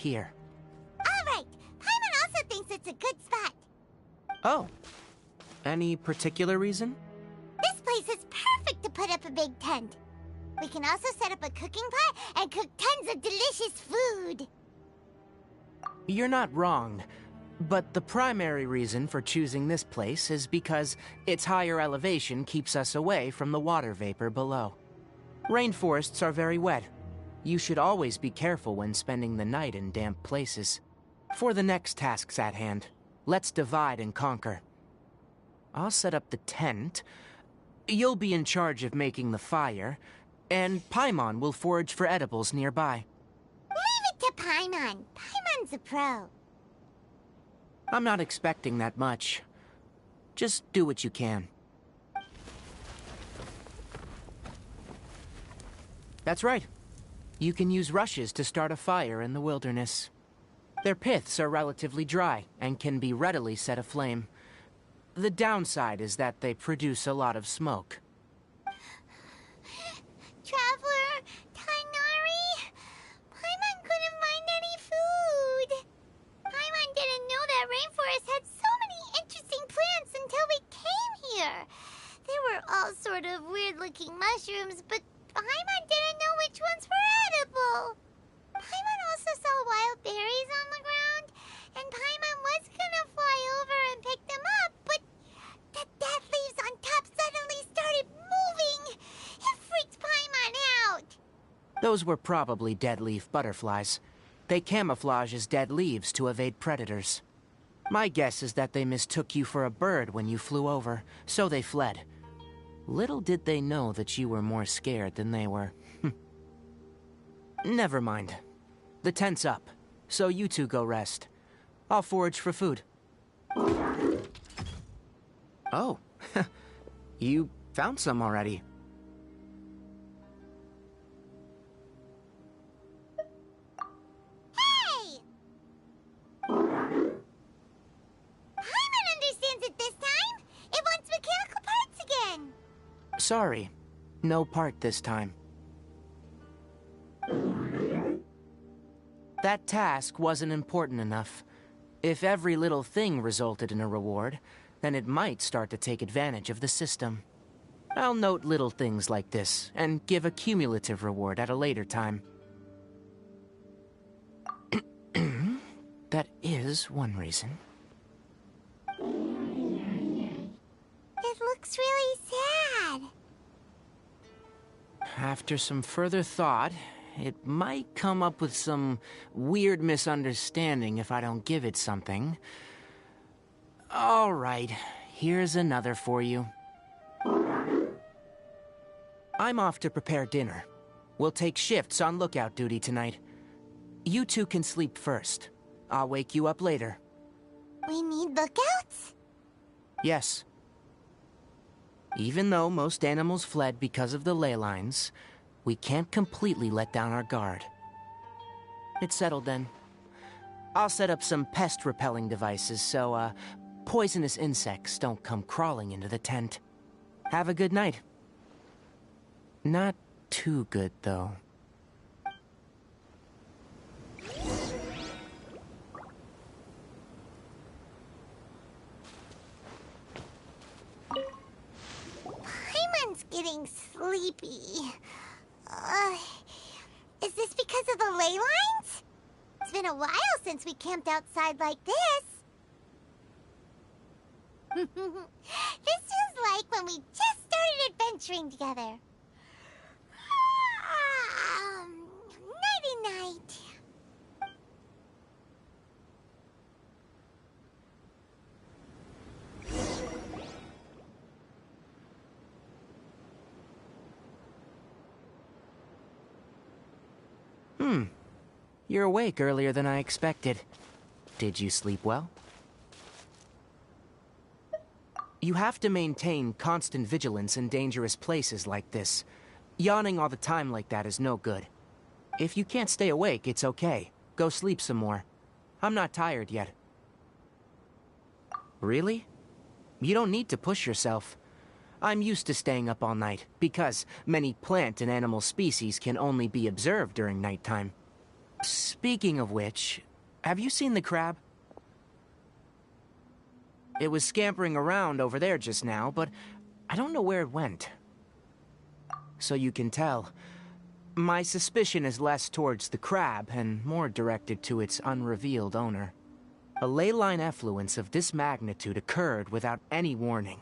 here. Alright, Paimon also thinks it's a good spot. Oh. Any particular reason? This place is perfect to put up a big tent. We can also set up a cooking pot and cook tons of delicious food. You're not wrong, but the primary reason for choosing this place is because its higher elevation keeps us away from the water vapor below. Rainforests are very wet. You should always be careful when spending the night in damp places. For the next tasks at hand, let's divide and conquer. I'll set up the tent. You'll be in charge of making the fire, and Paimon will forage for edibles nearby. Leave it to Paimon. Paimon's a pro. I'm not expecting that much. Just do what you can. That's right. You can use rushes to start a fire in the wilderness. Their piths are relatively dry and can be readily set aflame. The downside is that they produce a lot of smoke. Traveler, Tainari, Paimon couldn't find any food. Paimon didn't know that rainforest had so many interesting plants until we came here. They were all sort of weird-looking mushrooms, but Paimon didn't know which ones were edible. Paimon also saw wild berries on the ground, and Paimon was gonna fly over and pick them up, but the dead leaves on top suddenly started moving. It freaked Paimon out. Those were probably dead leaf butterflies. They camouflage as dead leaves to evade predators. My guess is that they mistook you for a bird when you flew over, so they fled. Little did they know that you were more scared than they were. Never mind. The tent's up, so you two go rest. I'll forage for food. Oh, you found some already. Hey! Paimon understands it this time. It wants mechanical parts again. Sorry, no part this time. That task wasn't important enough. If every little thing resulted in a reward, then it might start to take advantage of the system. I'll note little things like this, and give a cumulative reward at a later time. That is one reason. It looks really sad. After some further thought, it might come up with some weird misunderstanding if I don't give it something. All right, here's another for you. I'm off to prepare dinner. We'll take shifts on lookout duty tonight. You two can sleep first. I'll wake you up later. We need lookouts? Yes. Even though most animals fled because of the ley lines, we can't completely let down our guard. It's settled then. I'll set up some pest-repelling devices so, poisonous insects don't come crawling into the tent. Have a good night. Not too good, though. Paimon's getting sleepy. Is this because of the ley lines? It's been a while since we camped outside like this. This feels like when we just started adventuring together. Nighty-night. You're awake earlier than I expected. Did you sleep well? You have to maintain constant vigilance in dangerous places like this. Yawning all the time like that is no good. If you can't stay awake, it's okay. Go sleep some more. I'm not tired yet. Really? You don't need to push yourself. I'm used to staying up all night, because many plant and animal species can only be observed during nighttime. Speaking of which, have you seen the crab? It was scampering around over there just now, but I don't know where it went. So you can tell, my suspicion is less towards the crab and more directed to its unrevealed owner. A ley line effluence of this magnitude occurred without any warning.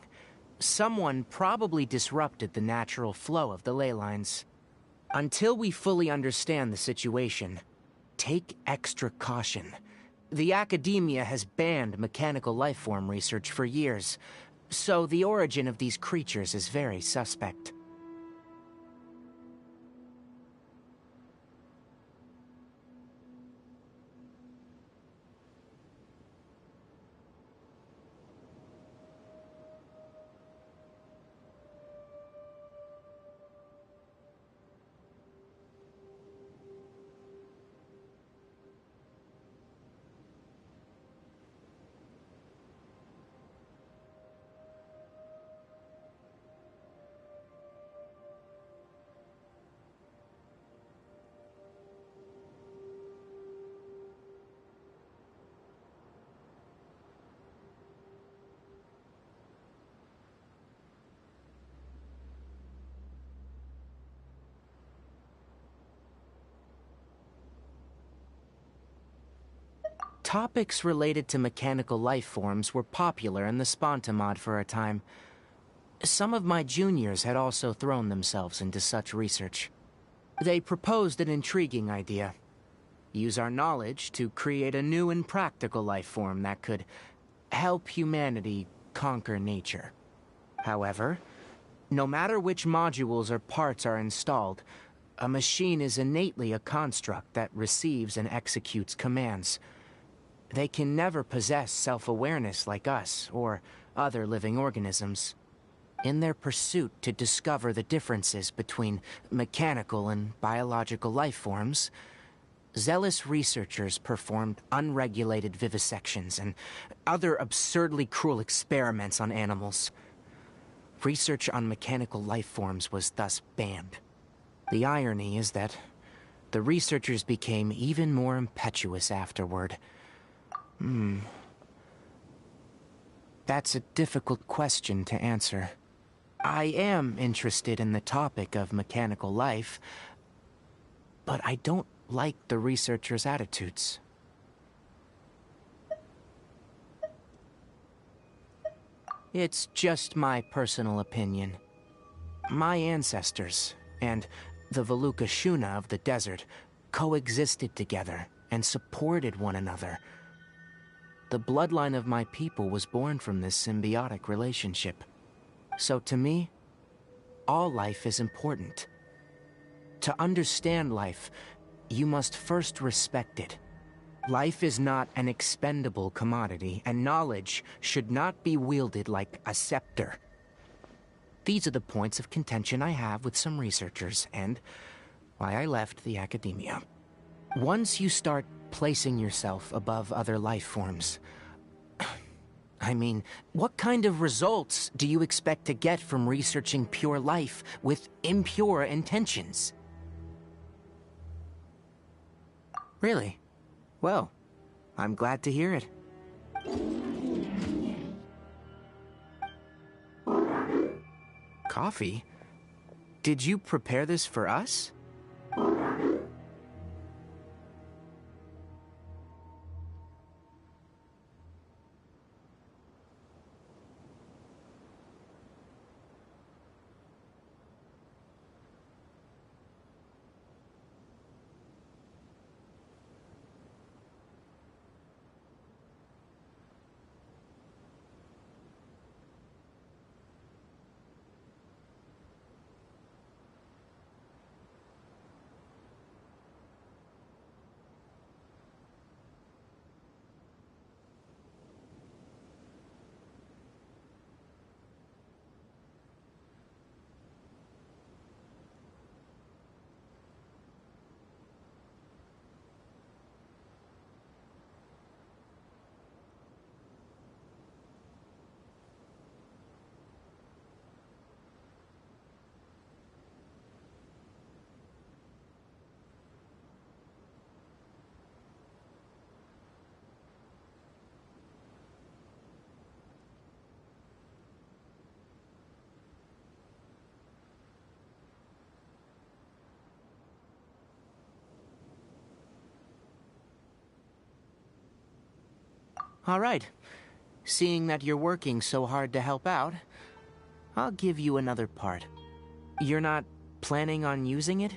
Someone probably disrupted the natural flow of the ley lines. Until we fully understand the situation, take extra caution. The academia has banned mechanical lifeform research for years, so the origin of these creatures is very suspect. Topics related to mechanical life forms were popular in the Spontamod for a time. Some of my juniors had also thrown themselves into such research. They proposed an intriguing idea. Use our knowledge to create a new and practical life form that could help humanity conquer nature. However, no matter which modules or parts are installed, a machine is innately a construct that receives and executes commands. They can never possess self-awareness like us or other living organisms. In their pursuit to discover the differences between mechanical and biological life forms, zealous researchers performed unregulated vivisections and other absurdly cruel experiments on animals. Research on mechanical life forms was thus banned. The irony is that the researchers became even more impetuous afterward. That's a difficult question to answer. I am interested in the topic of mechanical life, but I don't like the researchers' attitudes. It's just my personal opinion. My ancestors and the Veluca Shuna of the desert coexisted together and supported one another. The bloodline of my people was born from this symbiotic relationship. So to me, all life is important. To understand life, you must first respect it. Life is not an expendable commodity, and knowledge should not be wielded like a scepter. These are the points of contention I have with some researchers, and why I left the academia. Once you start placing yourself above other life forms, I mean, what kind of results do you expect to get from researching pure life with impure intentions? Really? Well, I'm glad to hear it. Coffee? Did you prepare this for us? All right. Seeing that you're working so hard to help out, I'll give you another part. You're not planning on using it?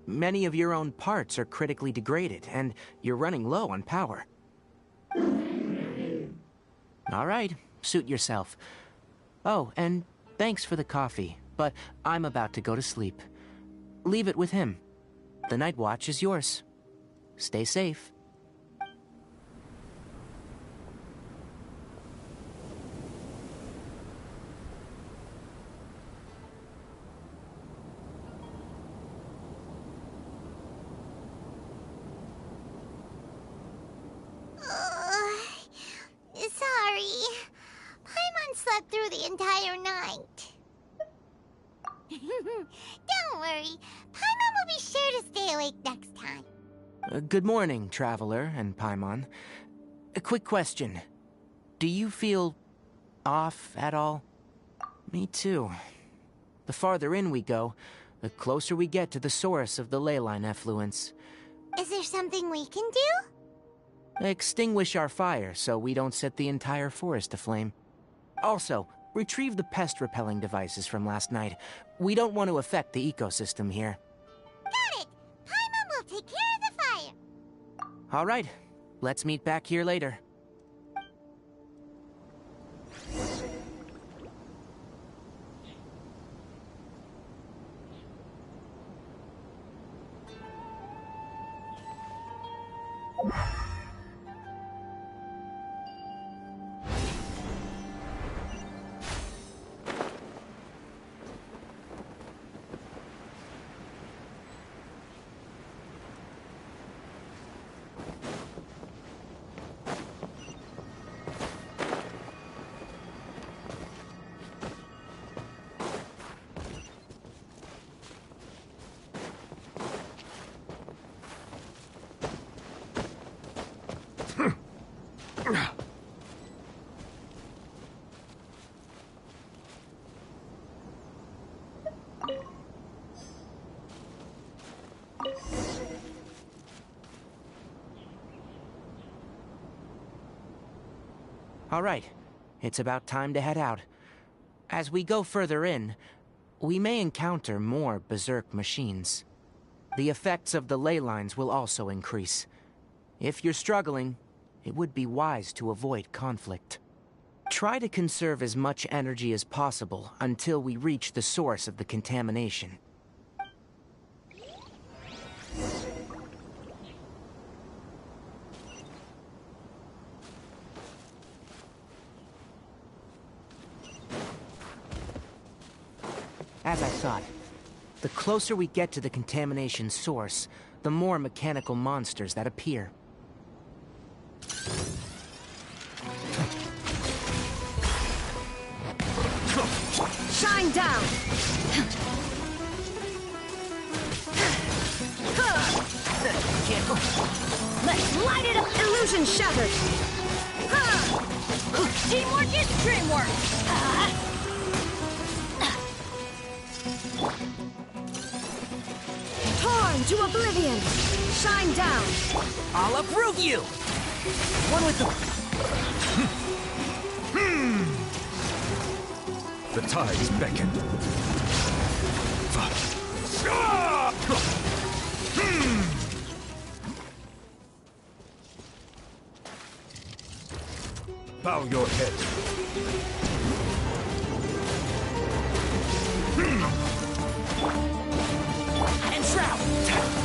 Many of your own parts are critically degraded, and you're running low on power. All right, suit yourself. Oh, and thanks for the coffee, but I'm about to go to sleep. Leave it with him. The night watch is yours. Stay safe. Sorry. Paimon slept through the entire night. Don't worry. Paimon will be sure to stay awake next time. Good morning, Traveler and Paimon. A quick question. Do you feel off at all? Me too. The farther in we go, the closer we get to the source of the leyline effluence. Is there something we can do? Extinguish our fire so we don't set the entire forest aflame. Also, retrieve the pest-repelling devices from last night. We don't want to affect the ecosystem here. Got it! Paimon will take care of the fire. All right, let's meet back here later. All right, it's about time to head out. As we go further in, we may encounter more berserk machines. The effects of the ley lines will also increase. If you're struggling, it would be wise to avoid conflict. Try to conserve as much energy as possible until we reach the source of the contamination. As I thought, the closer we get to the contamination source, the more mechanical monsters that appear. Shine down! Let's light it up! Illusion shattered! Teamwork is dreamwork! Torn to oblivion! Shine down! I'll uproot you! One with the... The tides beckon. Bow your head. And shroud!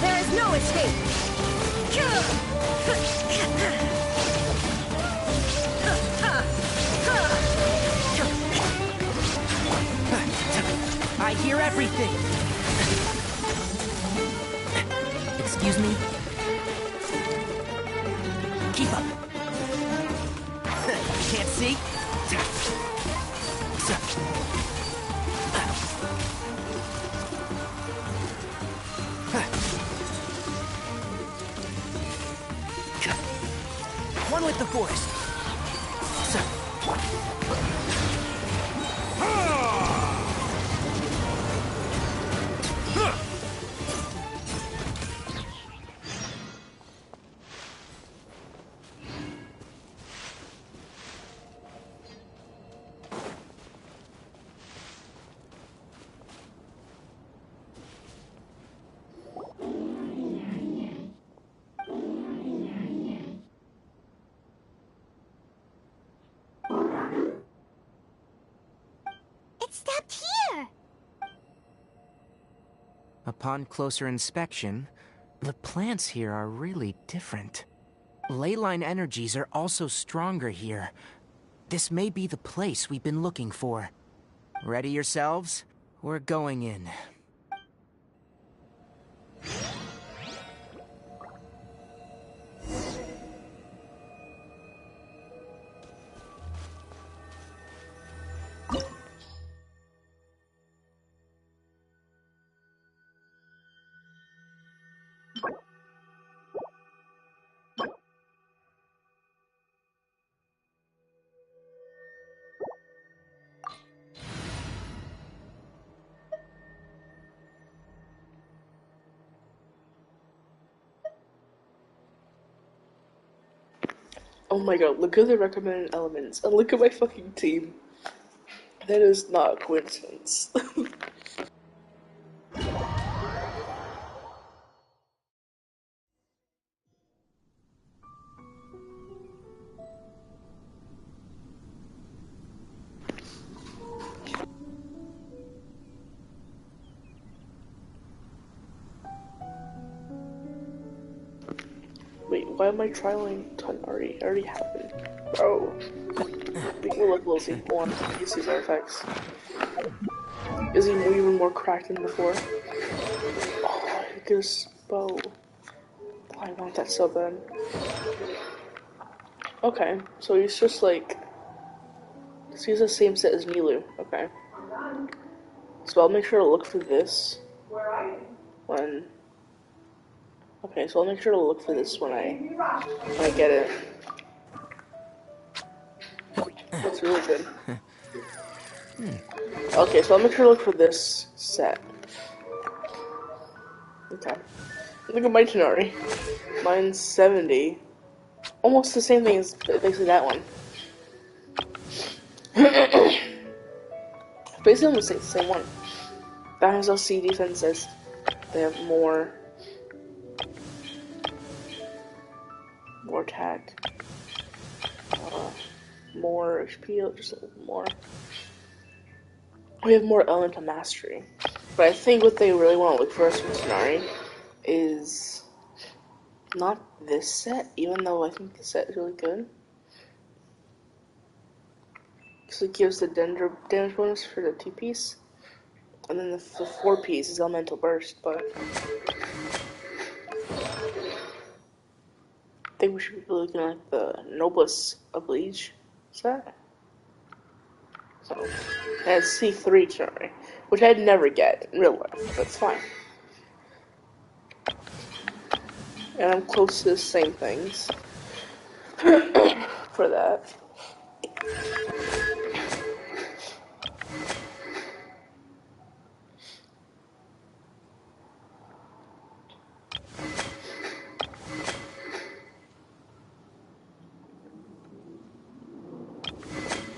There is no escape! I hear everything! Excuse me? Keep up! Can't see? One with the force! Upon closer inspection, the plants here are really different. Leyline energies are also stronger here. This may be the place we've been looking for. Ready yourselves? We're going in. Oh my god, look at the recommended elements, and look at my fucking team. That is not a coincidence. Wait, why am I trialing Tanari? It already happened. Bro. We'll look, we'll see. Hold on, you see his artifacts. Is he even more cracked than before? Oh, look at his bow. Oh, I want that so bad. Okay, so he's just like... He's the same set as Milu. Okay. So I'll make sure to look for this when... Okay, so I'll make sure to look for this when I get it. That's really good. Okay, so I'll make sure to look for this set. Okay. Look at my Tenari. Mine's 70. Almost the same thing as basically that one. Basically almost the same one. That has LC defenses. They have more attack. More HP, just a little more. We have more elemental mastery. But I think what they really want to look for us from Tenari is not this set, even though I think this set is really good. Because it gives the damage bonus for the 2-piece. And then the 4-piece is elemental burst, but I think we should be looking at the Noblesse Oblige set. So, it has C3 Tenari, which I'd never get in real life, but it's fine. And I'm close to the same things for that.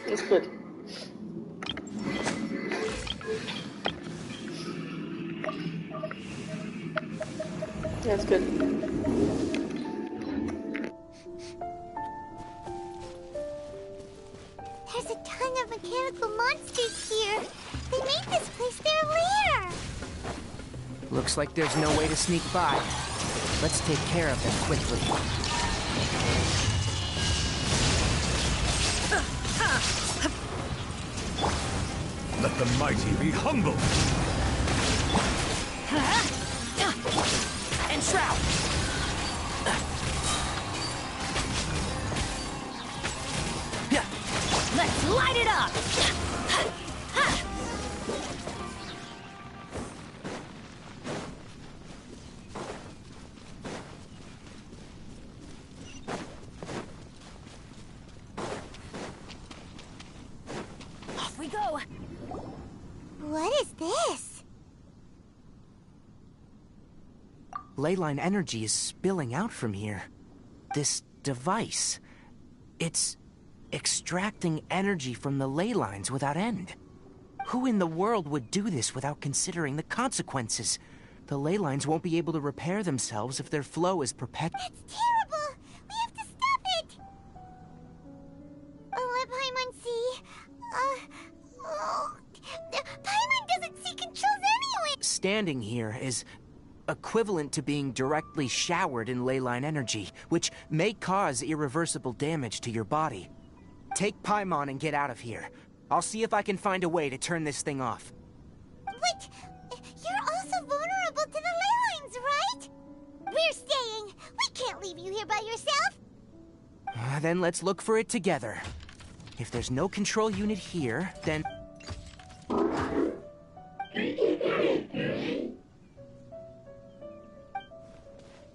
That's good. That's good. There's a ton of mechanical monsters here. They made this place their lair. Looks like there's no way to sneak by. Let's take care of them quickly. Let the mighty be humble. And Shroud! Let's light it up! Off we go! What is this? Leyline energy is spilling out from here. This device, it's extracting energy from the ley lines without end. Who in the world would do this without considering the consequences? The ley lines won't be able to repair themselves if their flow is perpetual. That's terrible! We have to stop it! Paimon see. Paimon doesn't see controls anyway! standing here is equivalent to being directly showered in ley line energy, which may cause irreversible damage to your body. Take Paimon and get out of here. I'll see if I can find a way to turn this thing off. But you're also vulnerable to the ley lines, right? We're staying. We can't leave you here by yourself. Then let's look for it together. If there's no control unit here, then...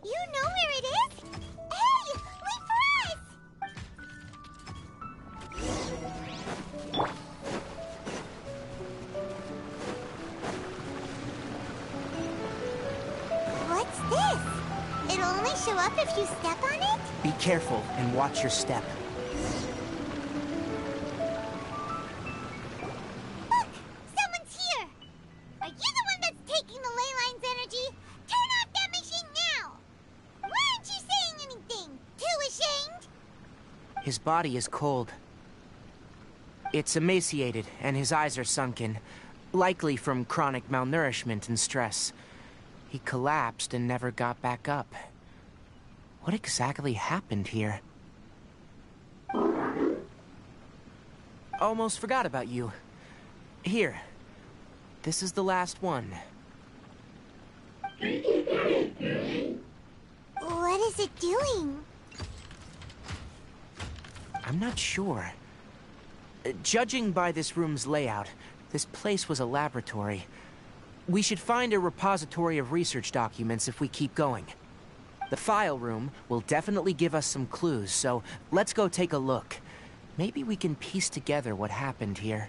You know where it is? Hey, wait for us! What's this? It'll only show up if you step on it? Be careful and watch your step. Look! Someone's here! Are you the one that's taking the ley line's energy? Turn off that machine now! Why aren't you saying anything? Too ashamed? His body is cold. It's emaciated, and his eyes are sunken, likely from chronic malnourishment and stress. He collapsed and never got back up. What exactly happened here? Almost forgot about you. Here. This is the last one. What is it doing? I'm not sure. Judging by this room's layout, this place was a laboratory. We should find a repository of research documents if we keep going. The file room will definitely give us some clues, so let's go take a look. Maybe we can piece together what happened here.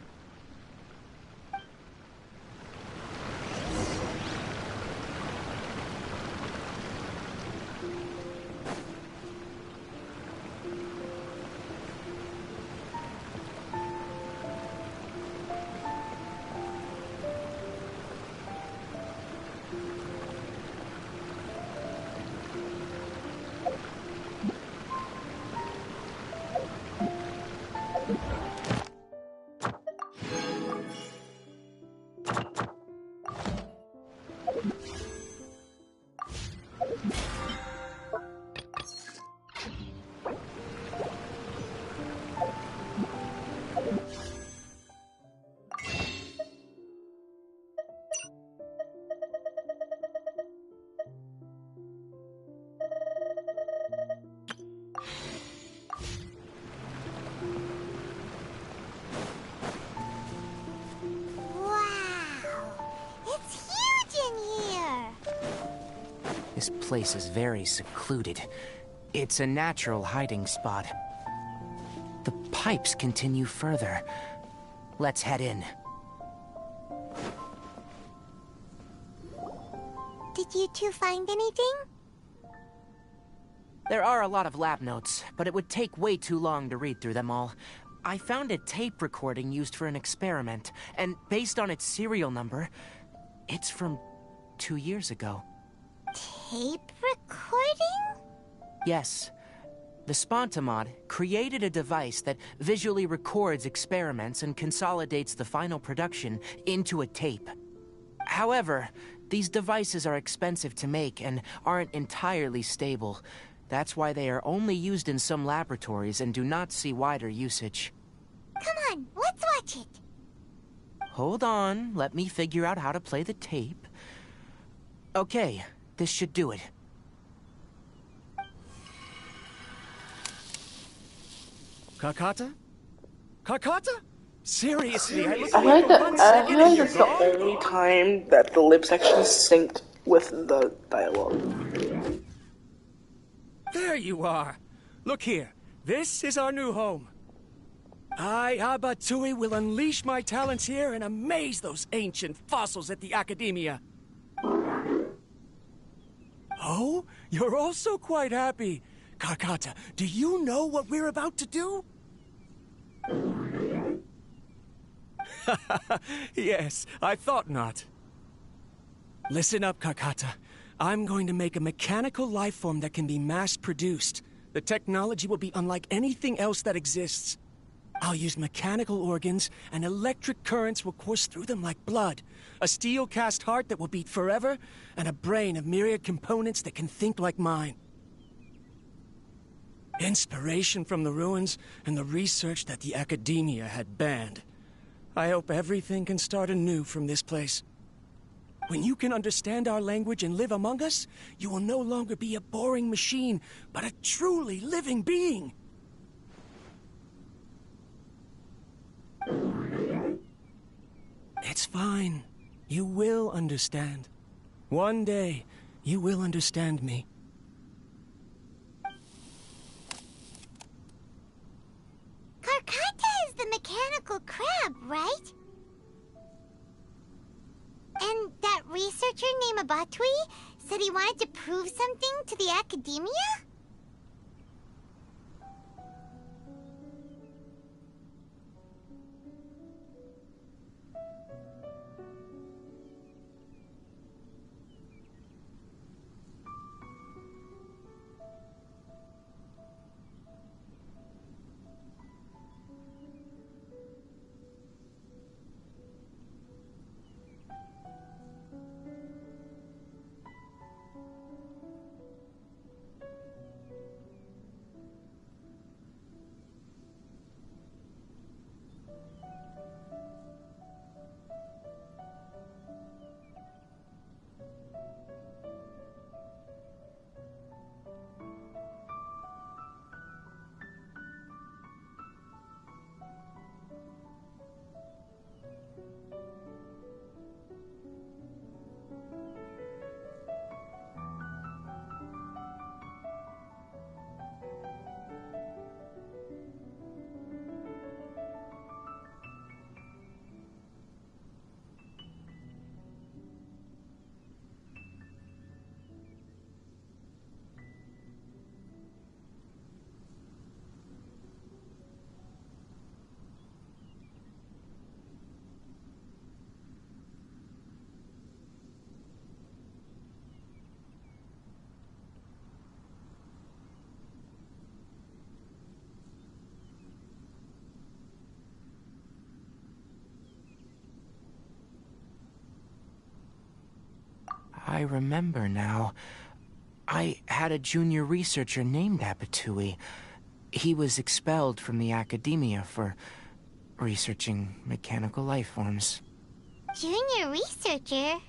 This place is very secluded. It's a natural hiding spot. The pipes continue further. Let's head in. Did you two find anything? There are a lot of lab notes, but it would take way too long to read through them all. I found a tape recording used for an experiment, and based on its serial number, it's from 2 years ago. Tape recording? Yes. The Spontamod created a device that visually records experiments and consolidates the final production into a tape. However, these devices are expensive to make and aren't entirely stable. That's why they are only used in some laboratories and do not see wider usage. Come on, let's watch it. Hold on, let me figure out how to play the tape. Okay, this should do it. Kakata? Kakata? Seriously, I looked I away feel like for 1 I second feel and like you're that's the gone? only time that the lips actually synced with the dialogue. There you are. Look here. This is our new home. I, Abatsui, will unleash my talents here and amaze those ancient fossils at the Academia. Oh, you're also quite happy. Kakata, do you know what we're about to do? Yes, I thought not. Listen up, Kakata. I'm going to make a mechanical life form that can be mass-produced. The technology will be unlike anything else that exists. I'll use mechanical organs, and electric currents will course through them like blood. A steel-cast heart that will beat forever, and a brain of myriad components that can think like mine. Inspiration from the ruins and the research that the academia had banned. I hope everything can start anew from this place. When you can understand our language and live among us, you will no longer be a boring machine, but a truly living being. It's fine. You will understand. One day, you will understand me. Karkata is the mechanical crab, right? And that researcher named Abatui said he wanted to prove something to the academia? I remember now. I had a junior researcher named Abatui. He was expelled from the academia for researching mechanical life forms. Junior researcher?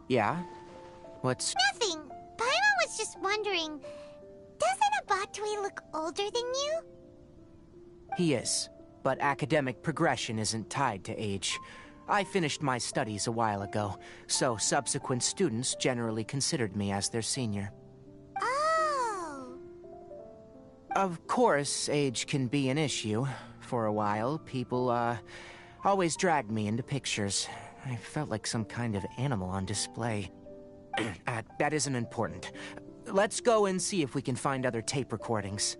Yeah? What's... Nothing. Paimon was just wondering, doesn't Abatui look older than you? He is, but academic progression isn't tied to age. I finished my studies a while ago, so subsequent students generally considered me as their senior. Oh. Of course, age can be an issue. For a while, people, always dragged me into pictures. I felt like some kind of animal on display. That isn't important. Let's go and see if we can find other tape recordings.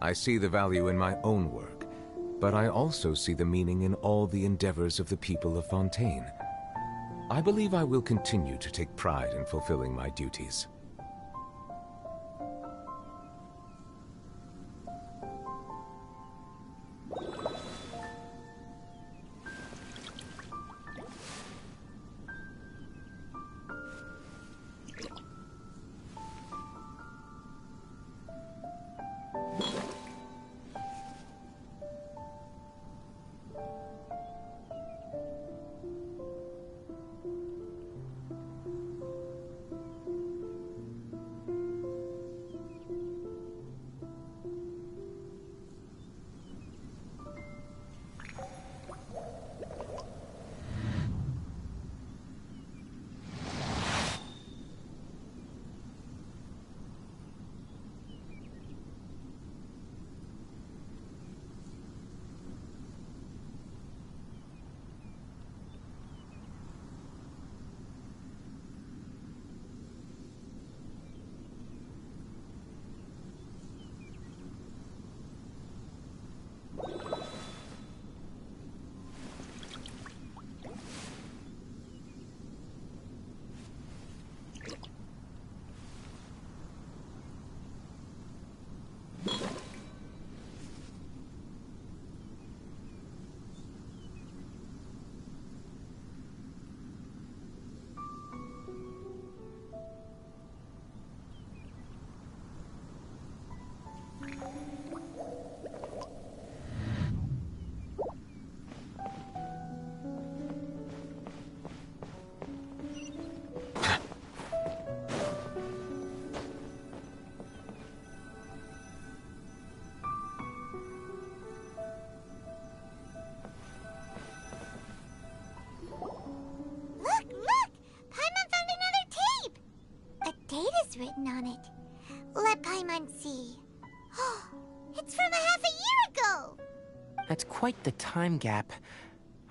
I see the value in my own work, but I also see the meaning in all the endeavors of the people of Fontaine. I believe I will continue to take pride in fulfilling my duties. words written on it. Let Paimon see. It's from a half a year ago! That's quite the time gap.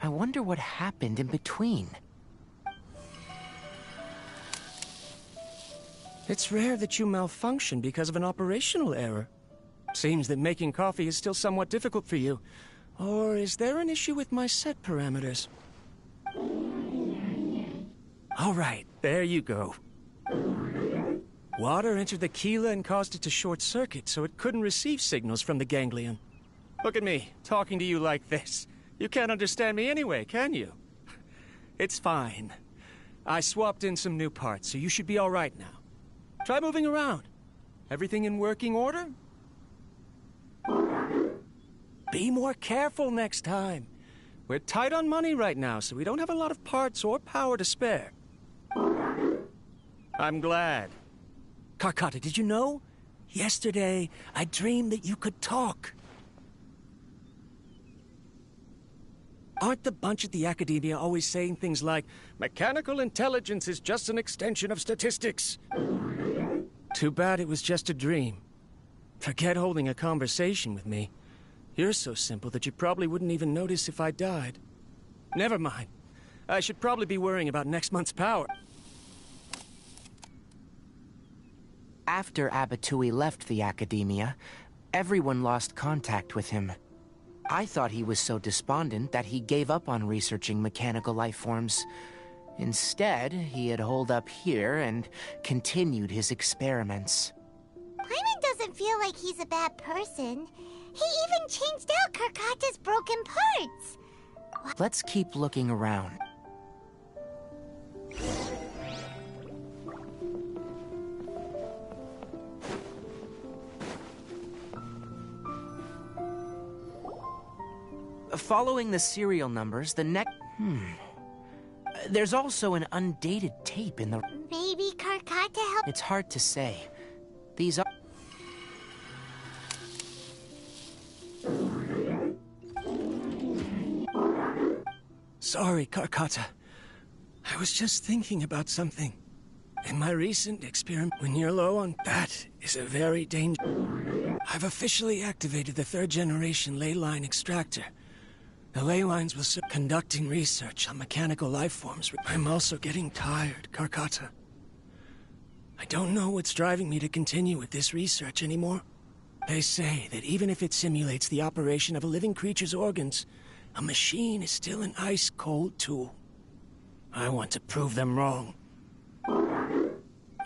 I wonder what happened in between. It's rare that you malfunction because of an operational error. Seems that making coffee is still somewhat difficult for you. Or is there an issue with my set parameters? All right, there you go. Water entered the Keela and caused it to short-circuit, so it couldn't receive signals from the ganglion. Look at me, talking to you like this. You can't understand me anyway, can you? It's fine. I swapped in some new parts, so you should be all right now. Try moving around. Everything in working order? Be more careful next time. We're tight on money right now, so we don't have a lot of parts or power to spare. I'm glad. Karkata, did you know? Yesterday, I dreamed that you could talk. Aren't the bunch at the Academia always saying things like, mechanical intelligence is just an extension of statistics? Too bad it was just a dream. Forget holding a conversation with me. You're so simple that you probably wouldn't even notice if I died. Never mind. I should probably be worrying about next month's power. After Abatui left the Academia, everyone lost contact with him. I thought he was so despondent that he gave up on researching mechanical life forms. Instead, he had holed up here and continued his experiments. Paimon doesn't feel like he's a bad person. He even changed out Karkata's broken parts. Let's keep looking around. Following the serial numbers, the next... There's also an undated tape in the... Maybe Karkata helped... It's hard to say. These are... Sorry, Karkata. I was just thinking about something. In my recent experiment, when you're low on... That is a very dangerous... I've officially activated the third-generation ley line extractor. The ley lines will serve conducting research on mechanical life forms. I'm also getting tired, Karkata. I don't know what's driving me to continue with this research anymore. They say that even if it simulates the operation of a living creature's organs, a machine is still an ice-cold tool. I want to prove them wrong.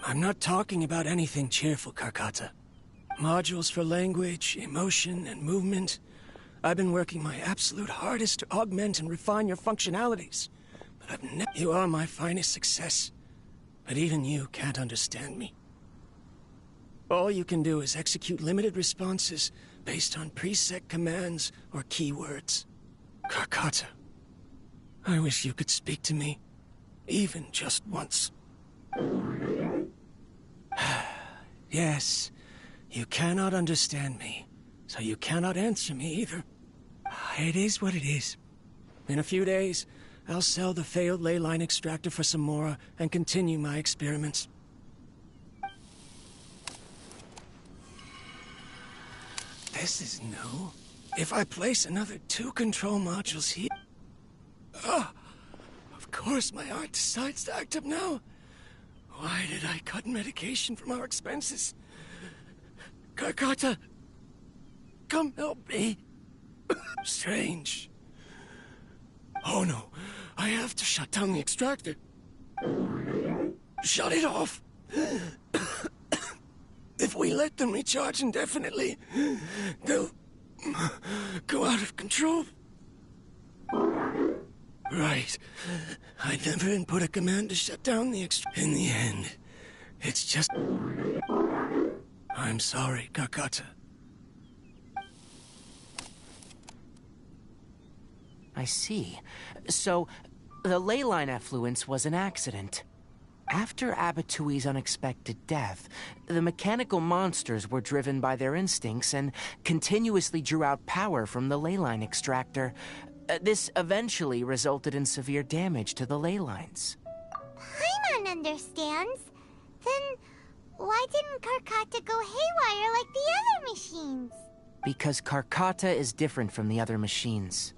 I'm not talking about anything cheerful, Karkata. Modules for language, emotion, and movement. I've been working my absolute hardest to augment and refine your functionalities. But I've never... You are my finest success. But even you can't understand me. All you can do is execute limited responses based on preset commands or keywords. Karkata, I wish you could speak to me, even just once. Yes, you cannot understand me, so you cannot answer me either. It is what it is. In a few days, I'll sell the failed ley line extractor for some more and continue my experiments. This is new. If I place another 2 control modules here... of course my heart decides to act up now. Why did I cut medication from our expenses? Karkata, come help me. Strange. Oh no, I have to shut down the extractor. Shut it off. If we let them recharge indefinitely, they'll go out of control. Right. I never input a command to shut down the In the end, it's just... I'm sorry, Karkata. I see. So, the ley line effluence was an accident. After Abatui's unexpected death, the mechanical monsters were driven by their instincts and continuously drew out power from the ley line extractor. This eventually resulted in severe damage to the ley lines. Paimon understands. Then Why didn't Karkata go haywire like the other machines? Because Karkata is different from the other machines.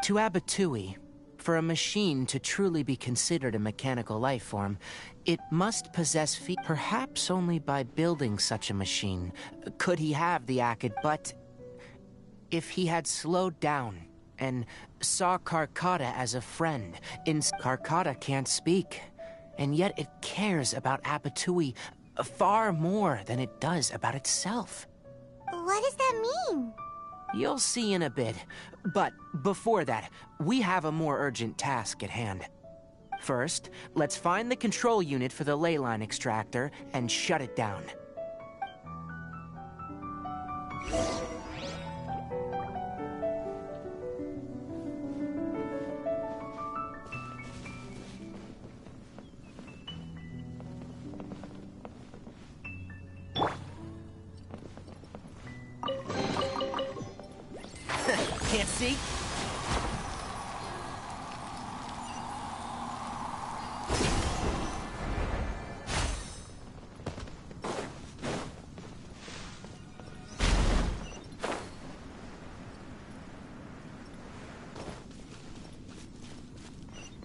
To Abatui, for a machine to truly be considered a mechanical life form, it must possess perhaps only by building such a machine could he have the Akid, but if he had slowed down and saw Karkata as a friend, Karkata can't speak, and yet it cares about Abatui far more than it does about itself. What does that mean? You'll see in a bit, but before that, we have a more urgent task at hand. First, let's find the control unit for the ley line extractor and shut it down. Can't see?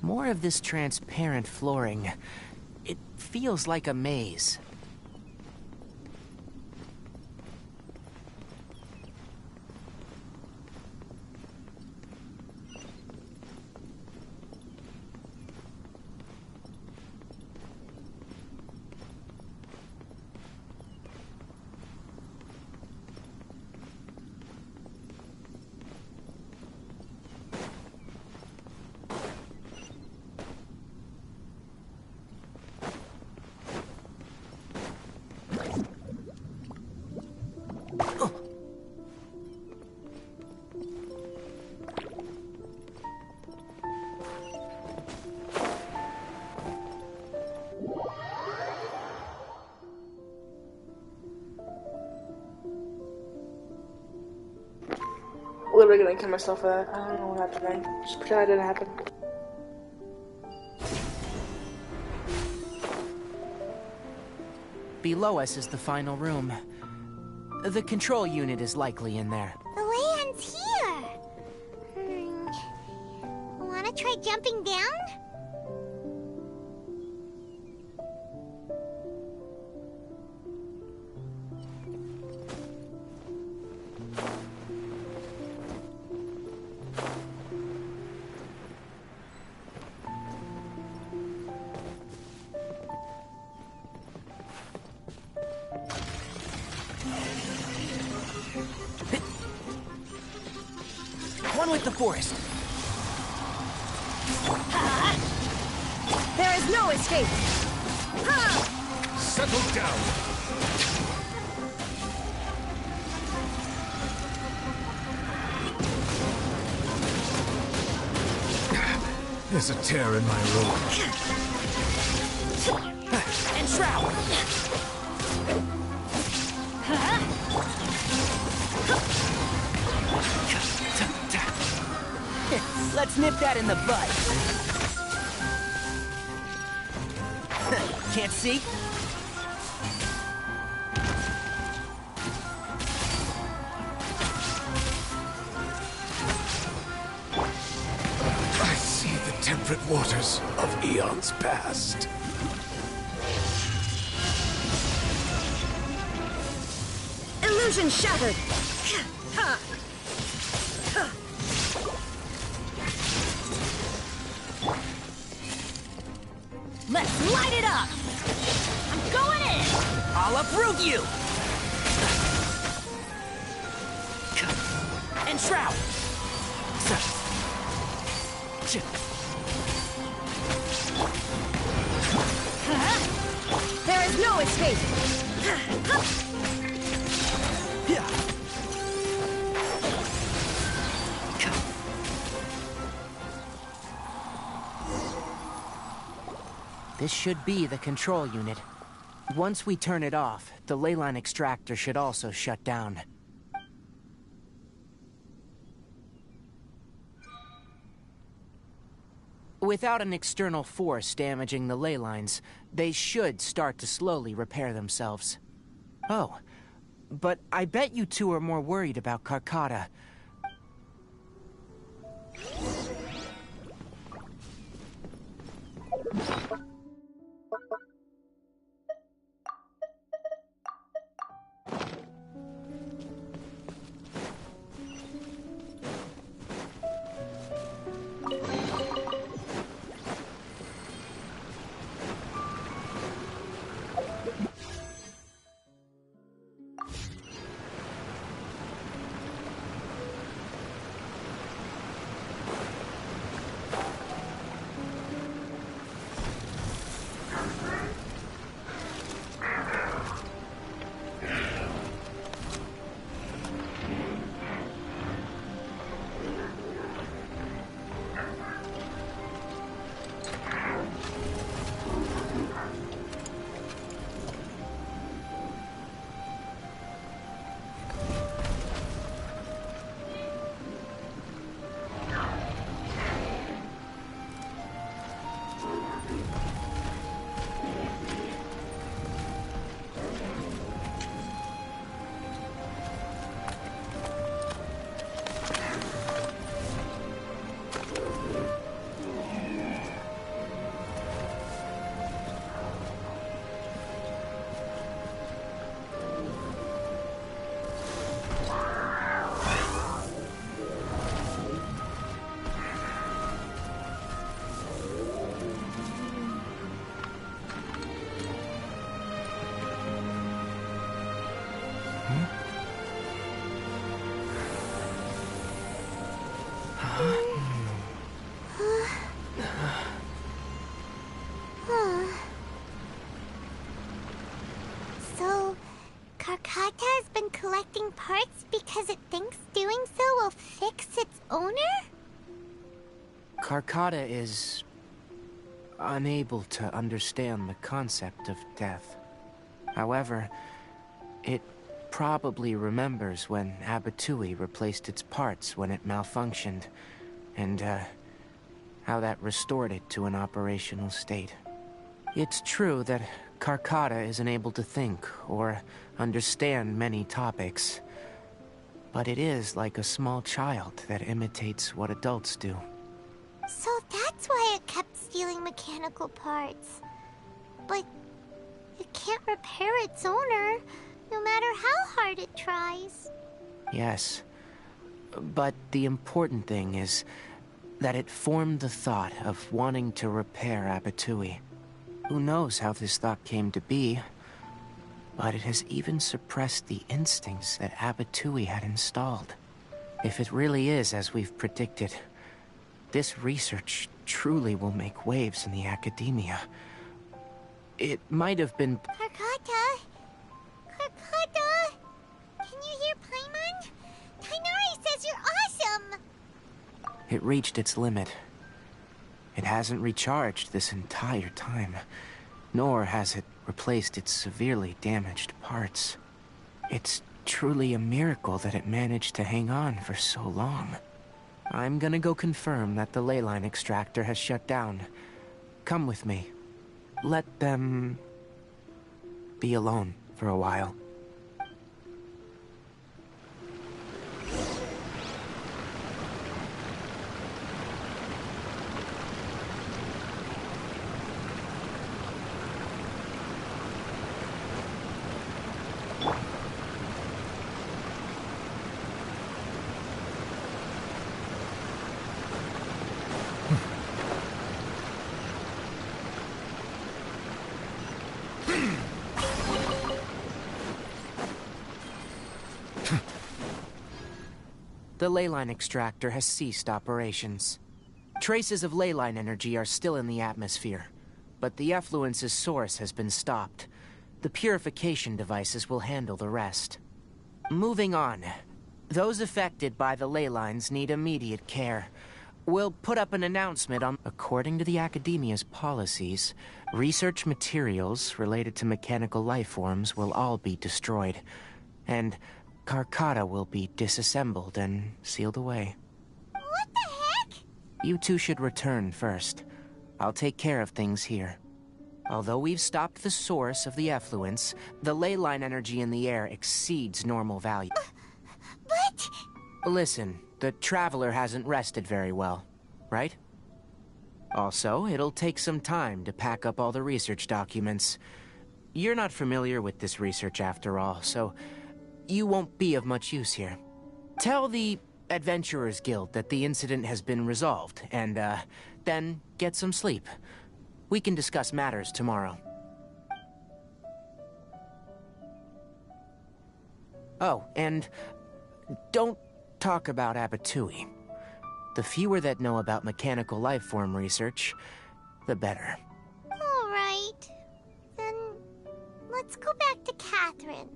More of this transparent flooring. It feels like a maze. Literally gonna kill myself for that. I don't know what happened then. Just pretend it didn't happen. Below us is the final room. The control unit is likely in there. The way ends here. Wanna try jumping down? One with the forest. There is no escape! Settle down! There's a tear in my robe. And Shroud! Let's nip that in the bud. Can't see? I see the temperate waters of eons past. Illusion shattered! Let's light it up! I'm going in! I'll uproot you! And Shroud! There is no escape! This should be the control unit. Once we turn it off, the ley line extractor should also shut down. Without an external force damaging the ley lines, they should start to slowly repair themselves. Oh, but I bet you two are more worried about Karkata. So, Karkata has been collecting parts because it thinks doing so will fix its owner? Karkata is unable to understand the concept of death. However, it probably remembers when Abatui replaced its parts when it malfunctioned, and how that restored it to an operational state. It's true that Karkata isn't able to think or understand many topics, but it is like a small child that imitates what adults do. So that's why it kept stealing mechanical parts. But it can't repair its owner, no matter how hard it tries. Yes, but the important thing is that it formed the thought of wanting to repair Abatui. Who knows how this thought came to be, but it has even suppressed the instincts that Abatui had installed. If it really is as we've predicted, this research truly will make waves in the academia. It might have been... Karkata? Karkata? Can you hear Paimon? Tainari says you're awesome! It reached its limit. It hasn't recharged this entire time, nor has it replaced its severely damaged parts. It's truly a miracle that it managed to hang on for so long. I'm gonna go confirm that the ley line extractor has shut down. Come with me. Let them be alone for a while. The ley line extractor has ceased operations. Traces of ley line energy are still in the atmosphere, but the effluence's source has been stopped. The purification devices will handle the rest. Moving on. Those affected by the ley lines need immediate care. We'll put up an announcement on... According to the Academia's policies, research materials related to mechanical life forms will all be destroyed. And Karkata will be disassembled and sealed away. What the heck? You two should return first. I'll take care of things here. Although we've stopped the source of the effluence, the ley line energy in the air exceeds normal value. But... Listen, the Traveler hasn't rested very well, right? Also, it'll take some time to pack up all the research documents. You're not familiar with this research after all, so you won't be of much use here. Tell the Adventurers Guild that the incident has been resolved, and, then get some sleep. We can discuss matters tomorrow. Oh, and don't talk about Abatui. The fewer that know about mechanical lifeform research, the better. Alright. Then... let's go back to Catherine.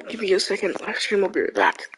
Give me a second. Live stream will be right back.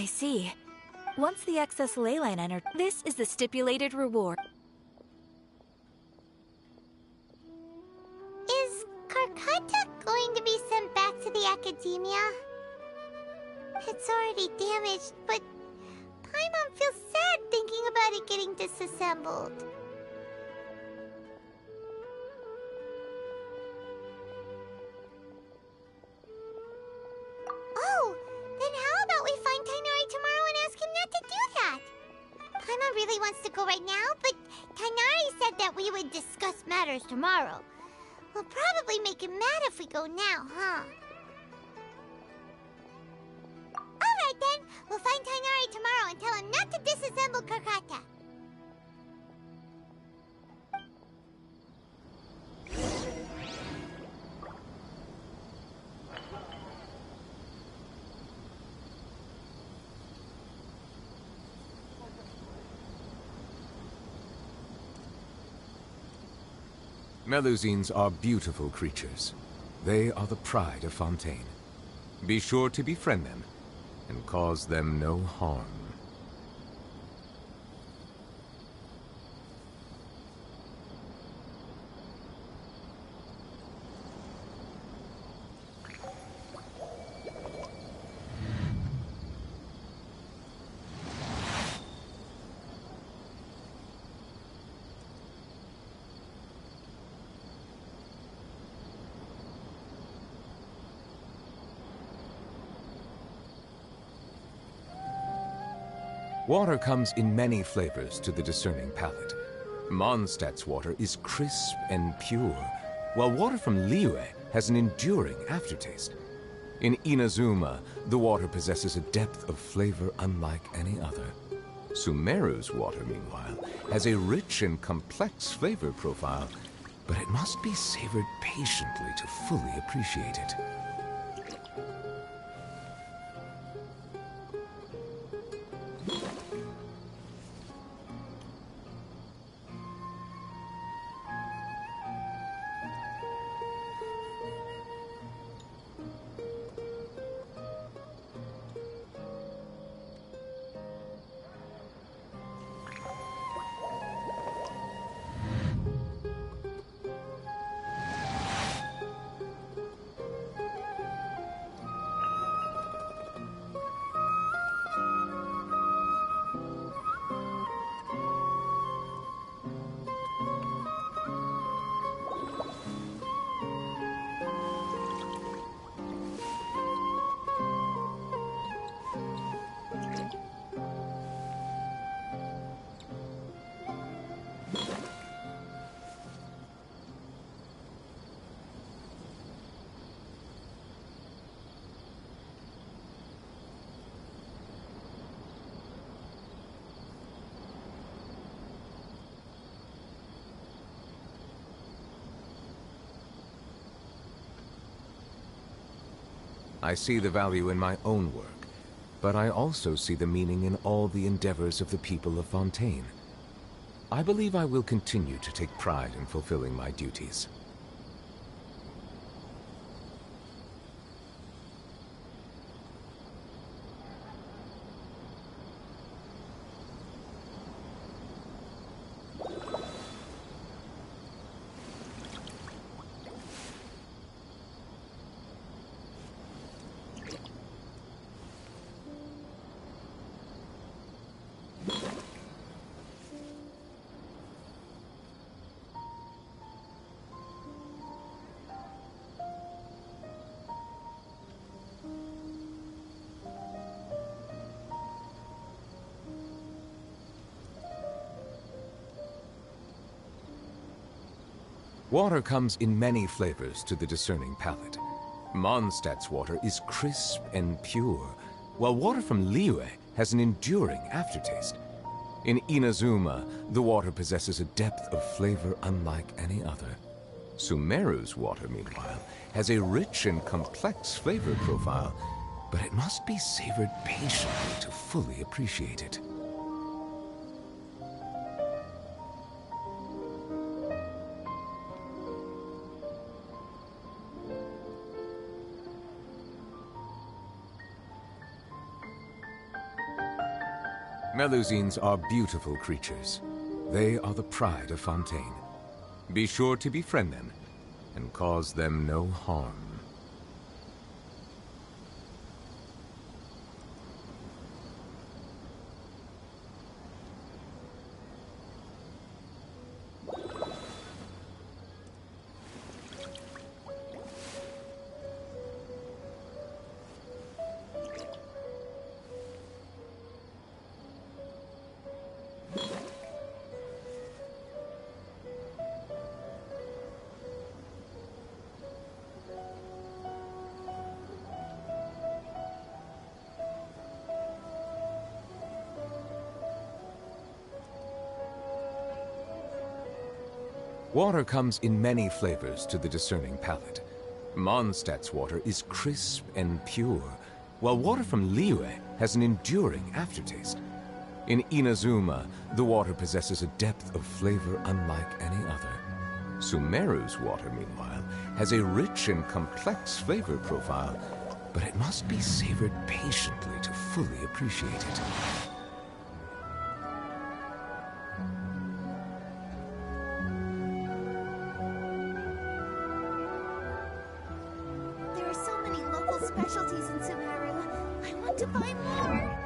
I see. Once the excess ley line entered, this is the stipulated reward. Is Karkata going to be sent back to the Academia? It's already damaged, but Paimon feels sad thinking about it getting disassembled. Oh, then how about we find Tainari tomorrow and ask him not to do that? Paimon really wants to go right now, but Tainari said that we would discuss matters tomorrow. We'll probably make him mad if we go now, huh? Alright then, we'll find Tainari tomorrow and tell him not to disassemble Karkata. Melusines are beautiful creatures. They are the pride of Fontaine. Be sure to befriend them and cause them no harm. Water comes in many flavors to the discerning palate. Mondstadt's water is crisp and pure, while water from Liyue has an enduring aftertaste. In Inazuma, the water possesses a depth of flavor unlike any other. Sumeru's water, meanwhile, has a rich and complex flavor profile, but it must be savored patiently to fully appreciate it. I see the value in my own work, but I also see the meaning in all the endeavors of the people of Fontaine. I believe I will continue to take pride in fulfilling my duties. Water comes in many flavors to the discerning palate. Mondstadt's water is crisp and pure, while water from Liyue has an enduring aftertaste. In Inazuma, the water possesses a depth of flavor unlike any other. Sumeru's water, meanwhile, has a rich and complex flavor profile, but it must be savored patiently to fully appreciate it. Melusines are beautiful creatures. They are the pride of Fontaine. Be sure to befriend them and cause them no harm. Water comes in many flavors to the discerning palate. Mondstadt's water is crisp and pure, while water from Liyue has an enduring aftertaste. In Inazuma, the water possesses a depth of flavor unlike any other. Sumeru's water, meanwhile, has a rich and complex flavor profile, but it must be savored patiently to fully appreciate it. There are so many local specialties in Sumeru. I want to buy more.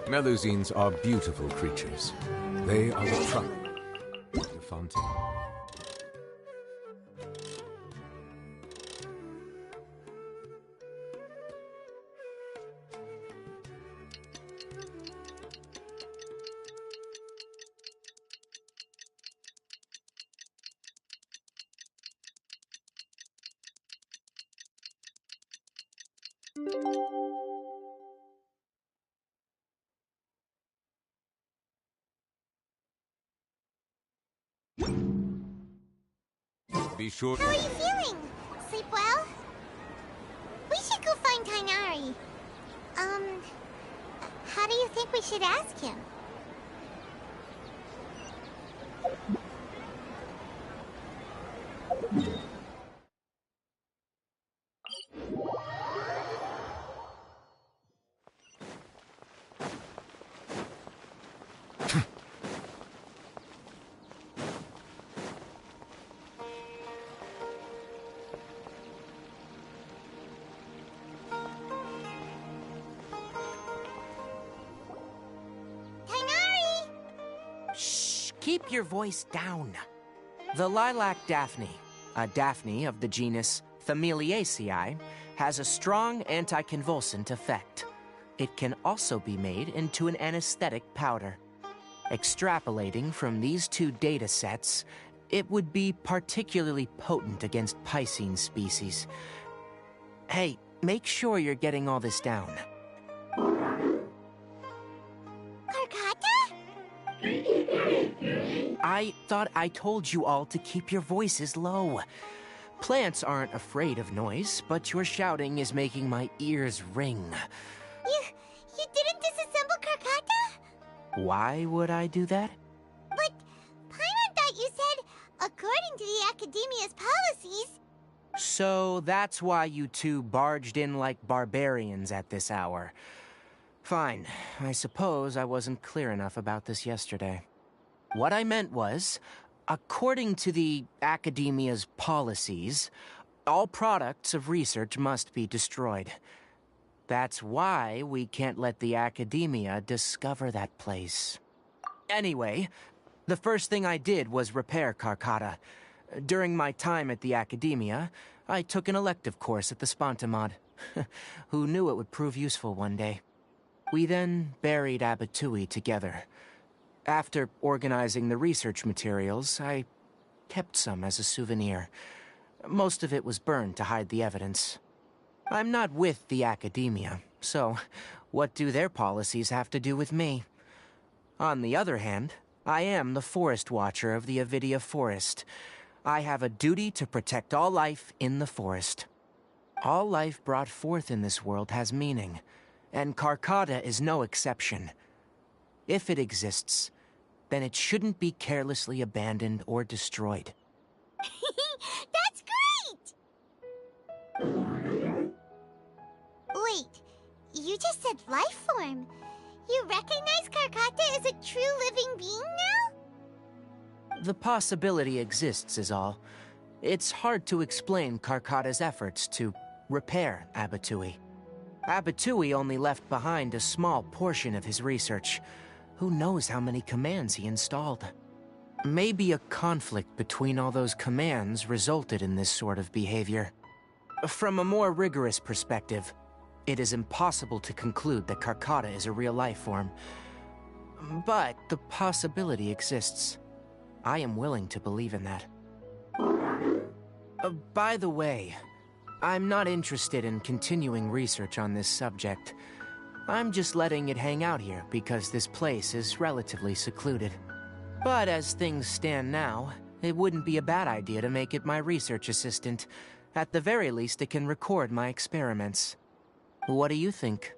Melusines are beautiful creatures. They are the trunk of the Fontaine. Be sure. How are you feeling? Sleep well? We should go find Tainari. How do you think we should ask him? Tainari! Shh! Keep your voice down. The lilac daphne, a daphne of the genus Familiaceae, has a strong anticonvulsant effect. It can also be made into an anesthetic powder. Extrapolating from these two data sets, it would be particularly potent against Piscine species. Hey, make sure you're getting all this down. Karkata? I thought I told you all to keep your voices low. Plants aren't afraid of noise, but your shouting is making my ears ring. You didn't disassemble Karkata? Why would I do that? But Paimon thought you said, according to the Academia's policies... So that's why you two barged in like barbarians at this hour. Fine. I suppose I wasn't clear enough about this yesterday. What I meant was, according to the Academia's policies, all products of research must be destroyed. That's why we can't let the Academia discover that place. Anyway, the first thing I did was repair Karkata. During my time at the Academia, I took an elective course at the Spontamod. Who knew it would prove useful one day? We then buried Abatui together. After organizing the research materials, I kept some as a souvenir. Most of it was burned to hide the evidence. I'm not with the Academia, so what do their policies have to do with me? On the other hand, I am the Forest Watcher of the Avidia Forest. I have a duty to protect all life in the forest. All life brought forth in this world has meaning, and Karkata is no exception. If it exists, then it shouldn't be carelessly abandoned or destroyed. That's great! Wait, you just said life form. You recognize Karkata as a true living being now? The possibility exists is all. It's hard to explain Karkata's efforts to repair Abatui. Abatui only left behind a small portion of his research. Who knows how many commands he installed? Maybe a conflict between all those commands resulted in this sort of behavior. From a more rigorous perspective, it is impossible to conclude that Karkata is a real life form. But the possibility exists. I am willing to believe in that. By the way, I'm not interested in continuing research on this subject. I'm just letting it hang out here because this place is relatively secluded. But as things stand now, it wouldn't be a bad idea to make it my research assistant. At the very least, it can record my experiments. What do you think?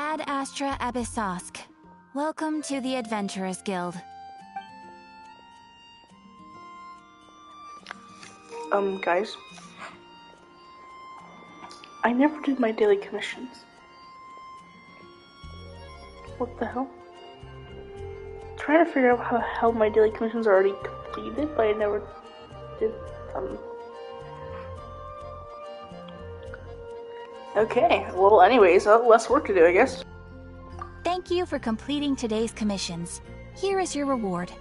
Ad Astra Abyssosk. Welcome to the Adventurers Guild. Guys. I never did my daily commissions. What the hell? Trying to figure out how the hell my daily commissions are already completed, but I never did them. Okay, well anyways, less work to do, I guess. Thank you for completing today's commissions. Here is your reward.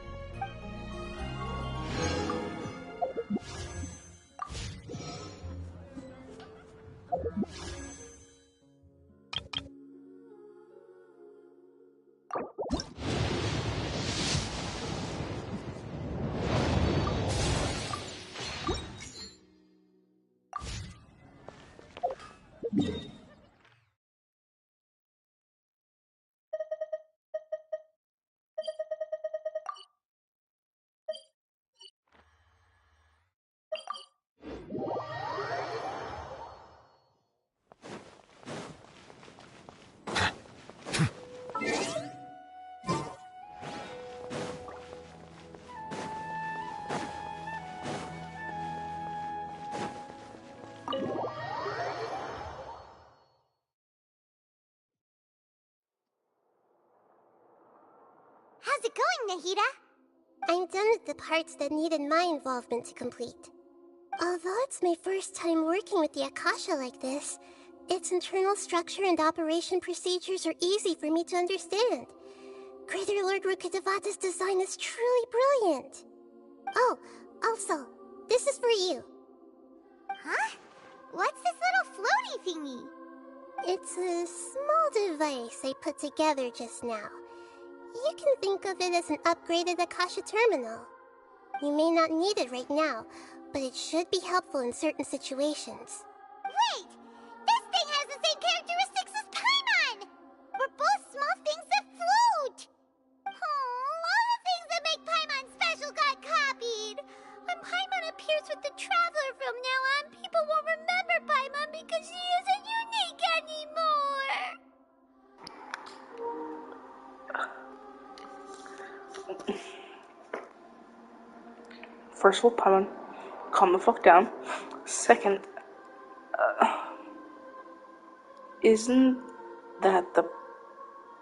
How's it going, Nahida? I'm done with the parts that needed my involvement to complete. Although it's my first time working with the Akasha like this, its internal structure and operation procedures are easy for me to understand. Greater Lord Rukkhadevata's design is truly brilliant. Oh, also, this is for you. Huh? What's this little floaty thingy? It's a small device I put together just now. You can think of it as an upgraded Akasha terminal. You may not need it right now, but it should be helpful in certain situations. Wait! This thing has the same characteristics as Paimon! We're both small things that float! Oh, all the things that make Paimon special got copied! When Paimon appears with the Traveler from now on, people won't remember Paimon because she isn't unique anymore! First of all, Paimon, calm the fuck down. Second, isn't that the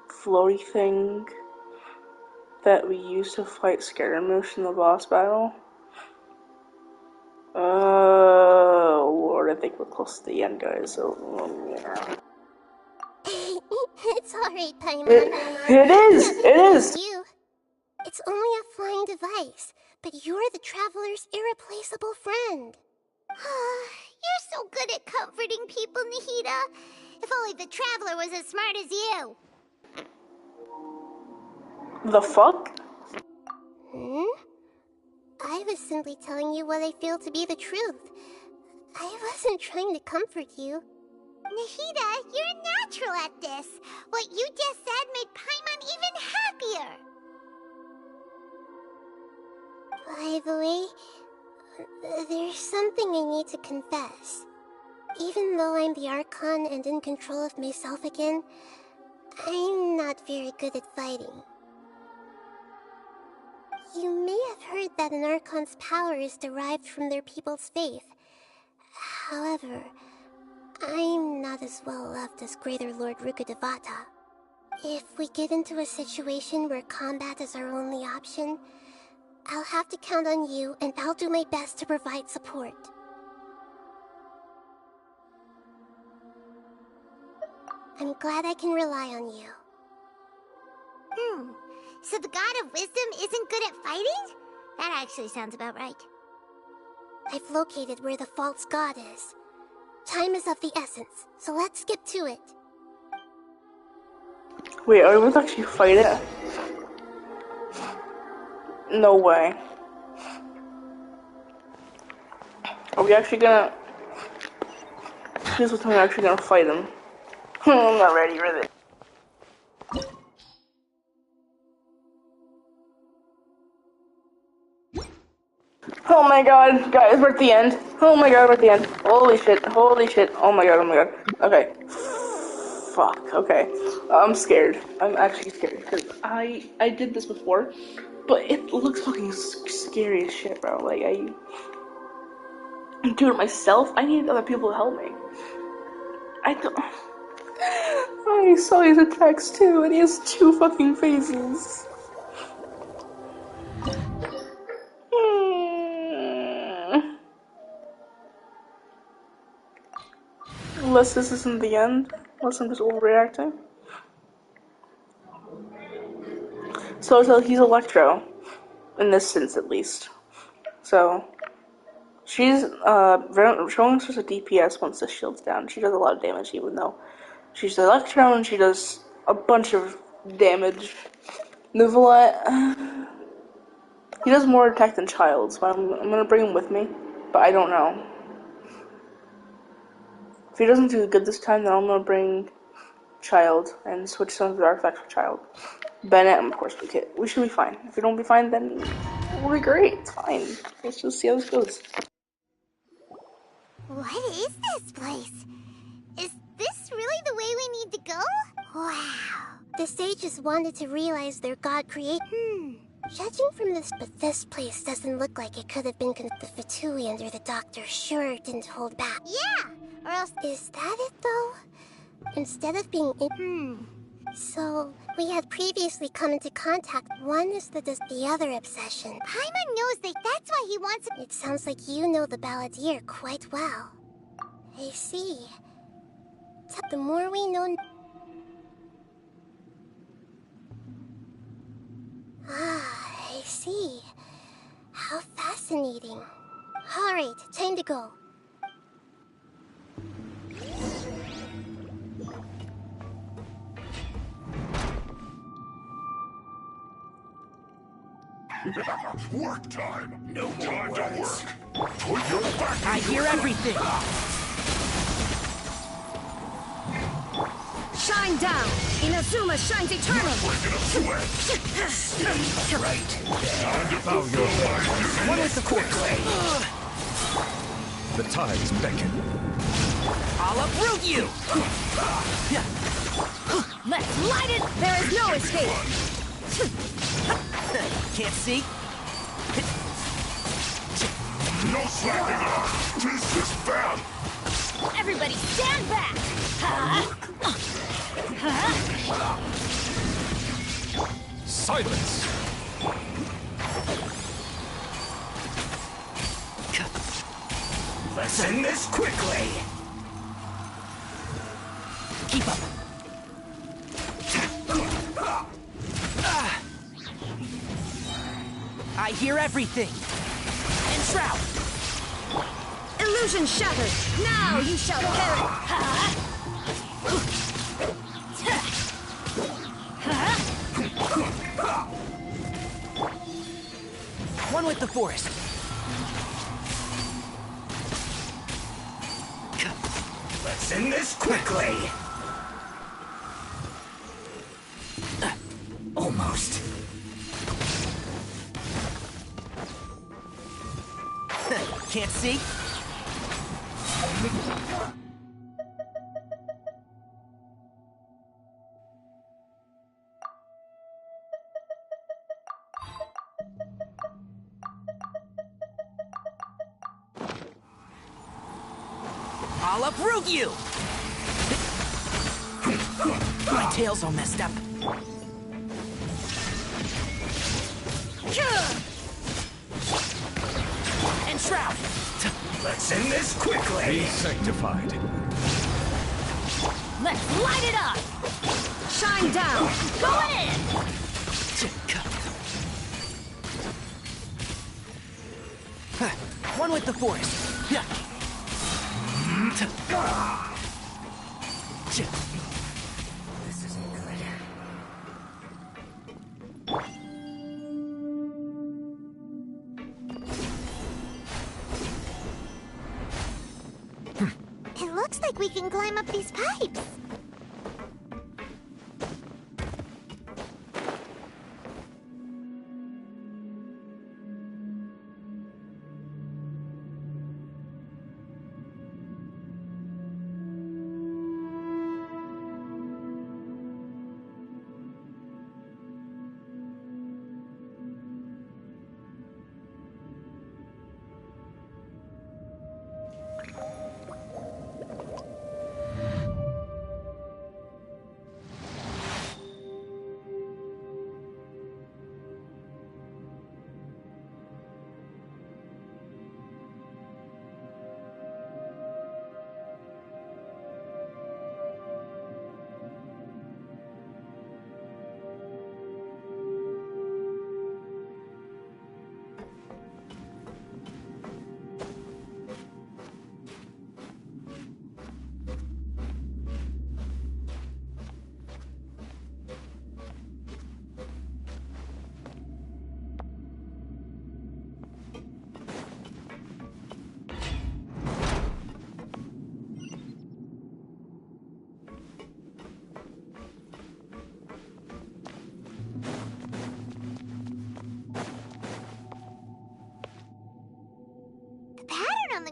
floaty thing that we used to fight Scaramouche in the boss battle? Oh Lord, I think we're close to the end, guys. So yeah. It's alright, Paimon. It is! It is! You. It's only a flying device, but you're the Traveler's irreplaceable friend. You're so good at comforting people, Nahida. If only the Traveler was as smart as you. The fuck? I was simply telling you what I feel to be the truth. I wasn't trying to comfort you. Nahida, you're natural at this. What you just said made Paimon even happier. By the way, there's something I need to confess. Even though I'm the Archon and in control of myself again, I'm not very good at fighting. You may have heard that an Archon's power is derived from their people's faith. However, I'm not as well loved as Greater Lord Rukkhadevata. If we get into a situation where combat is our only option, I'll have to count on you, and I'll do my best to provide support. I'm glad I can rely on you. So the God of Wisdom isn't good at fighting? That actually sounds about right. I've located where the false god is. Time is of the essence, so let's get to it. Wait, are we going to actually fight it? No way. Are we actually gonna... Here's what time we're actually gonna fight him. I'm not ready for this. Oh my god, guys, we're at the end. Oh my god, we're at the end. Holy shit, oh my god, oh my god. Okay. fuck. Okay, I'm scared. I'm actually scared because I did this before, but it looks fucking scary as shit, bro. Like I do it myself. I need other people to help me. I don't. I saw his attacks too, and he has two fucking faces. Unless this isn't the end. Unless I'm just overreacting. So he's Electro, in this sense at least. So she's showing us as a DPS once the shield's down. She does a lot of damage, even though she's Electro and she does a bunch of damage. Nuvola, he does more attack than Child, so I'm gonna bring him with me, but I don't know. If he doesn't do good this time, then I'm gonna bring Child and switch some of the artifacts for Child. Bennett, and of course, we should be fine. If we don't be fine, then we'll be great. It's fine. Let's just see how this goes. What is this place? Is this really the way we need to go? Wow. The sages wanted to realize their god create. Judging from this, but this place doesn't look like it could have been the Fatui under the doctor sure didn't hold back. Yeah! Or else, is that it though? Instead of being So, we had previously come into contact. One is the other obsession. Paimon knows that that's why he wants it. It sounds like you know the Balladeer quite well. I see. The more we know... Ah, I see. How fascinating. Alright, time to go. Work time! No time to work! Put your back I hear everything! Shine down! Inazuma shines eternal! breaking a sweat! Right. Time to bow your life. One with the course. The tides beckon. I'll uproot you! Let's light it! There is no escape! Can't see? No slacking off! This is bad! Everybody stand back! Silence! Let's end this quickly! Keep up. I hear everything. Enshroud. Illusion shattered! Now you shall perish! One with the forest. Let's end this quickly! Almost. Can't see? I'll uproot you! My tail's all messed up. Enshroud! Let's end this quickly! Be sanctified. Let's light it up! Shine down! Go in! One with the forest. This isn't good. It looks like we can climb up these pipes.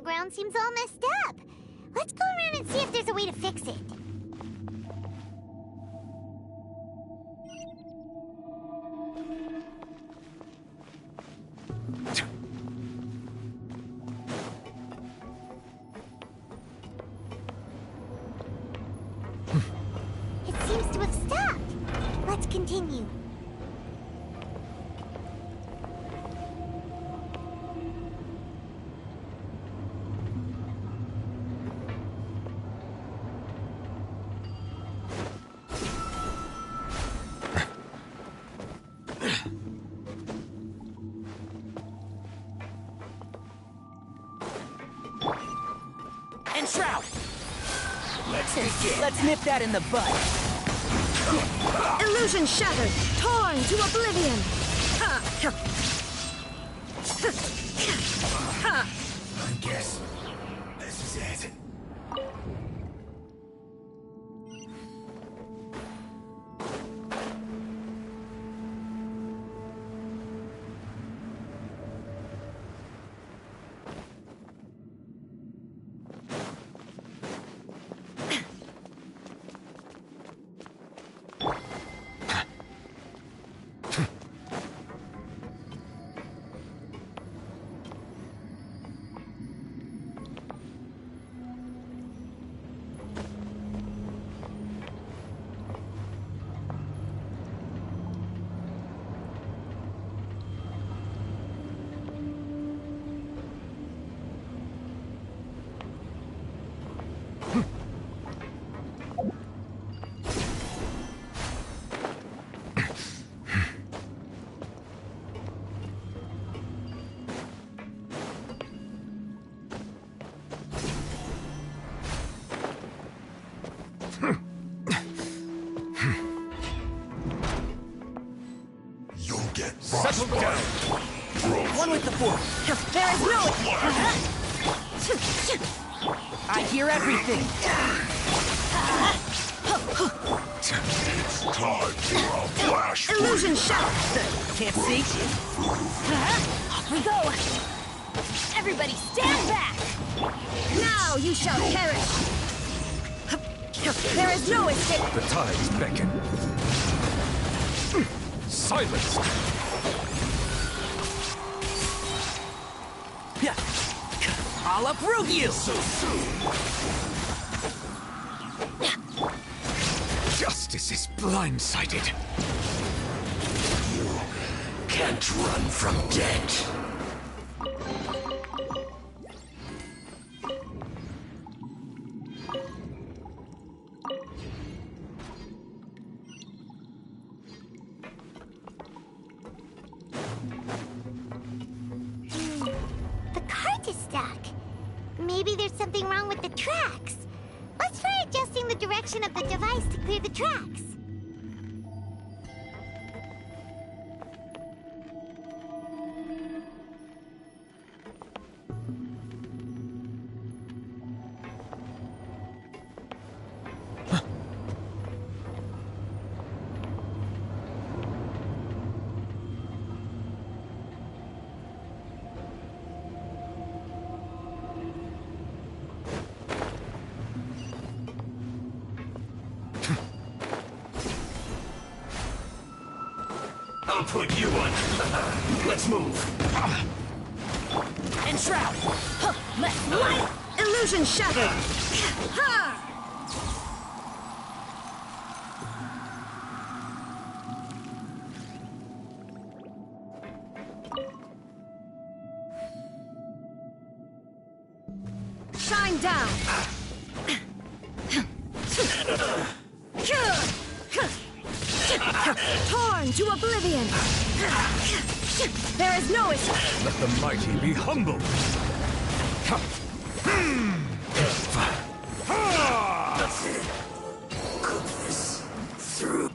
ground seems all messed up. Let's go around and see if there's a way to fix it. It seems to have stopped. Let's continue. And Shroud! Let's nip that in the bud. Illusion shattered, torn to oblivion. I guess this is it. You'll get settled down. One with the fork. There is no... I hear everything. It's time for a flash. Illusion shattered. Can't see? Off we go. Everybody stand back. Now you shall perish. There is no escape. The tides beckon. Silence! I'll uproot you! So soon. Justice is blindsided. You can't run from death. The cart is stuck. Maybe there's something wrong with the tracks. Let's try adjusting the direction of the device to clear the tracks. I'll put you on. Let's move. And Shroud! Let's light. Illusion shattered. Ha! Shine down. Torn to oblivion. There is no escape. Let the mighty be humble. Cook this through.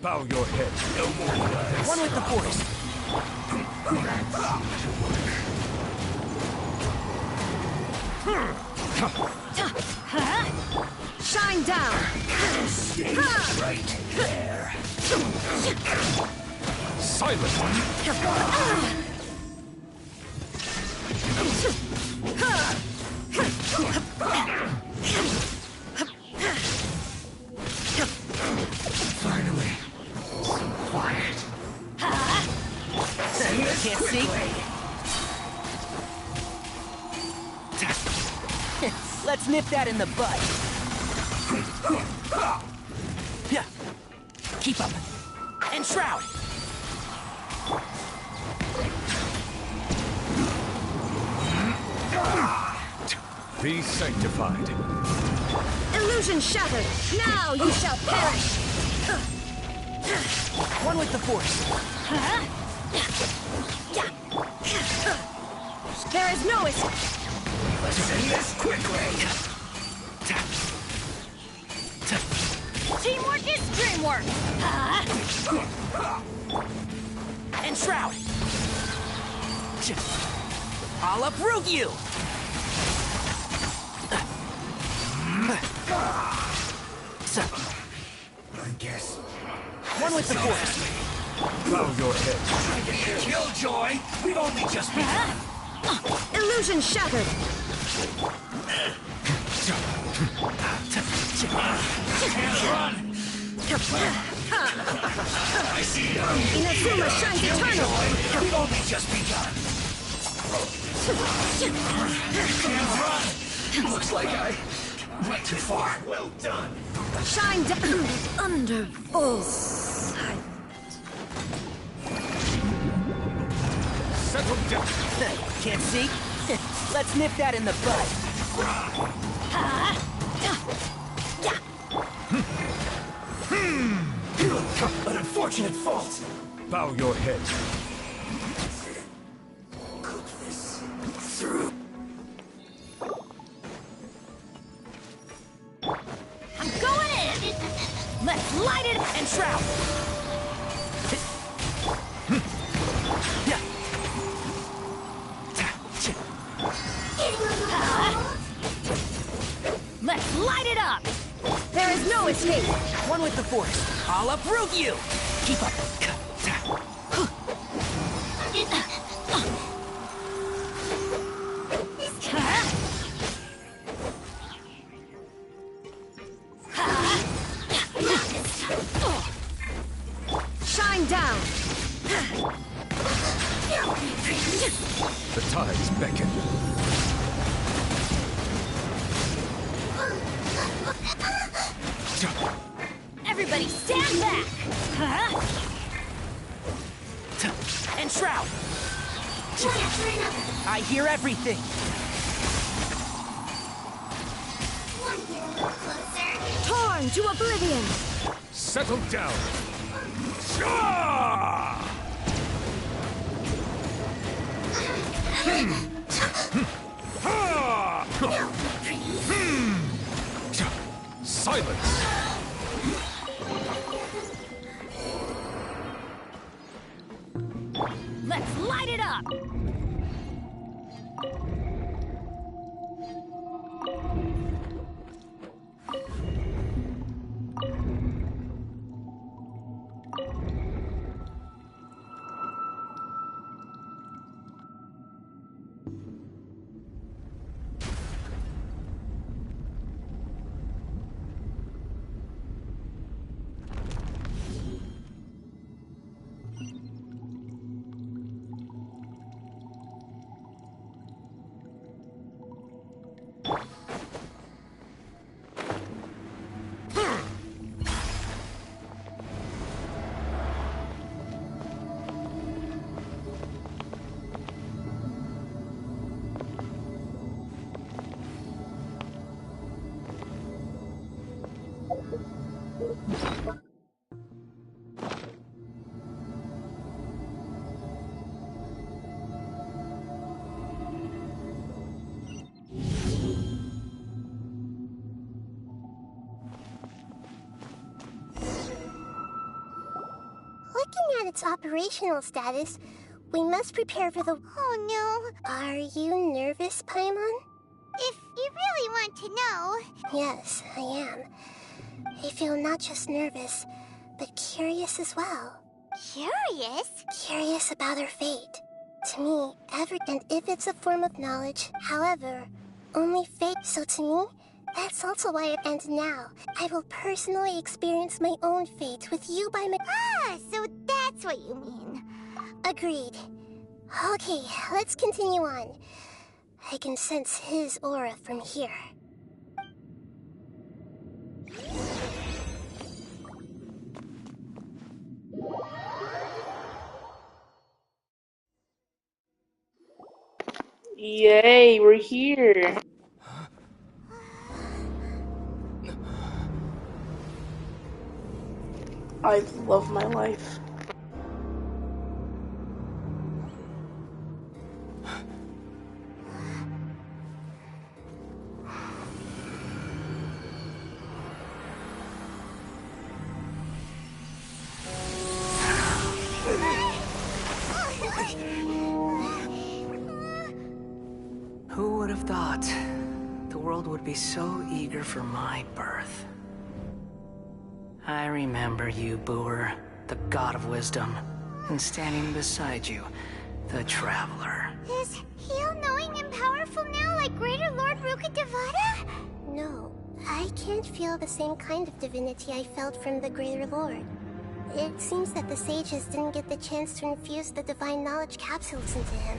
Bow your head. No more lies. One with the Force. Shine down! Stay right there. Silence! Finally. So quiet. Can't see. Let's nip that in the bud. Yeah. Keep up. And shroud. Be sanctified. Illusion shattered! Now you shall perish! One with the Force. There is no escape! Let's end this quickly. Teamwork is dreamwork! And shroud. I'll uproot you. I guess. One with the Force. Bow your head. Trying to get Killjoy. We've only just begun. Illusion shattered! Can't run. I see you. Inazuma shines eternal! We've only just begun. Can't run. Looks like I went too far. Well done. Shine down under full sight. Settle down. Can't see? Let's nip that in the bud. An unfortunate fault. Bow your head. Cook this through. I'm going in! Let's light it And shroud. Let's light it up! There is no escape! One with the Force. I'll uproot you. Keep up. Shine down! The tides beckon. Everybody stand back! And shroud. I hear everything. Torn to oblivion! Settle down. Shah! Silence! Let's light it up! at its operational status, we must prepare for the... Oh no. Are you nervous, Paimon? If you really want to know... Yes, I am. I feel not just nervous, but curious as well. Curious? Curious about her fate. To me, and if it's a form of knowledge, however, only fate. So to me, that's also why and now, I will personally experience my own fate with you by my... Ah, so that's what you mean. Agreed. Okay, let's continue on. I can sense his aura from here. Yay, we're here. I love my life. Who would have thought the world would be so eager for my birth? I remember you, Booer, the god of wisdom, and standing beside you, the traveler. Is he all-knowing and powerful now like Greater Lord Rukkhadevata? No, I can't feel the same kind of divinity I felt from the Greater Lord. It seems that the sages didn't get the chance to infuse the divine knowledge capsules into him.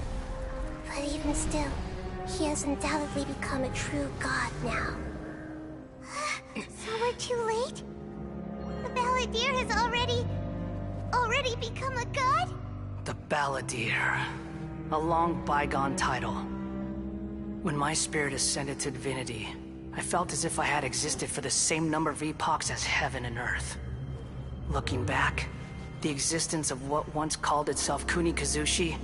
But even still, he has undoubtedly become a true god now. So we're too late? The Balladeer has already become a god? The Balladeer. A long bygone title. When my spirit ascended to divinity, I felt as if I had existed for the same number of epochs as heaven and earth. Looking back, the existence of what once called itself Kunikazushi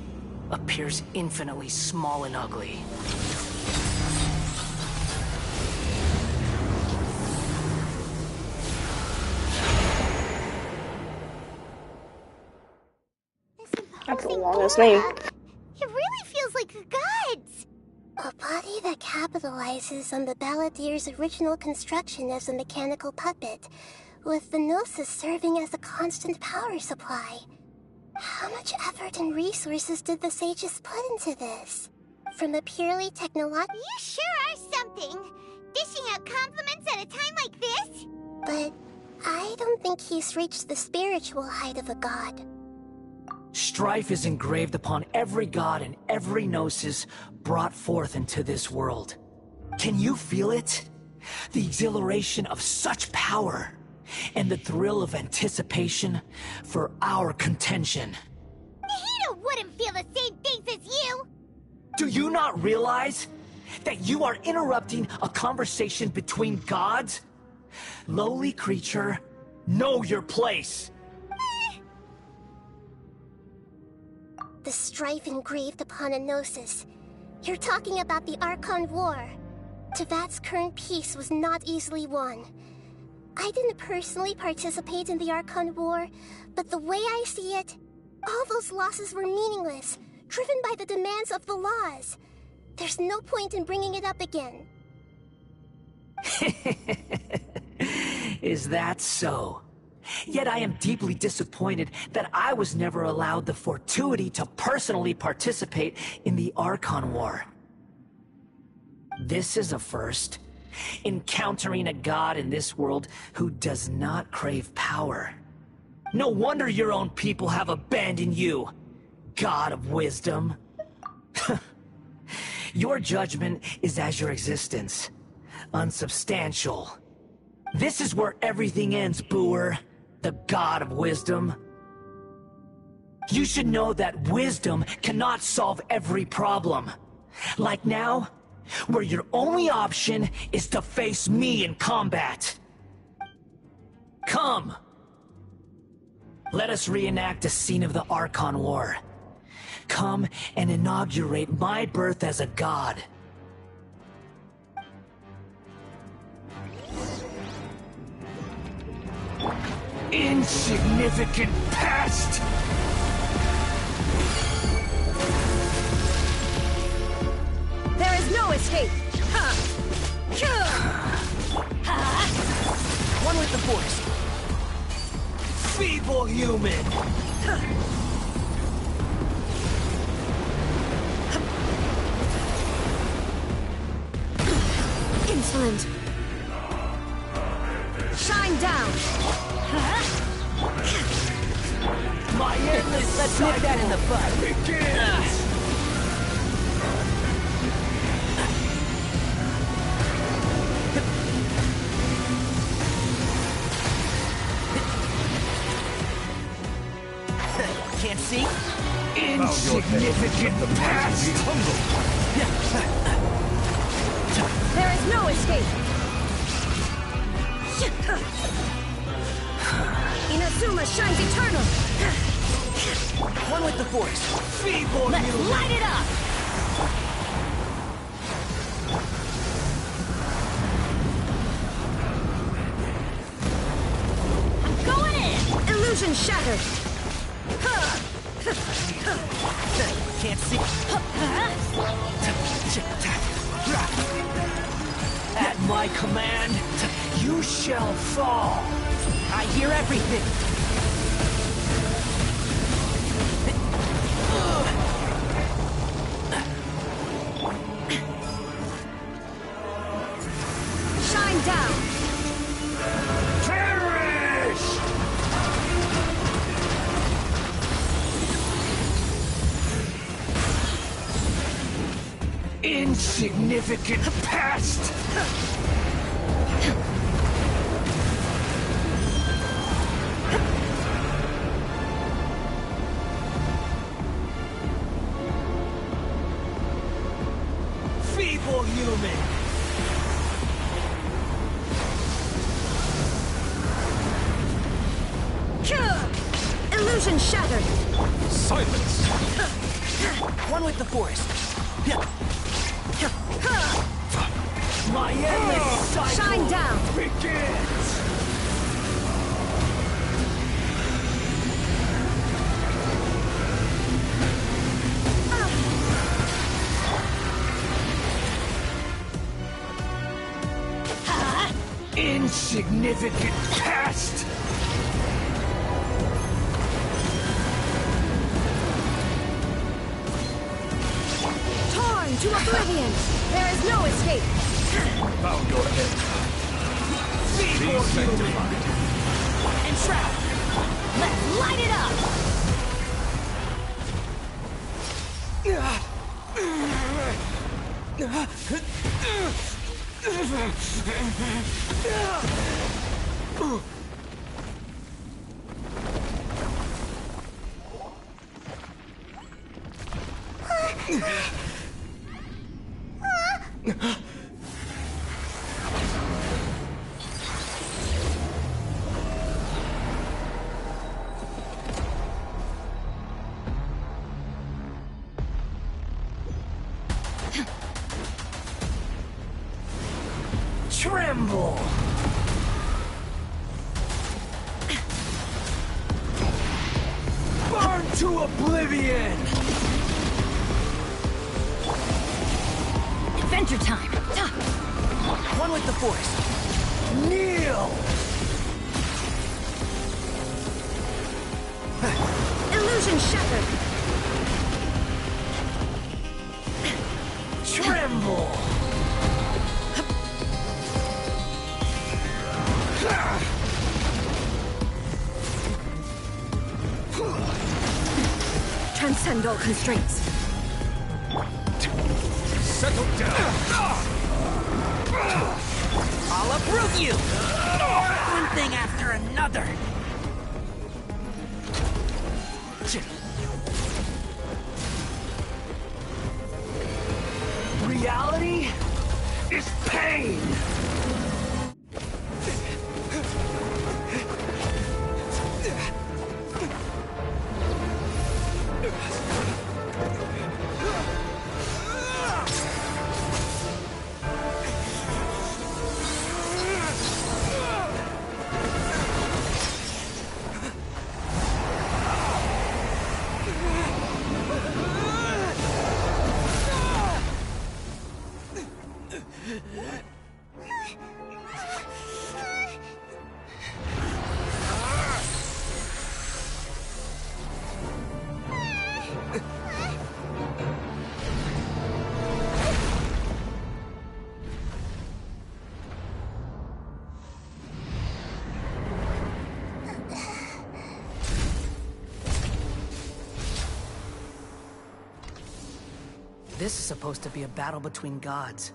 appears infinitely small and ugly. That's the longest name. It really feels like the gods! A body that capitalizes on the Balladeer's original construction as a mechanical puppet, with the Gnosis serving as a constant power supply. How much effort and resources did the sages put into this? From a purely technological... You sure are something! Dishing out compliments at a time like this? But I don't think he's reached the spiritual height of a god. Strife is engraved upon every god and every gnosis brought forth into this world. Can you feel it? The exhilaration of such power, and the thrill of anticipation for our contention. Nahida wouldn't feel the same things as you! Do you not realize that you are interrupting a conversation between gods? Lowly creature, know your place! The strife engraved upon a Gnosis. You're talking about the Archon War. Tevat's current peace was not easily won. I didn't personally participate in the Archon War, but the way I see it, all those losses were meaningless, driven by the demands of the laws. There's no point in bringing it up again. Is that so? Yet I am deeply disappointed that I was never allowed the fortuity to personally participate in the Archon War. This is a first. Encountering a god in this world who does not crave power. No wonder your own people have abandoned you, god of wisdom. Your judgment is as your existence, unsubstantial. This is where everything ends, Booer, the god of wisdom. You should know that wisdom cannot solve every problem. Like now, where your only option is to face me in combat. Come! Let us reenact a scene of the Archon War. Come and inaugurate my birth as a god. Insignificant pest! There is no escape! One with the Force. Feeble human! Insolent! Shine down! My endless Let's nip that in the bud. begins! Can't see? Insignificant pest! There is no escape! Inazuma shines eternal! One with the Force. Feeble Let's human! light it up! I'm going in! Illusion shattered! Can't see. At my command, you shall fall! I hear everything. Shine down! Perish! Insignificant pest! Feeble human! Illusion shattered! Silence! One with the Force. My endless cycle Shine down! begins! Insignificant pest! Torn to oblivion! There is no escape! Bow your head. Feeble Be human! sanctified. Entrap! Let's light it up! Tremble! Burn to oblivion! Adventure time! One with the Force. Kneel! Illusion shattered! Tremble! Transcend all constraints! Settle down! I'll uproot you! One thing after another. Reality is pain! This is supposed to be a battle between gods,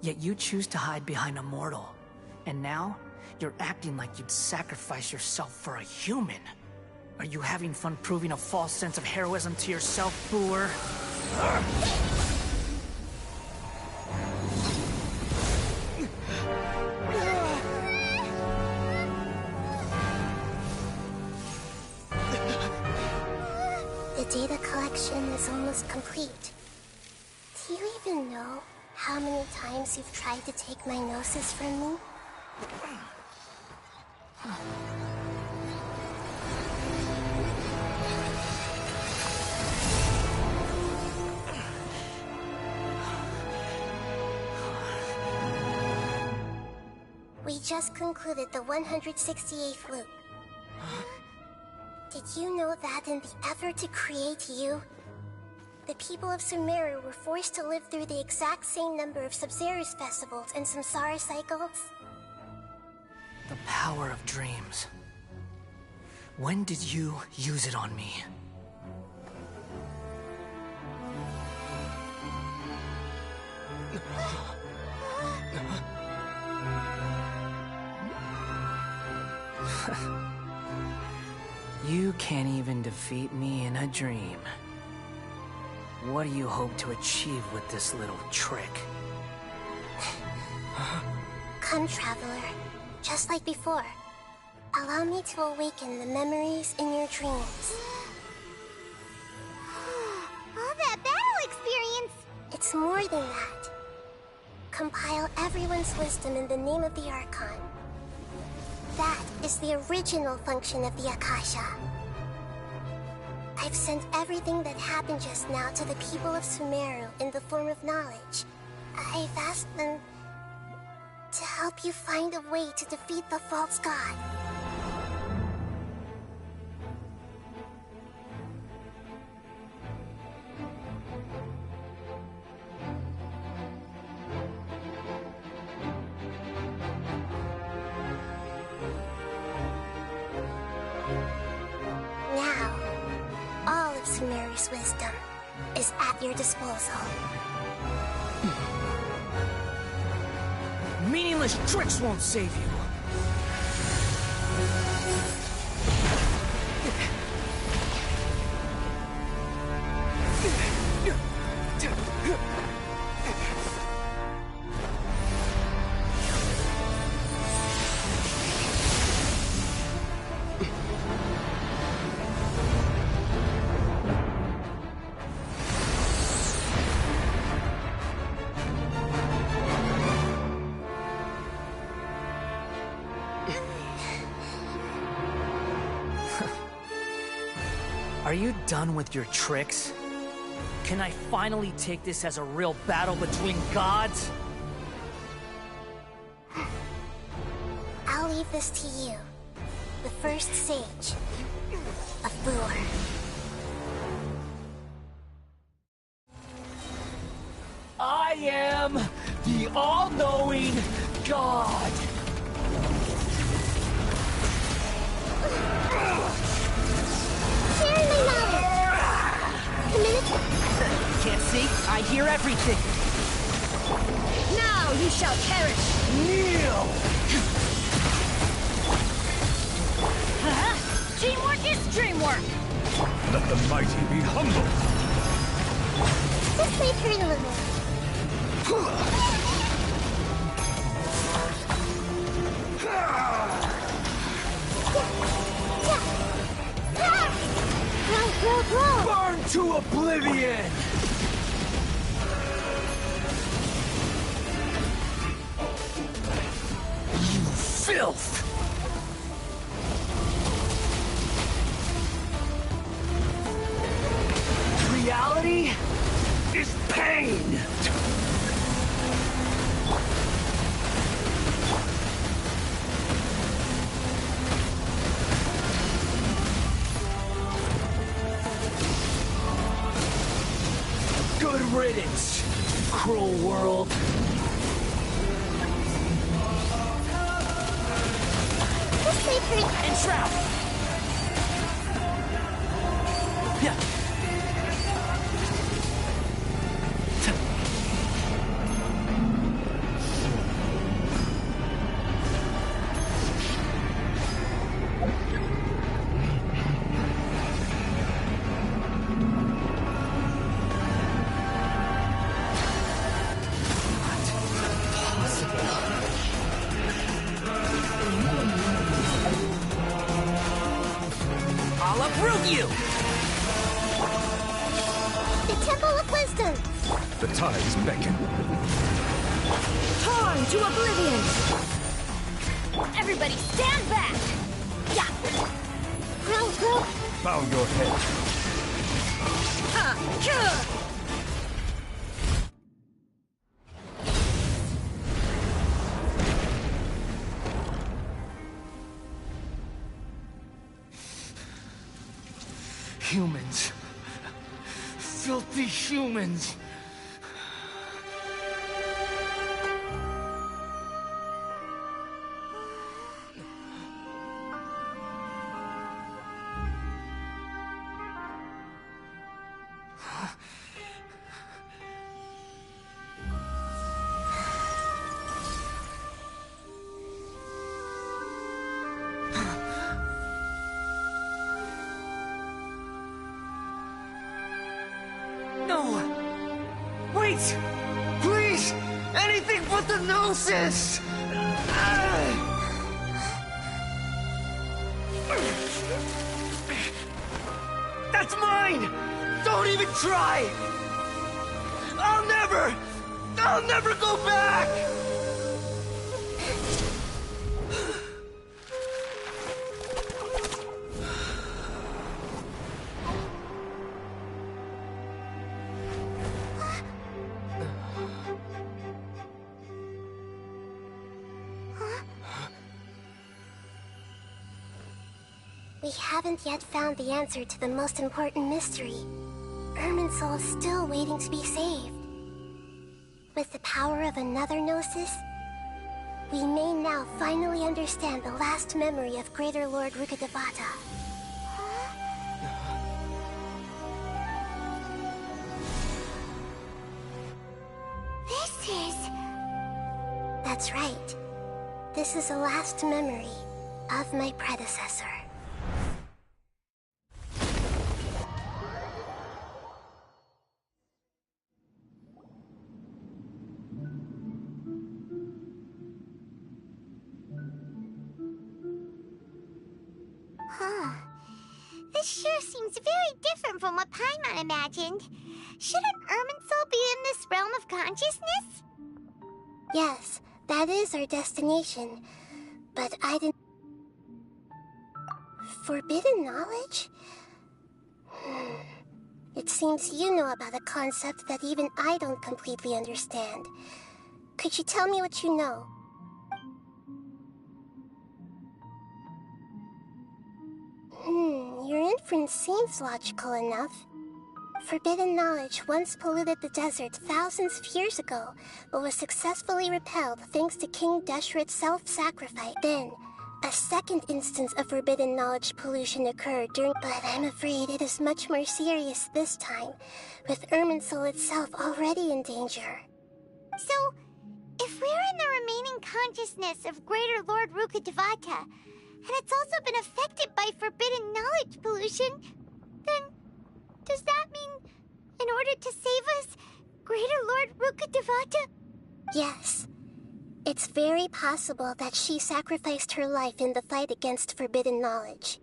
yet you choose to hide behind a mortal. And now, you're acting like you'd sacrifice yourself for a human. Are you having fun proving a false sense of heroism to yourself, Booer? The data collection is almost complete. Do you even know how many times you've tried to take my gnosis from me? We just concluded the 168th loop. Did you know that in the effort to create you, the people of Sumeru were forced to live through the exact same number of Sub-Zerus festivals and Samsara cycles? The power of dreams. When did you use it on me? You can't even defeat me in a dream. What do you hope to achieve with this little trick? Come, Traveler. Just like before. Allow me to awaken the memories in your dreams. All that battle experience! It's more than that. Compile everyone's wisdom in the name of the Archon. That is the original function of the Akasha. I've sent everything that happened just now to the people of Sumeru in the form of knowledge. I've asked them to help you find a way to defeat the false god. Now, all of Sumeru's wisdom is at your disposal. Meaningless tricks won't save you. Are you done with your tricks? Can I finally take this as a real battle between gods? I'll leave this to you, the first sage of Booer. I am the all-knowing God! Sharing my knowledge! Communicate. Can't see? I hear everything! Now you shall perish! Kneel! Teamwork is dreamwork! Let the mighty be humble. This may hurt a little. Grow! Burn to oblivion! You filth! Reality is pain! Good riddance, cruel world. This may hurt. Entrap! Yeah. uproot you! The Temple of Wisdom! The tides beckon. Torn to oblivion! Everybody stand back! Yeah! Grow! Bow your head. Ha! Cure! Humans. Filthy humans. No! Wait! Please! Anything but the Gnosis! That's mine! Don't even try! I'll never go back! We haven't yet found the answer to the most important mystery. Irminsul is still waiting to be saved. With the power of another Gnosis, we may now finally understand the last memory of Greater Lord Rukkhadevata. That's right. This is the last memory of my predecessor. This sure seems very different from what Paimon imagined. Shouldn't Irminsul be in this realm of consciousness? Yes, that is our destination. But I didn't... Forbidden knowledge? It seems you know about a concept that even I don't completely understand. Could you tell me what you know? Your inference seems logical enough. Forbidden knowledge once polluted the desert thousands of years ago, but was successfully repelled thanks to King Deshret's self-sacrifice. Then, a second instance of forbidden knowledge pollution occurred during... But I'm afraid it is much more serious this time, with Irminsul itself already in danger. So, if we're in the remaining consciousness of Greater Lord Rukkhadevata, and it's also been affected by forbidden knowledge pollution, then does that mean, in order to save us, Greater Lord Rukkhadevata? Yes. It's very possible that she sacrificed her life in the fight against forbidden knowledge.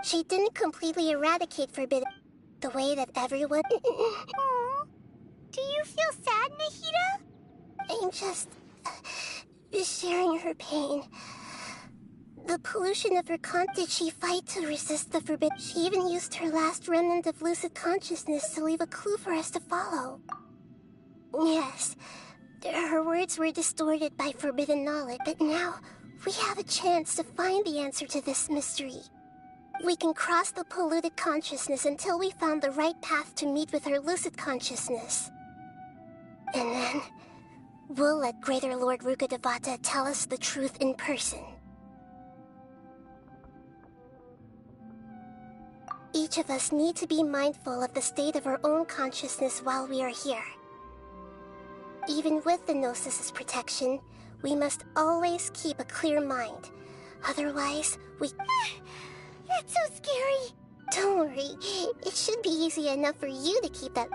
She didn't completely eradicate forbidden... the way that everyone... Aww. Do you feel sad, Nahida? I'm just... sharing her pain. The pollution of her did she fight to resist the forbidden? She even used her last remnant of lucid consciousness to leave a clue for us to follow. Yes, her words were distorted by forbidden knowledge, but now we have a chance to find the answer to this mystery. We can cross the polluted consciousness until we found the right path to meet with her lucid consciousness. And then, we'll let Greater Lord Rukkhadevata tell us the truth in person. Each of us need to be mindful of the state of our own consciousness while we are here. Even with the Gnosis' protection, we must always keep a clear mind. Otherwise, we... That's so scary! Don't worry, it should be easy enough for you to keep that...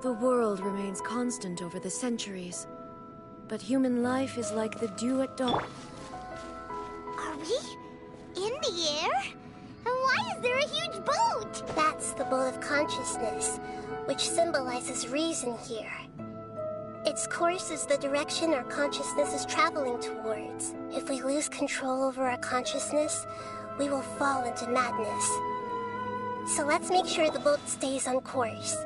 The world remains constant over the centuries, but human life is like the dew at dawn. Are we in the air? And why is there a huge boat? That's the boat of consciousness, which symbolizes reason here. Its course is the direction our consciousness is traveling towards. If we lose control over our consciousness, we will fall into madness. So let's make sure the boat stays on course.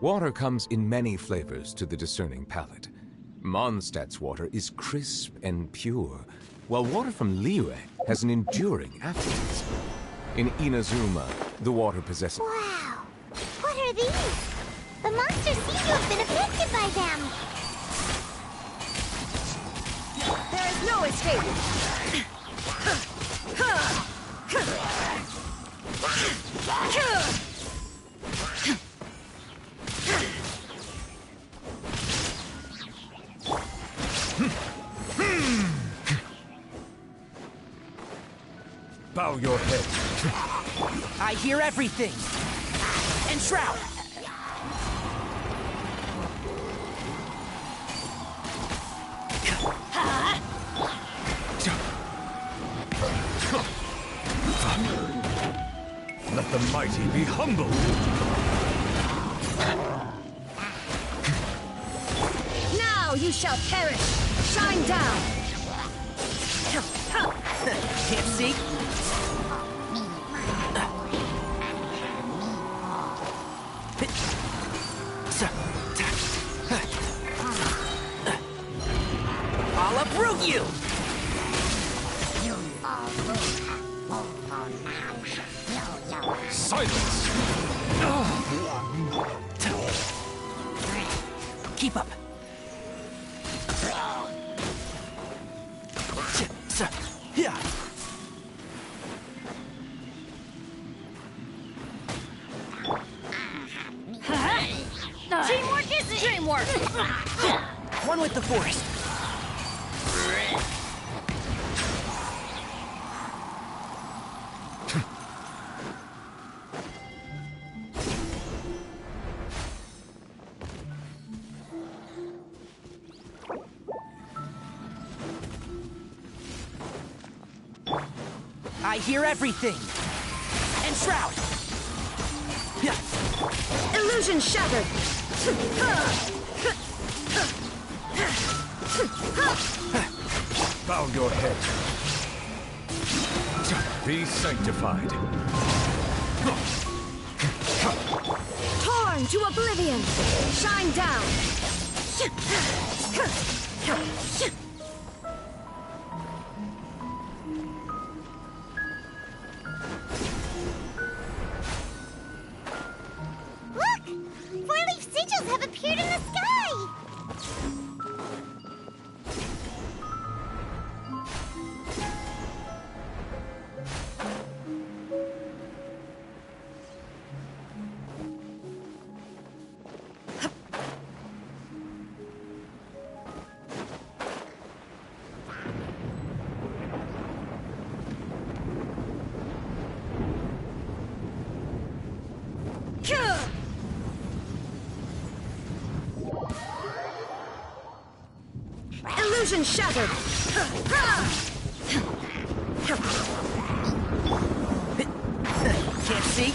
Water comes in many flavors to the discerning palate. Mondstadt's water is crisp and pure, while water from Liyue has an enduring aftertaste. In Inazuma, the water possesses... Wow! What are these? The monsters seem to have been affected by them! There is no escape! Bow your head. I hear everything! Enshroud! Let the mighty be humbled. Now you shall perish! Shine down! Can't see? I'll uproot you! Silence! Keep up. Yeah. Teamwork is dreamwork! One with the forest. I hear everything. Enshroud. Illusion shattered! Bow your head. Be sanctified. Torn to oblivion! Shine down! Look! Four-leaf sigils have appeared in the sky! Illusion shattered! Can't see?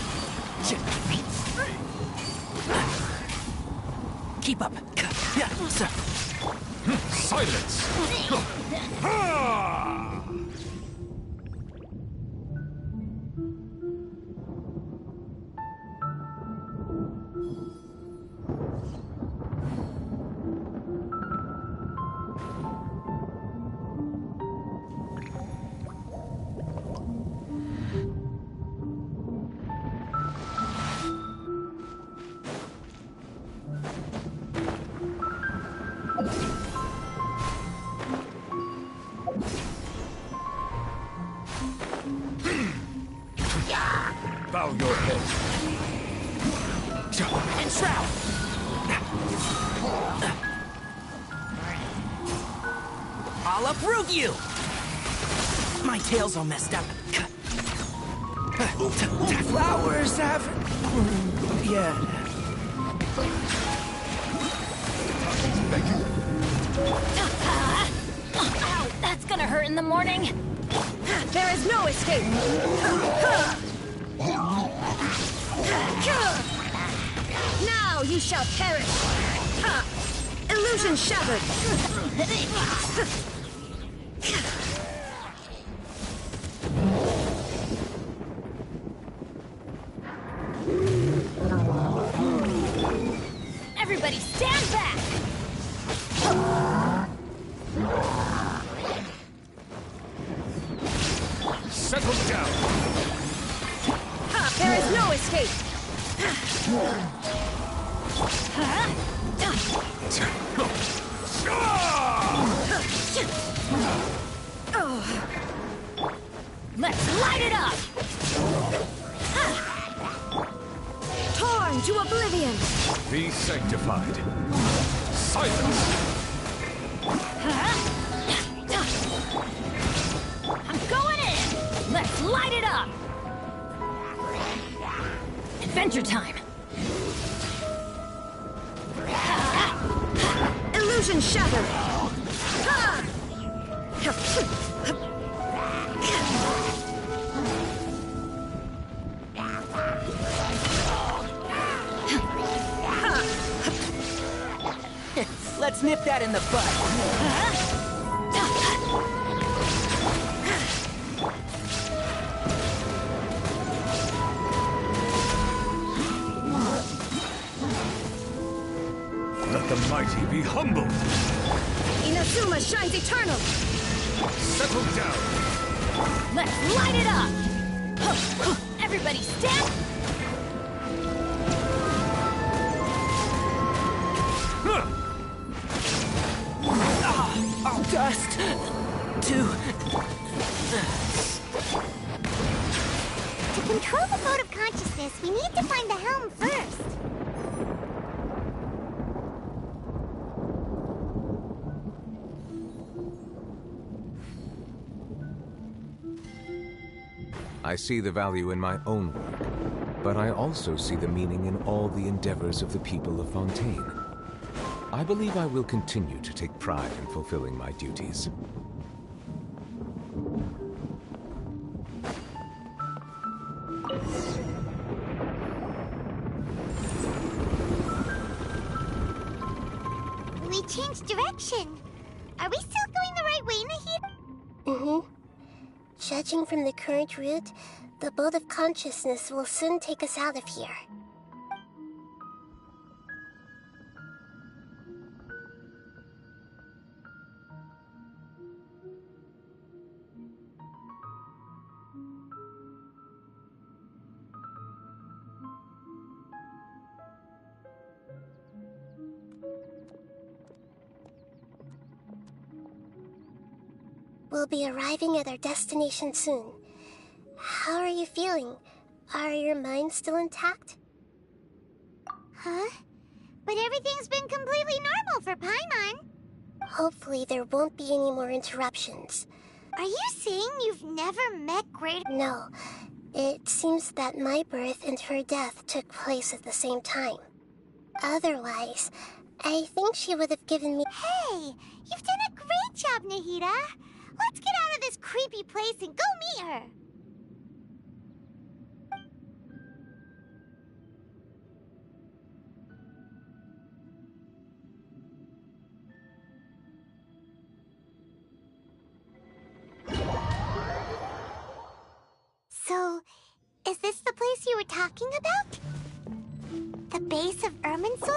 Keep up. Silence! Bow your head. And Shroud! I'll uproot you! My tail's all messed up. Flowers haven't bloomed yet. Ow, that's gonna hurt in the morning. There is no escape! Now you shall perish! Ha! Illusion shattered! Everybody stand back! Settle down. Ha! There is no escape! Let's light it up! Torn to oblivion! Be sanctified. Silence. I'm going in! Let's light it up! Adventure time! Illusion shattered! Ha! Let's nip that in the bud. Let the mighty be humbled. Inazuma shines eternal! Settle down. Let's light it up! Everybody stand! Dust to... To control the mode of consciousness, we need to find the helm first. I see the value in my own work, but I also see the meaning in all the endeavors of the people of Fontaine. I believe I will continue to take pride in fulfilling my duties. We changed direction. Are we still going the right way, Nahida? Mm-hmm. Judging from the current route, the boat of consciousness will soon take us out of here. We'll be arriving at our destination soon. How are you feeling? Are your minds still intact? Huh? But everything's been completely normal for Paimon. Hopefully there won't be any more interruptions. Are you saying you've never met Greater... No. It seems that my birth and her death took place at the same time. Otherwise, I think she would have given me... Hey! You've done a great job, Nahida! Let's get out of this creepy place and go meet her! So, is this the place you were talking about? The base of Irminsul?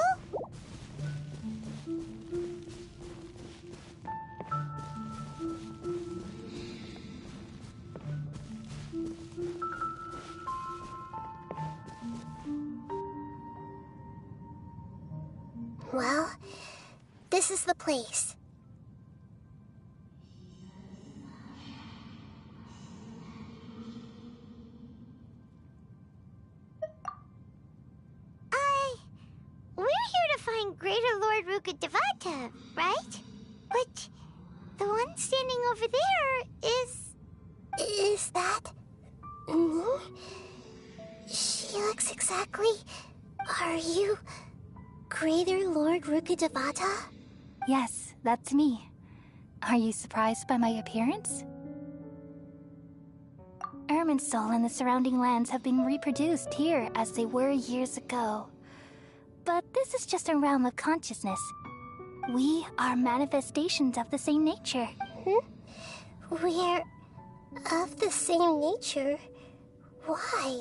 Well, this is the place. We're here to find Greater Lord Rukkhadevata, right? But the one standing over there is... Is that... me? She looks exactly... Are you... Greater Lord Rukkhadevata? Yes, that's me. Are you surprised by my appearance? Irminsul and the surrounding lands have been reproduced here as they were years ago. But this is just a realm of consciousness. We are manifestations of the same nature. We're... of the same nature? Why?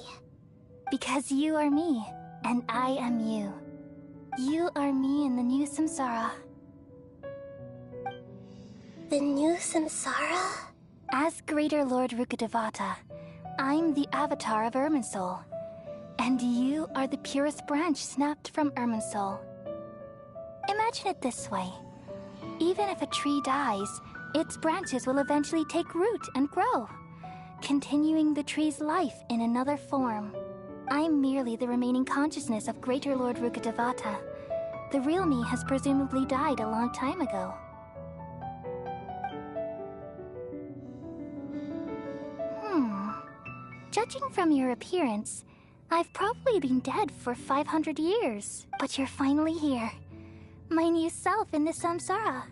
Because you are me, and I am you. You are me in the new samsara. The new samsara? As Greater Lord Rukkhadevata, I'm the avatar of Irminsul. And you are the purest branch snapped from Irminsul. Imagine it this way. Even if a tree dies, its branches will eventually take root and grow, continuing the tree's life in another form. I'm merely the remaining consciousness of Greater Lord Rukkhadevata. The real me has presumably died a long time ago. Judging from your appearance, I've probably been dead for 500 years. But you're finally here. My new self in the samsara.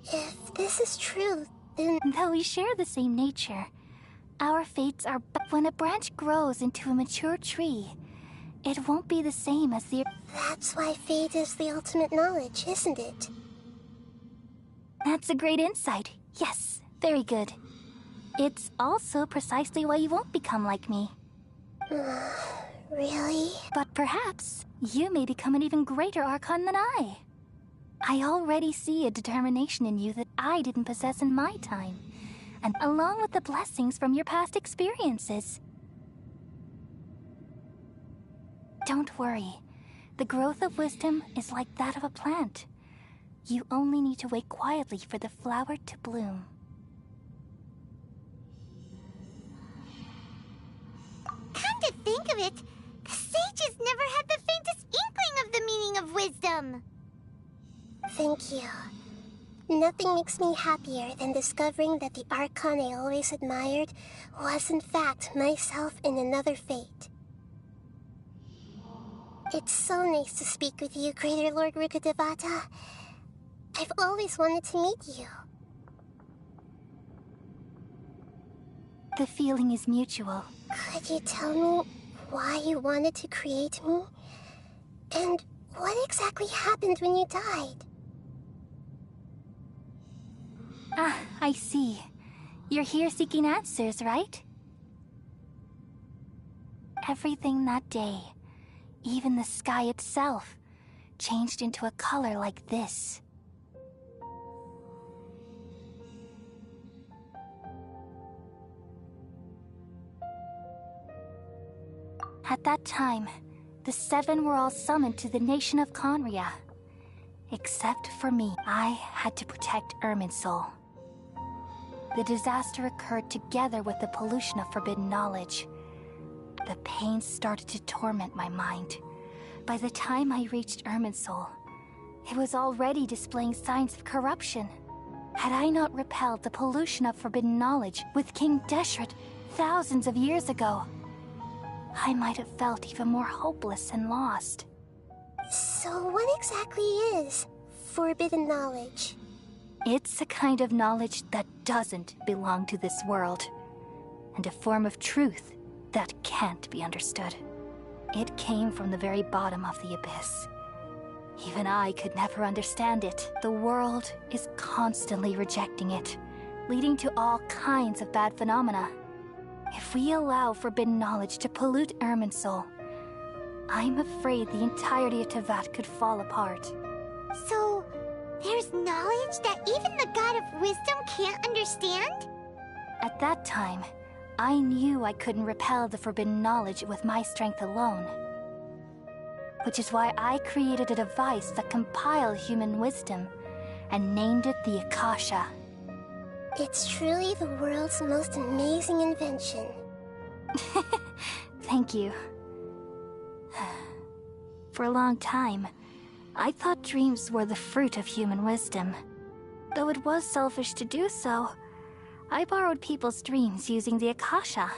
If this is true, then... Though we share the same nature, our fates are... When a branch grows into a mature tree, it won't be the same as the... That's why fate is the ultimate knowledge, isn't it? That's a great insight. Yes, very good. It's also precisely why you won't become like me. Really? But perhaps you may become an even greater Archon than I. I already see a determination in you that I didn't possess in my time, and along with the blessings from your past experiences. Don't worry. The growth of wisdom is like that of a plant. You only need to wait quietly for the flower to bloom. Come to think of it, the sages never had the faintest inkling of the meaning of wisdom. Thank you. Nothing makes me happier than discovering that the Archon I always admired was in fact myself in another fate. It's so nice to speak with you, Greater Lord Rukkhadevata. I've always wanted to meet you. The feeling is mutual. Could you tell me why you wanted to create me? And what exactly happened when you died? Ah, I see. You're here seeking answers, right? Everything that day, even the sky itself, changed into a color like this. At that time, the seven were all summoned to the nation of Conria. Except for me, I had to protect Irminsul. The disaster occurred together with the pollution of forbidden knowledge. The pain started to torment my mind. By the time I reached Irminsul, it was already displaying signs of corruption. Had I not repelled the pollution of forbidden knowledge with King Deshret thousands of years ago, I might have felt even more hopeless and lost. So what exactly is forbidden knowledge? It's a kind of knowledge that doesn't belong to this world, and a form of truth that can't be understood. It came from the very bottom of the abyss. Even I could never understand it. The world is constantly rejecting it, leading to all kinds of bad phenomena. If we allow forbidden knowledge to pollute Irminsul, I'm afraid the entirety of Teyvat could fall apart. So, there's knowledge that even the God of Wisdom can't understand? At that time, I knew I couldn't repel the forbidden knowledge with my strength alone. which is why I created a device that compiled human wisdom and named it the Akasha. It's truly the world's most amazing invention. Thank you. For a long time, I thought dreams were the fruit of human wisdom. Though it was selfish to do so, I borrowed people's dreams using the Akasha.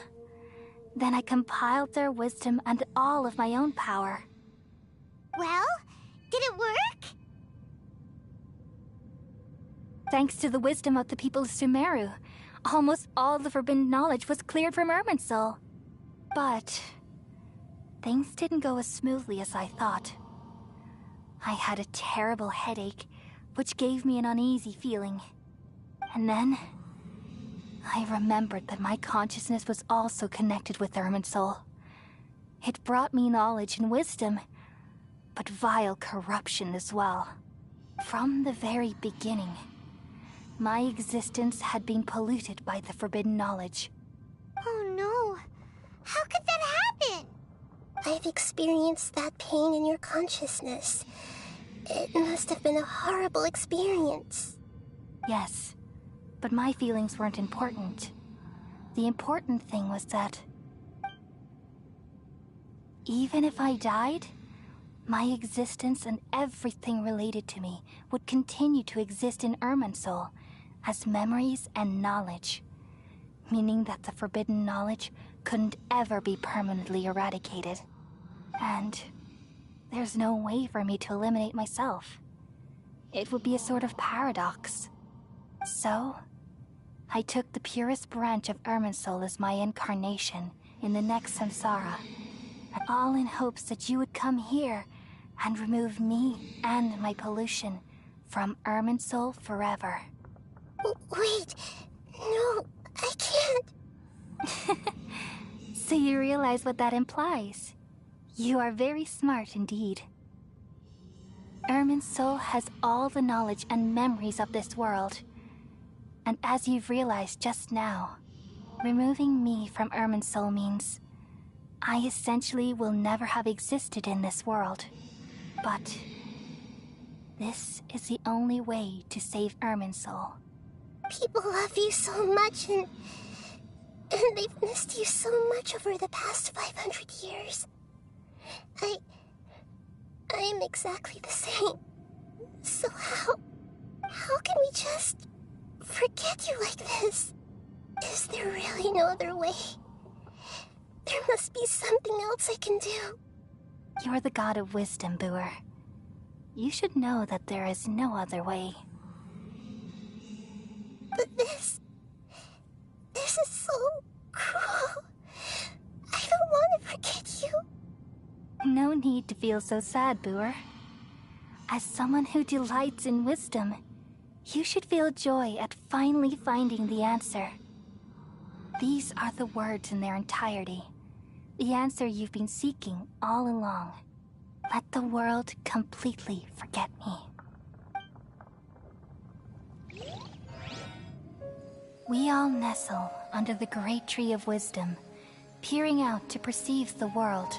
Then I compiled their wisdom and all of my own power. Well, did it work? Thanks to the wisdom of the people of Sumeru, almost all the forbidden knowledge was cleared from Irminsul. But things didn't go as smoothly as I thought. I had a terrible headache, which gave me an uneasy feeling. And then I remembered that my consciousness was also connected with Irminsul. It brought me knowledge and wisdom, but vile corruption as well. From the very beginning, my existence had been polluted by the forbidden knowledge. Oh no. How could that happen? I've experienced that pain in your consciousness. It must have been a horrible experience. Yes, but my feelings weren't important. The important thing was that even if I died, my existence and everything related to me would continue to exist in Irminsul as memories and knowledge, meaning that the forbidden knowledge couldn't ever be permanently eradicated. And there's no way for me to eliminate myself. It would be a sort of paradox. So, I took the purest branch of Irminsul as my incarnation in the next samsara, all in hopes that you would come here and remove me and my pollution from Irminsul forever. Wait, no, I can't. So you realize what that implies? You are very smart indeed. Irminsul has all the knowledge and memories of this world. And as you've realized just now, removing me from Irminsul means I essentially will never have existed in this world. But this is the only way to save Irminsul. People love you so much, and they've missed you so much over the past 500 years. I am exactly the same. So how can we just forget you like this? Is there really no other way? There must be something else I can do. You're the god of wisdom, Buer. You should know that there is no other way. But this is so cruel. I don't want to forget you. No need to feel so sad, Buer. As someone who delights in wisdom, you should feel joy at finally finding the answer. These are the words in their entirety. The answer you've been seeking all along. Let the world completely forget me. We all nestle under the great tree of wisdom, peering out to perceive the world.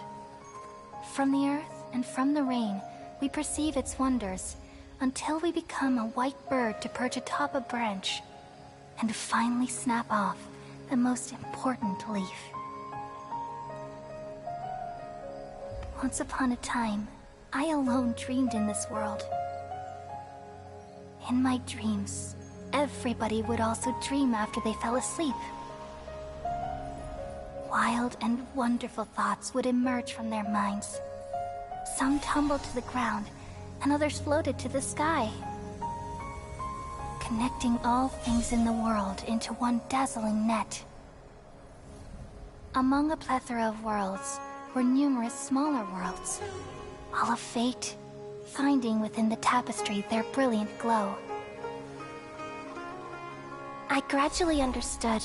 From the earth and from the rain, we perceive its wonders, until we become a white bird to perch atop a branch, and finally snap off the most important leaf. Once upon a time, I alone dreamed in this world. In my dreams, everybody would also dream after they fell asleep. Wild and wonderful thoughts would emerge from their minds. Some tumbled to the ground, and others floated to the sky, connecting all things in the world into one dazzling net. Among a plethora of worlds were numerous smaller worlds, all of fate, finding within the tapestry their brilliant glow. I gradually understood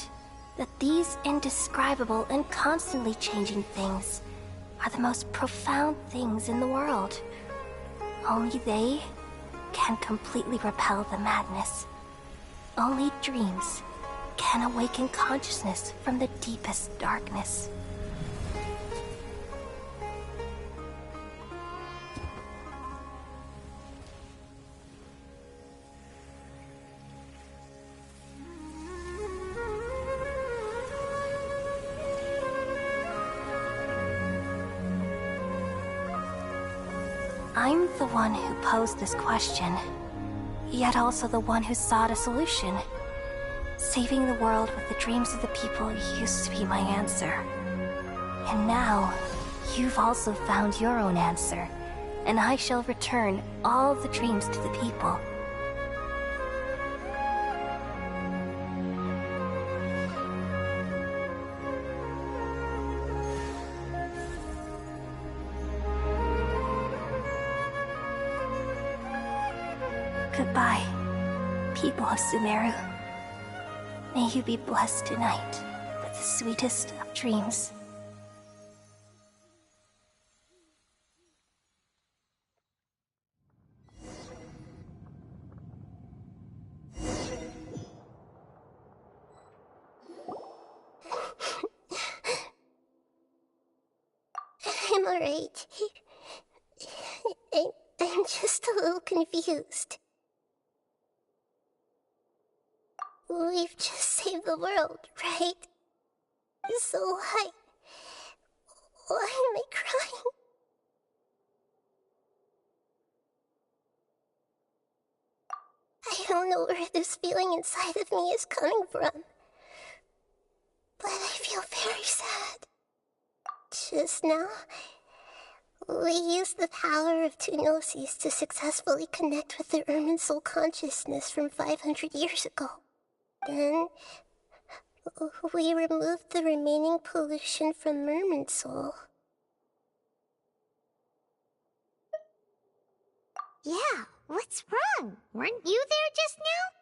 that these indescribable and constantly changing things are the most profound things in the world. Only they can completely repel the madness. Only dreams can awaken consciousness from the deepest darkness. I'm the one who posed this question, yet also the one who sought a solution. Saving the world with the dreams of the people used to be my answer. And now, you've also found your own answer, and I shall return all the dreams to the people. Goodbye, people of Sumeru. May you be blessed tonight with the sweetest of dreams. I'm alright. I'm just a little confused. We've just saved the world, right? So why am I crying? I don't know where this feeling inside of me is coming from, but I feel very sad. Just now, we used the power of two gnosis to successfully connect with the Ermin soul consciousness from 500 years ago. Then, we removed the remaining pollution from Merman Soul. Yeah, what's wrong? Weren't you there just now?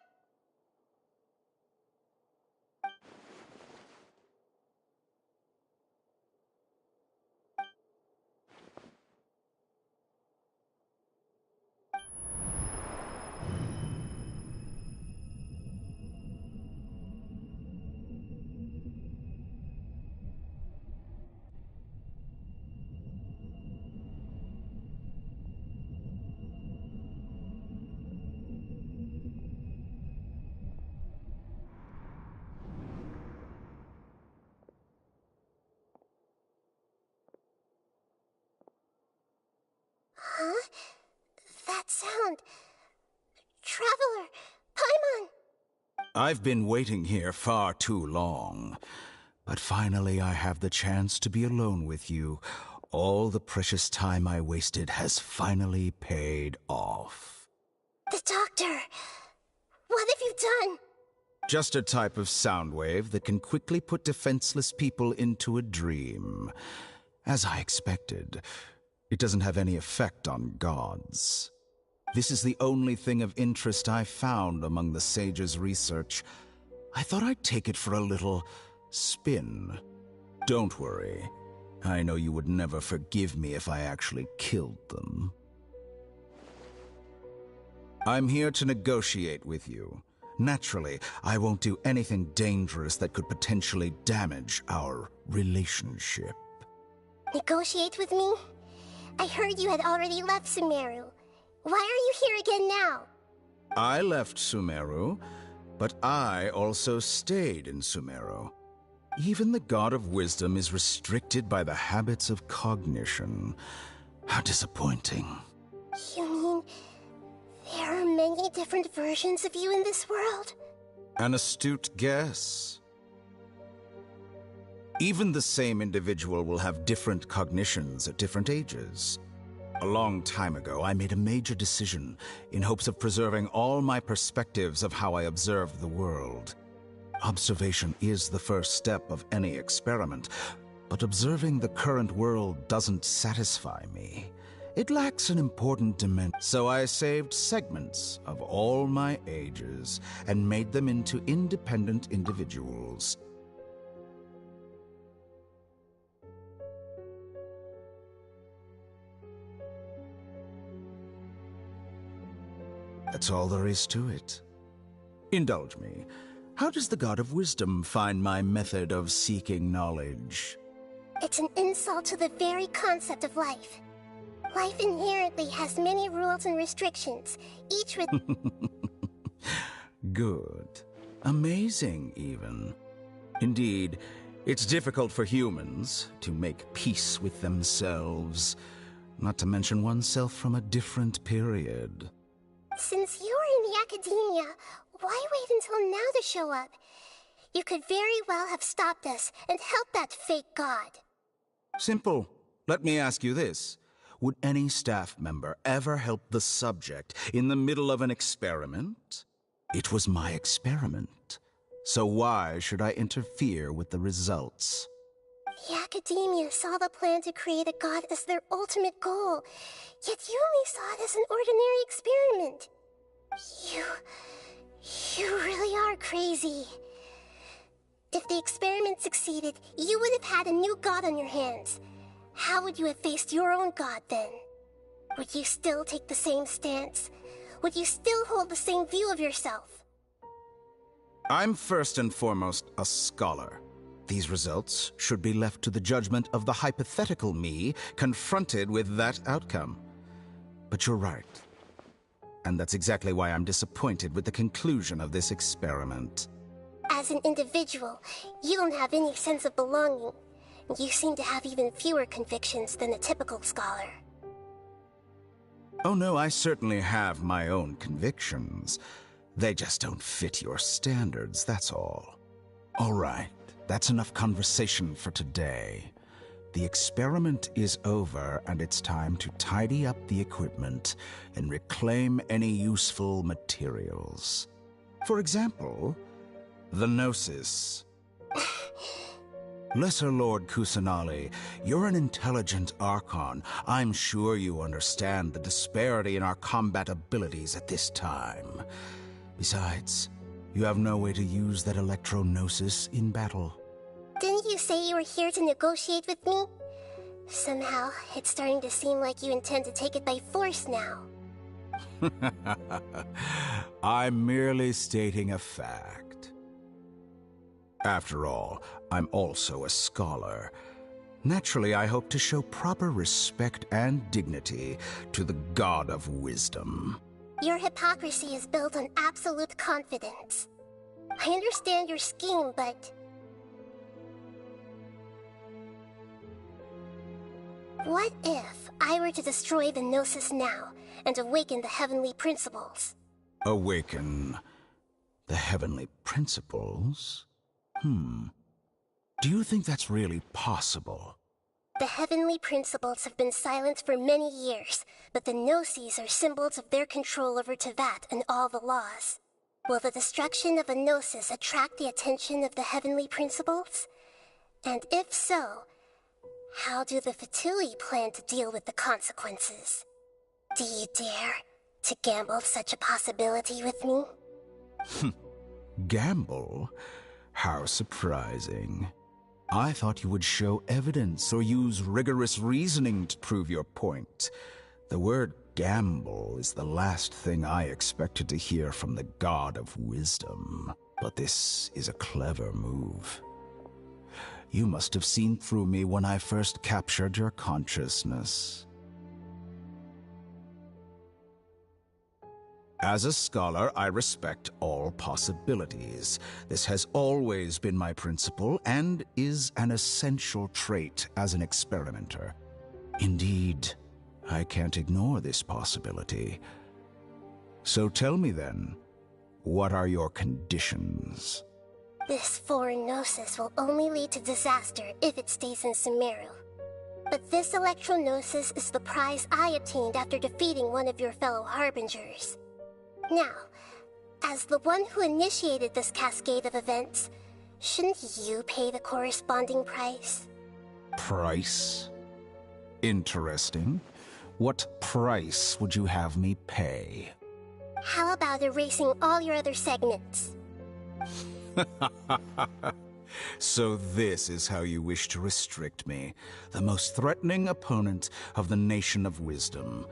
Huh? That sound. Traveler! Paimon! I've been waiting here far too long. But finally I have the chance to be alone with you. All the precious time I wasted has finally paid off. The doctor! What have you done? Just a type of sound wave that can quickly put defenseless people into a dream. As I expected, it doesn't have any effect on gods. This is the only thing of interest I found among the sage's research. I thought I'd take it for a little spin. Don't worry. I know you would never forgive me if I actually killed them. I'm here to negotiate with you. Naturally, I won't do anything dangerous that could potentially damage our relationship. Negotiate with me? I heard you had already left Sumeru. Why are you here again now? I left Sumeru, but I also stayed in Sumeru. Even the God of Wisdom is restricted by the habits of cognition. How disappointing. You mean there are many different versions of you in this world? An astute guess. Even the same individual will have different cognitions at different ages. A long time ago, I made a major decision in hopes of preserving all my perspectives of how I observed the world. Observation is the first step of any experiment, but observing the current world doesn't satisfy me. It lacks an important dimension. So I saved segments of all my ages and made them into independent individuals. That's all there is to it. Indulge me. How does the God of Wisdom find my method of seeking knowledge? It's an insult to the very concept of life. Life inherently has many rules and restrictions, each with... Good. Amazing, even. Indeed, it's difficult for humans to make peace with themselves. not to mention oneself from a different period. Since you're in the academia, why wait until now to show up? You could very well have stopped us and helped that fake god. Simple. Let me ask you this. Would any staff member ever help the subject in the middle of an experiment? It was my experiment. So why should I interfere with the results? The academia saw the plan to create a god as their ultimate goal, yet you only saw it as an ordinary experiment. You really are crazy. If the experiment succeeded, you would have had a new god on your hands. How would you have faced your own god then? Would you still take the same stance? Would you still hold the same view of yourself? I'm first and foremost a scholar. These results should be left to the judgment of the hypothetical me confronted with that outcome. But you're right. And that's exactly why I'm disappointed with the conclusion of this experiment. As an individual, you don't have any sense of belonging. You seem to have even fewer convictions than a typical scholar. Oh no, I certainly have my own convictions. They just don't fit your standards, that's all. All right, that's enough conversation for today. The experiment is over, and it's time to tidy up the equipment and reclaim any useful materials. For example, the Gnosis. Lesser Lord Kusanali, you're an intelligent Archon. I'm sure you understand the disparity in our combat abilities at this time. Besides, you have no way to use that Electro-Gnosis in battle. Didn't you say you were here to negotiate with me? Somehow, it's starting to seem like you intend to take it by force now. I'm merely stating a fact. After all, I'm also a scholar. Naturally, I hope to show proper respect and dignity to the God of Wisdom. Your hypocrisy is built on absolute confidence. I understand your scheme, but... what if I were to destroy the Gnosis now and awaken the heavenly principles? Awaken the heavenly principles? Do you think that's really possible? The heavenly principles have been silent for many years, but the Gnosis are symbols of their control over Tevat and all the laws. Will the destruction of a Gnosis attract the attention of the heavenly principles? And if so, how do the Fatui plan to deal with the consequences? Do you dare to gamble such a possibility with me? Gamble? How surprising. I thought you would show evidence or use rigorous reasoning to prove your point. The word gamble is the last thing I expected to hear from the God of Wisdom. But this is a clever move. You must have seen through me when I first captured your consciousness. As a scholar, I respect all possibilities. This has always been my principle and is an essential trait as an experimenter. Indeed, I can't ignore this possibility. So tell me then, what are your conditions? This foreign Gnosis will only lead to disaster if it stays in Sumeru. But this Electro-Gnosis is the prize I obtained after defeating one of your fellow Harbingers. Now, as the one who initiated this cascade of events, shouldn't you pay the corresponding price? Price? Interesting. What price would you have me pay? How about erasing all your other segments? So this is how you wish to restrict me, the most threatening opponent of the Nation of Wisdom.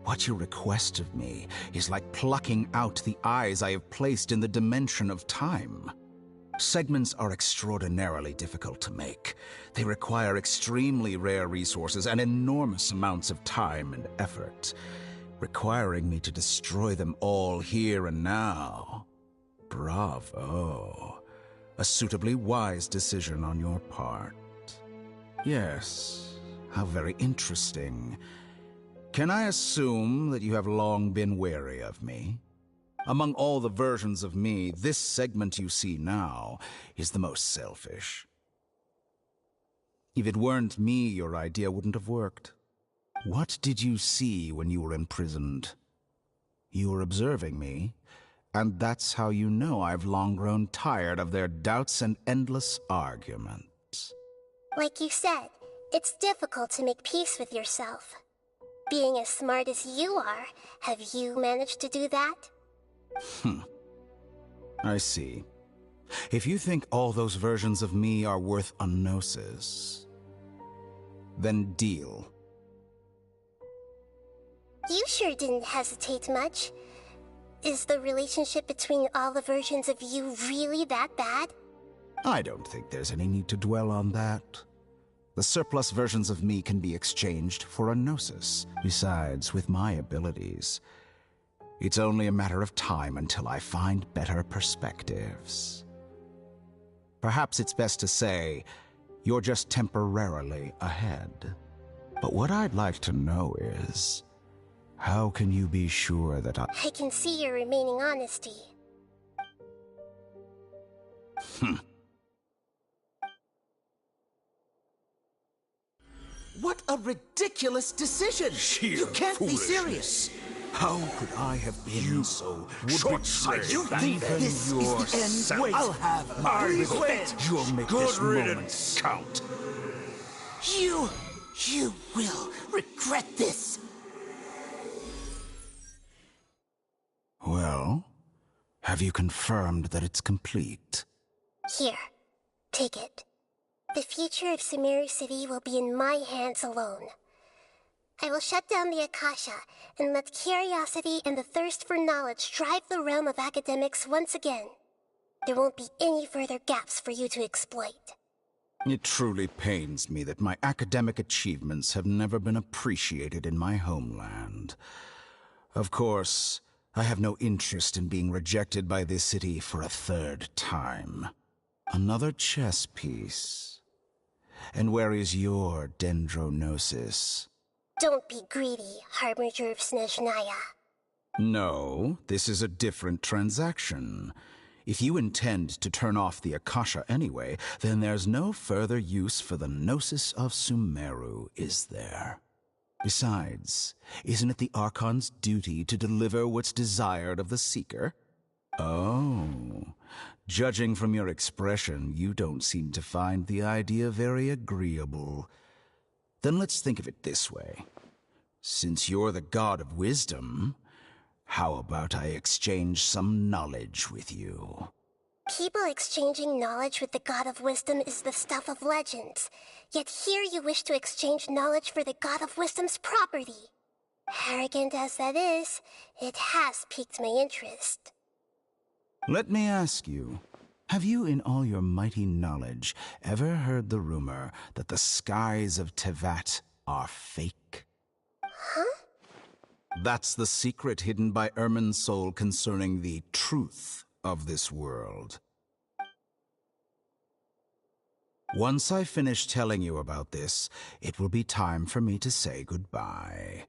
What you request of me is like plucking out the eyes I have placed in the dimension of time. Segments are extraordinarily difficult to make. They require extremely rare resources and enormous amounts of time and effort, requiring me to destroy them all here and now. Bravo. A suitably wise decision on your part. Yes, how very interesting. Can I assume that you have long been wary of me? Among all the versions of me, this segment you see now is the most selfish. If it weren't me, your idea wouldn't have worked. What did you see when you were imprisoned? You were observing me, and that's how you know I've long grown tired of their doubts and endless arguments. Like you said, it's difficult to make peace with yourself. Being as smart as you are, have you managed to do that? I see. If you think all those versions of me are worth a gnosis, then deal. You sure didn't hesitate much. Is the relationship between all the versions of you really that bad? I don't think there's any need to dwell on that. The surplus versions of me can be exchanged for a gnosis. Besides, with my abilities, it's only a matter of time until I find better perspectives. Perhaps it's best to say, you're just temporarily ahead. But what I'd like to know is, how can you be sure that I can see your remaining honesty. What a ridiculous decision! You can't be serious! How could I have been so short-sighted? You think this is the end? Wait, I'll have my revenge! You'll make this moment count. You will regret this! Well, have you confirmed that it's complete? Here, take it. The future of Sumeru City will be in my hands alone. I will shut down the Akasha and let curiosity and the thirst for knowledge drive the realm of academics once again. There won't be any further gaps for you to exploit. It truly pains me that my academic achievements have never been appreciated in my homeland. Of course, I have no interest in being rejected by this city for a third time. Another chess piece. And where is your dendronosis? Don't be greedy, Harbinger of Snezhnaya. No, this is a different transaction. If you intend to turn off the Akasha anyway, then there's no further use for the Gnosis of Sumeru, is there? Besides, isn't it the Archon's duty to deliver what's desired of the Seeker? Oh, judging from your expression, you don't seem to find the idea very agreeable. Then let's think of it this way. Since you're the god of wisdom, how about I exchange some knowledge with you? People exchanging knowledge with the god of wisdom is the stuff of legends. Yet here you wish to exchange knowledge for the god of wisdom's property. Arrogant as that is, it has piqued my interest. Let me ask you, have you in all your mighty knowledge ever heard the rumor that the skies of Tevat are fake? Huh? That's the secret hidden by Irminsul concerning the truth of this world. Once I finish telling you about this, it will be time for me to say goodbye.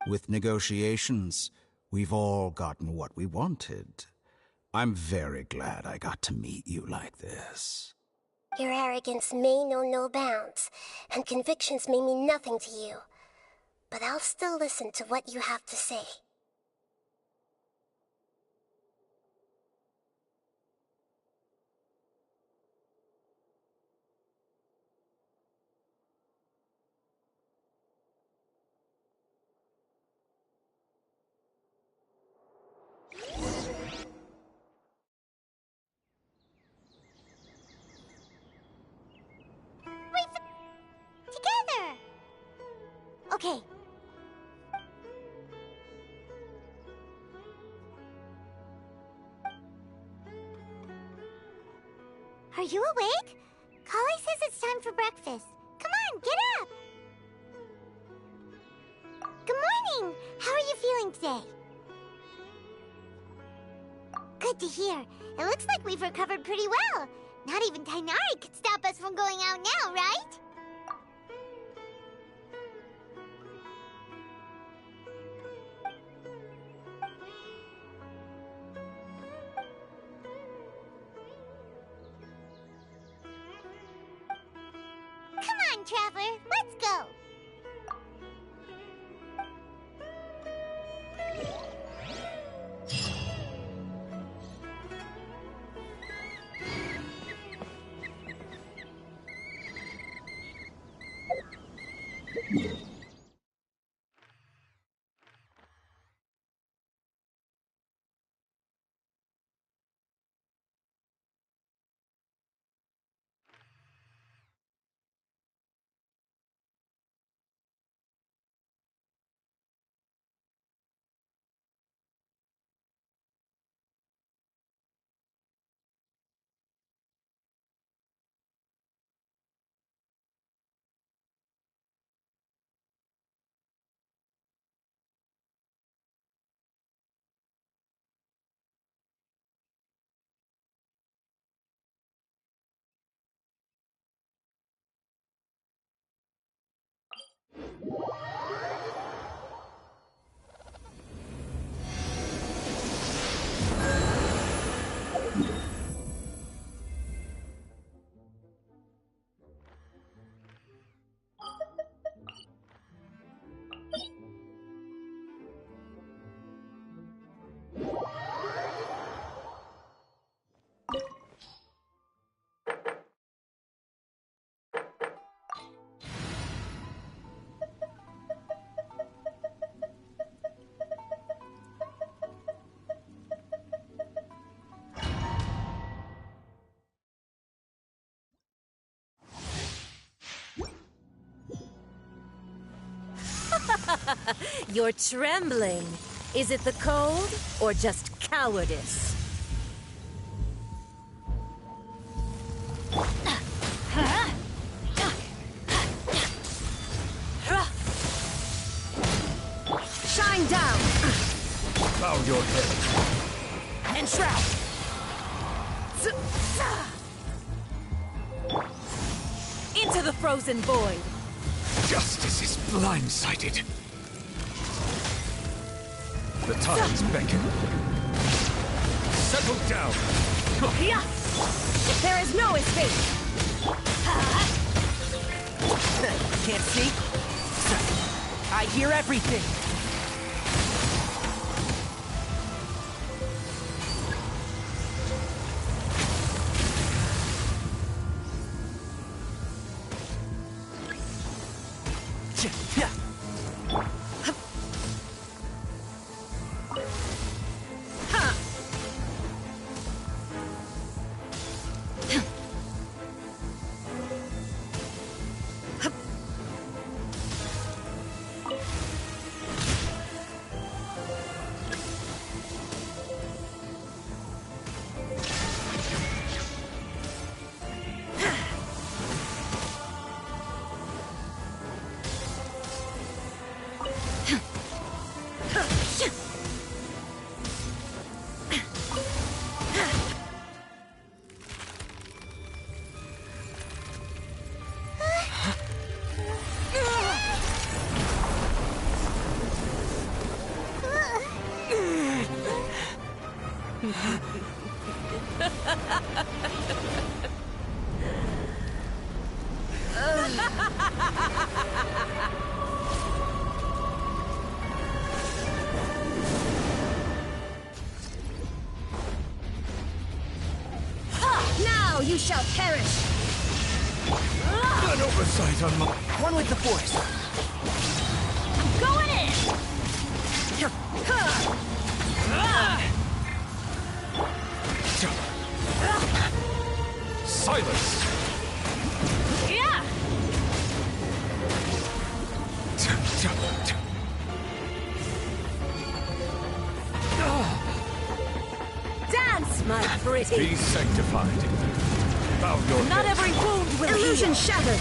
With negotiations, we've all gotten what we wanted. I'm very glad I got to meet you like this. Your arrogance may know no bounds, and convictions may mean nothing to you. But I'll still listen to what you have to say. Together! Okay. Are you awake? Kali says it's time for breakfast. Come on, get up! Good morning! How are you feeling today? Good to hear. It looks like we've recovered pretty well. Not even Tainari could stop us from going out now, right? Traveler. Let's go. You're trembling. Is it the cold or just cowardice? Shine down! Bow your head. And shroud! Into the frozen void! Justice is blindsided. The tides beckon. Settle down. There is no escape! Can't see? I hear everything. Now you shall perish! An oversight on my... One with the Force. Going in! Silence! Yeah! Dance, my pretty! Be sanctified. Bow your Not head. every wound will Illusion shattered!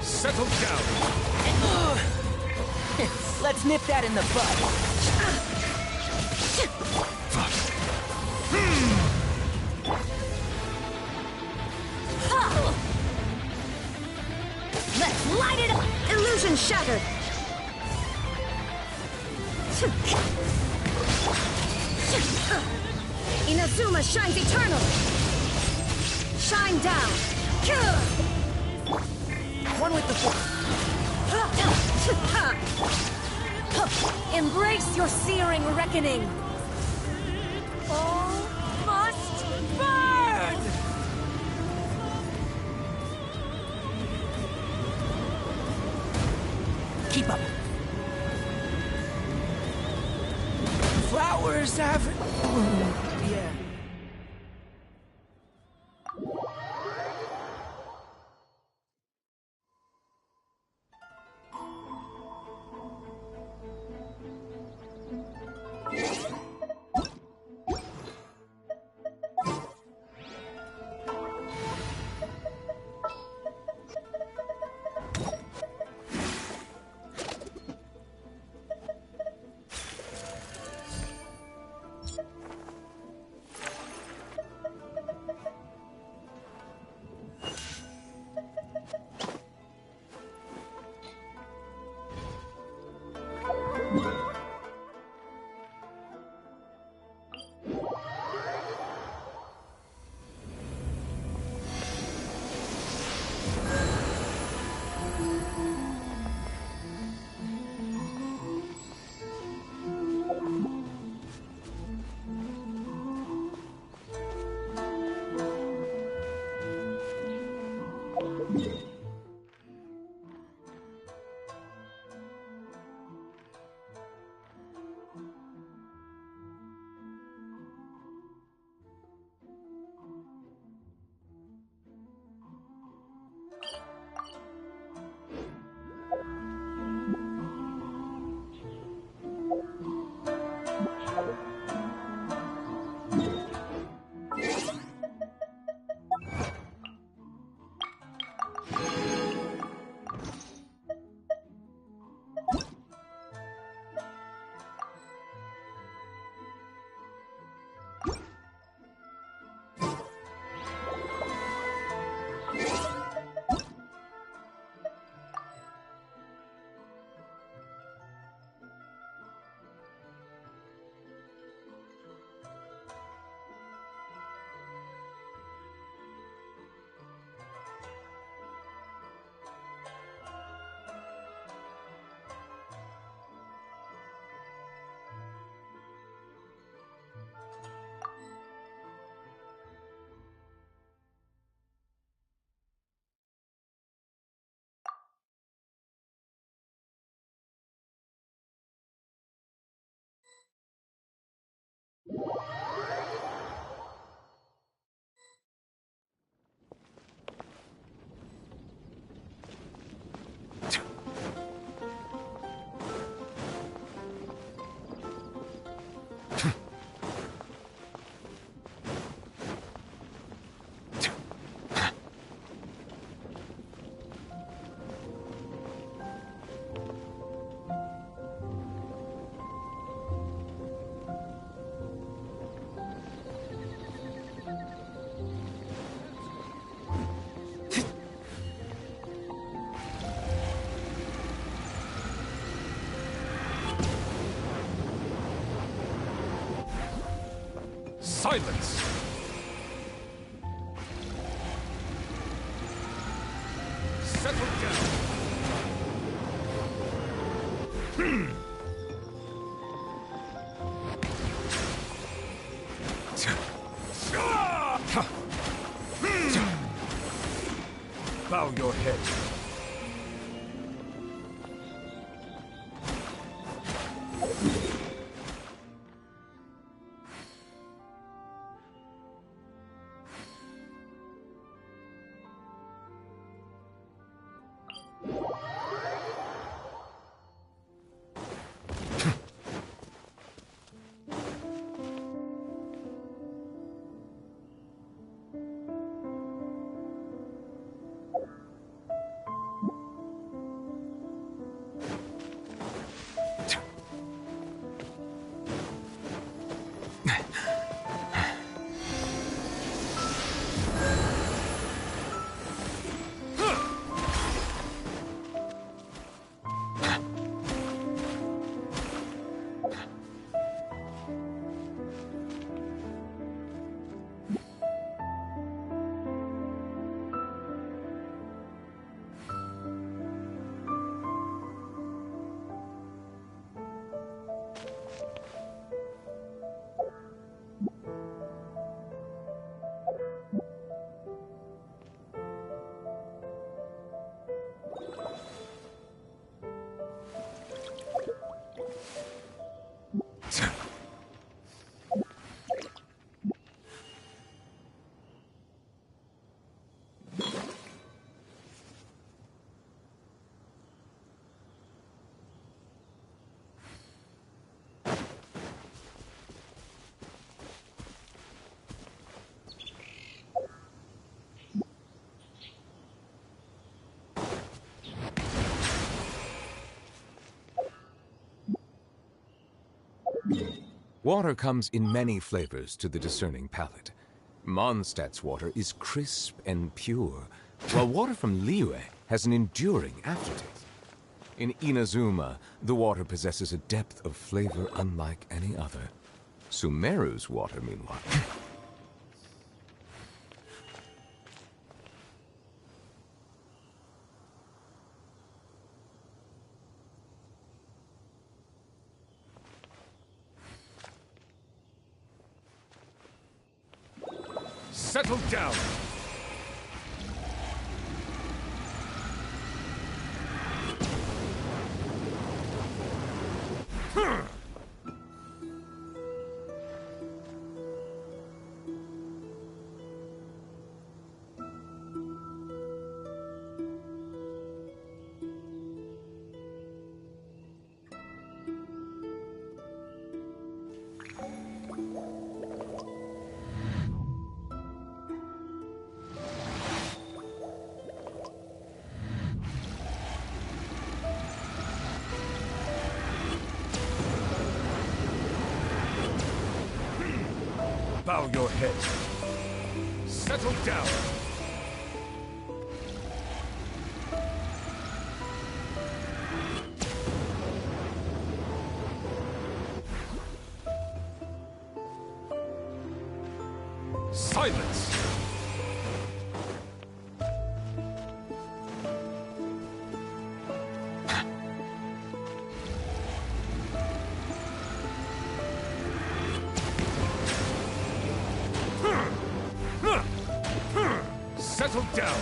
Settle down. Let's nip that in the bud. shattered! Inazuma shines eternal! Shine down! One with the force. Embrace your searing reckoning! All must burn! Keep up. Flowers have... yeah. Silence! Settle down! Bow your head. Water comes in many flavors to the discerning palate. Mondstadt's water is crisp and pure, while water from Liyue has an enduring aftertaste. In Inazuma, the water possesses a depth of flavor unlike any other. Sumeru's water, meanwhile... Settle down! Bow your head. Settle down. Silence. Settle down!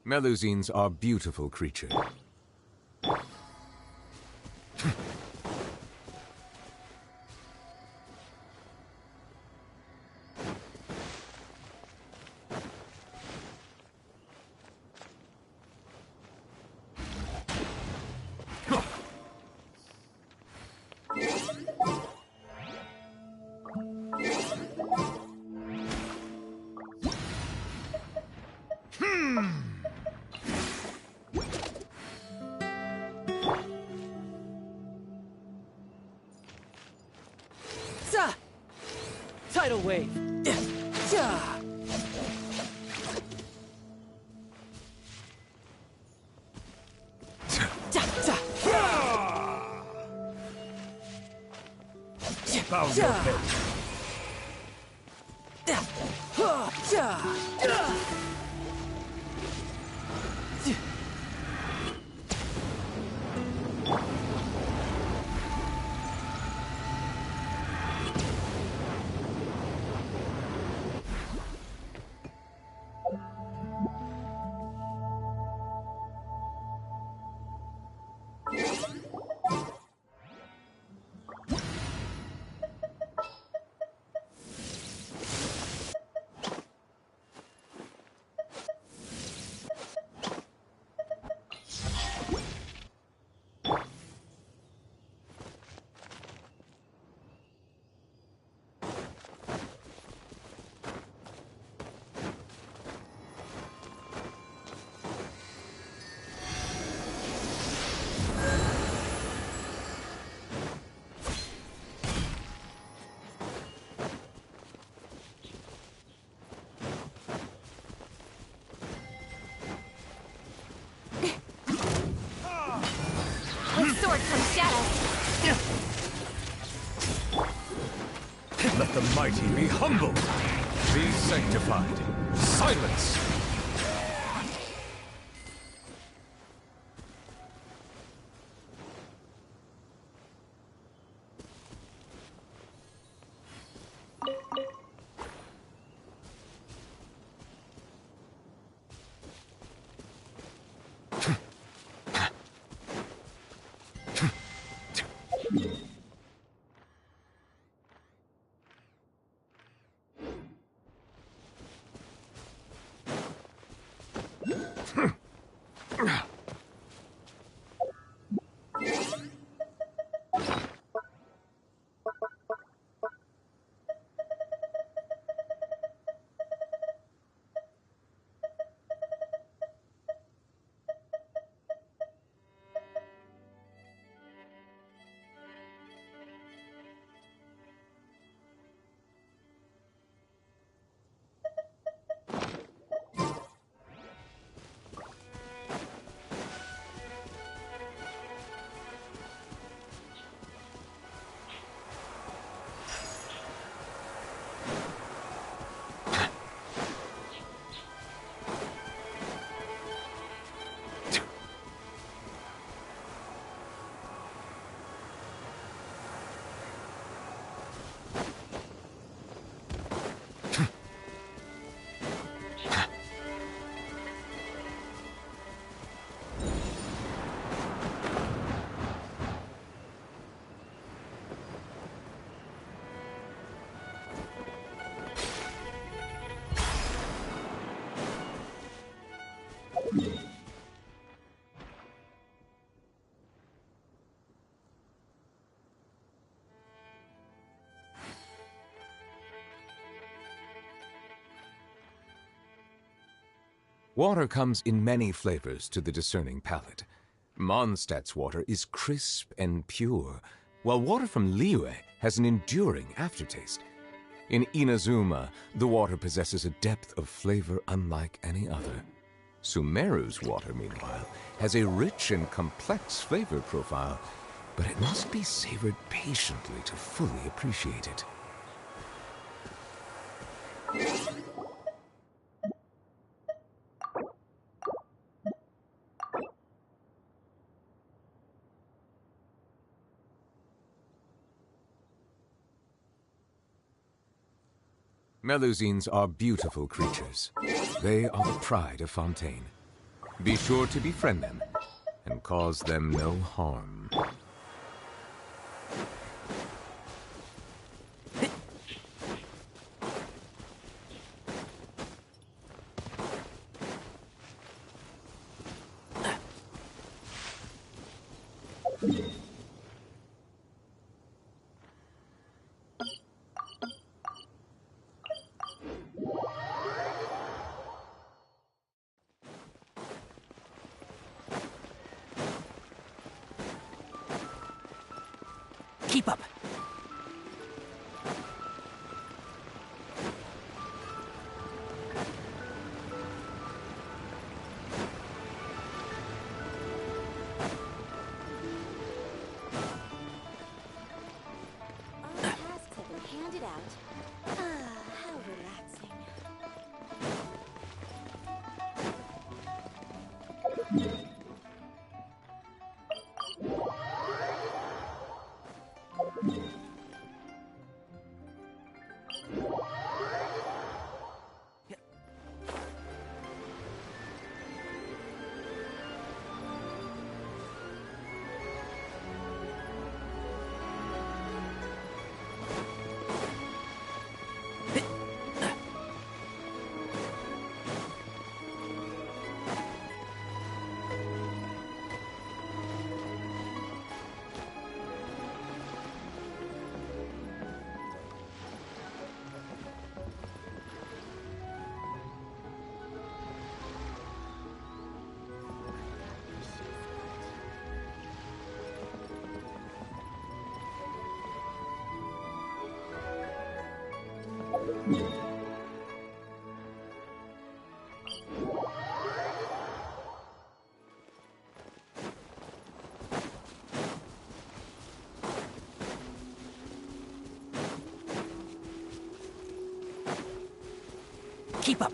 Melusines are beautiful creatures. Tidal wave. Bow your head. Forward comes Shadow! Let the mighty be humbled. Be sanctified. Silence! Water comes in many flavors to the discerning palate. Mondstadt's water is crisp and pure, while water from Liyue has an enduring aftertaste. In Inazuma, the water possesses a depth of flavor unlike any other. Sumeru's water, meanwhile, has a rich and complex flavor profile, but it must be savored patiently to fully appreciate it. Melusines are beautiful creatures. They are the pride of Fontaine. Be sure to befriend them and cause them no harm. Keep up. All tasks have been handed out. Ah, how relaxing. Keep up.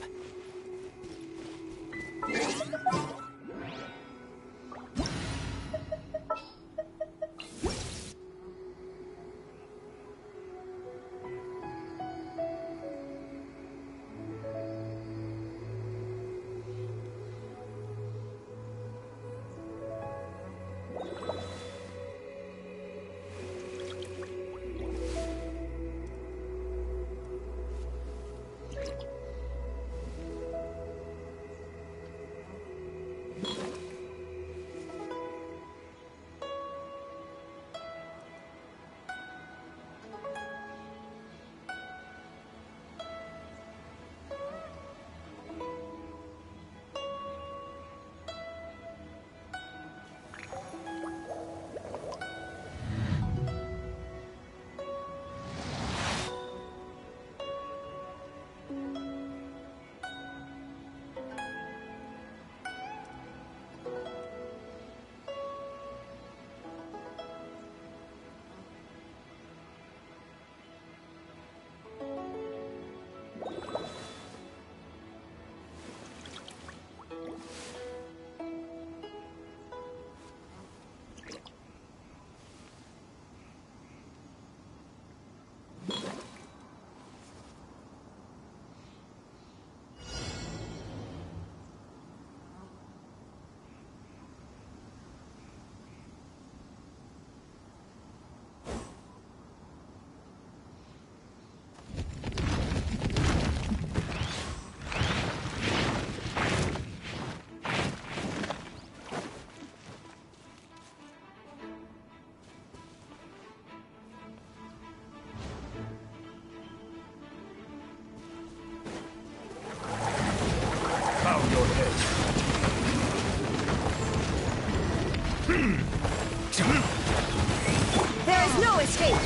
There is no escape!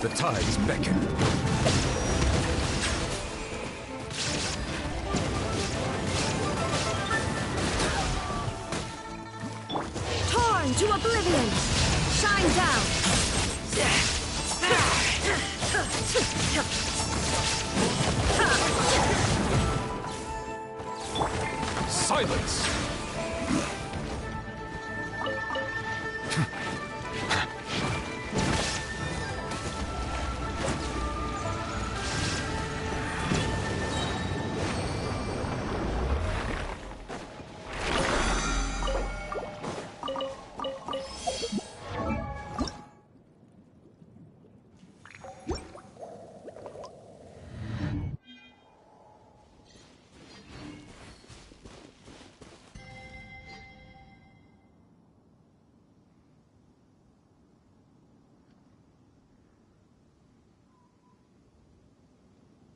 The tides beckon. Torn to oblivion! Shine down! Silence!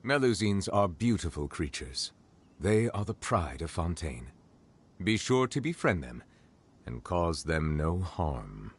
Melusines are beautiful creatures. They are the pride of Fontaine. Be sure to befriend them, and cause them no harm.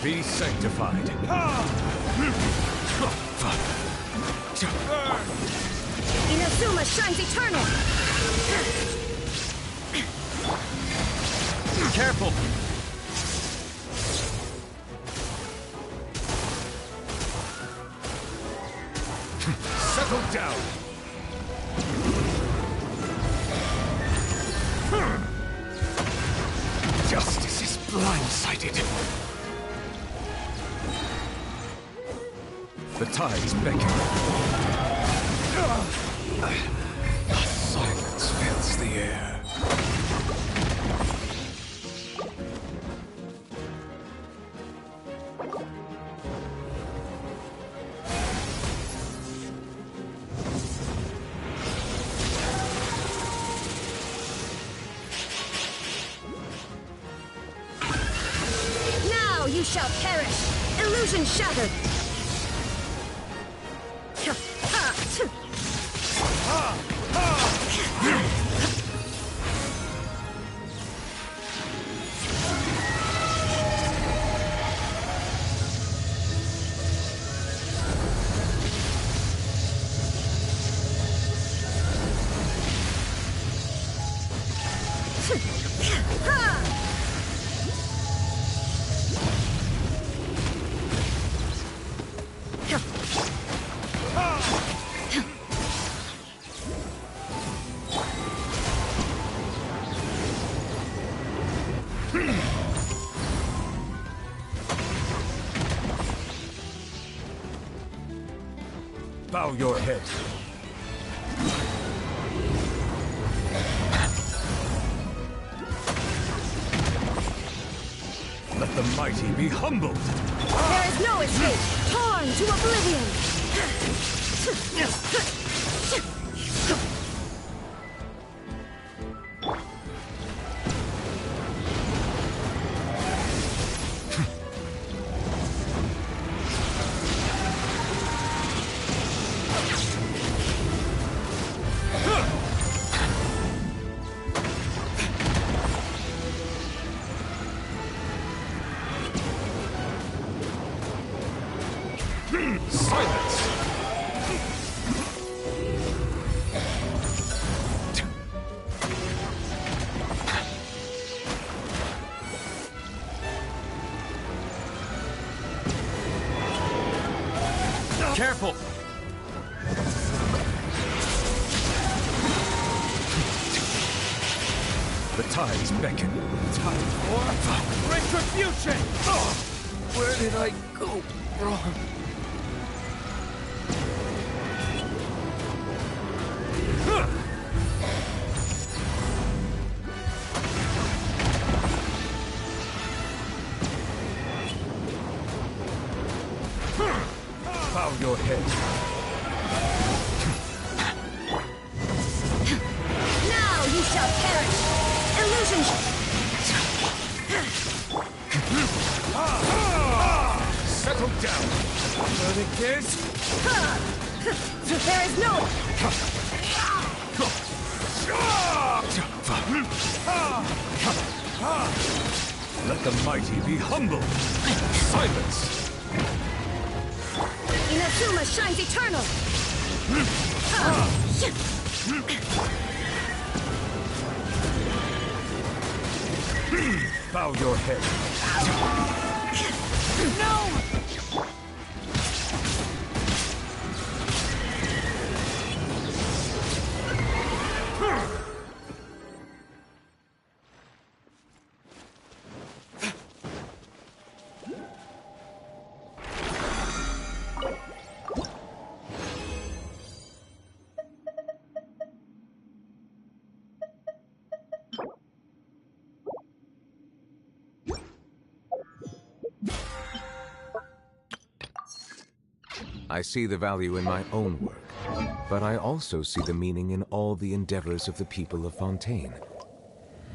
Be sanctified. Inazuma shines eternal! Careful! Settle down! Justice is blindsided. The tides beckon. Silence fills the air. Now you shall perish! Illusion shattered! Bow your head. Let the mighty be humbled. There is no escape! Torn to oblivion! Silence! Careful! The tides beckon. Time for retribution! Where did I go wrong? Bow your head. Now you shall perish! Illusion! Settle down. Verdict is... There is no... Let the mighty be humbled. Silence. Inazuma shines eternal! Bow your head. No! I see the value in my own work, but I also see the meaning in all the endeavors of the people of Fontaine.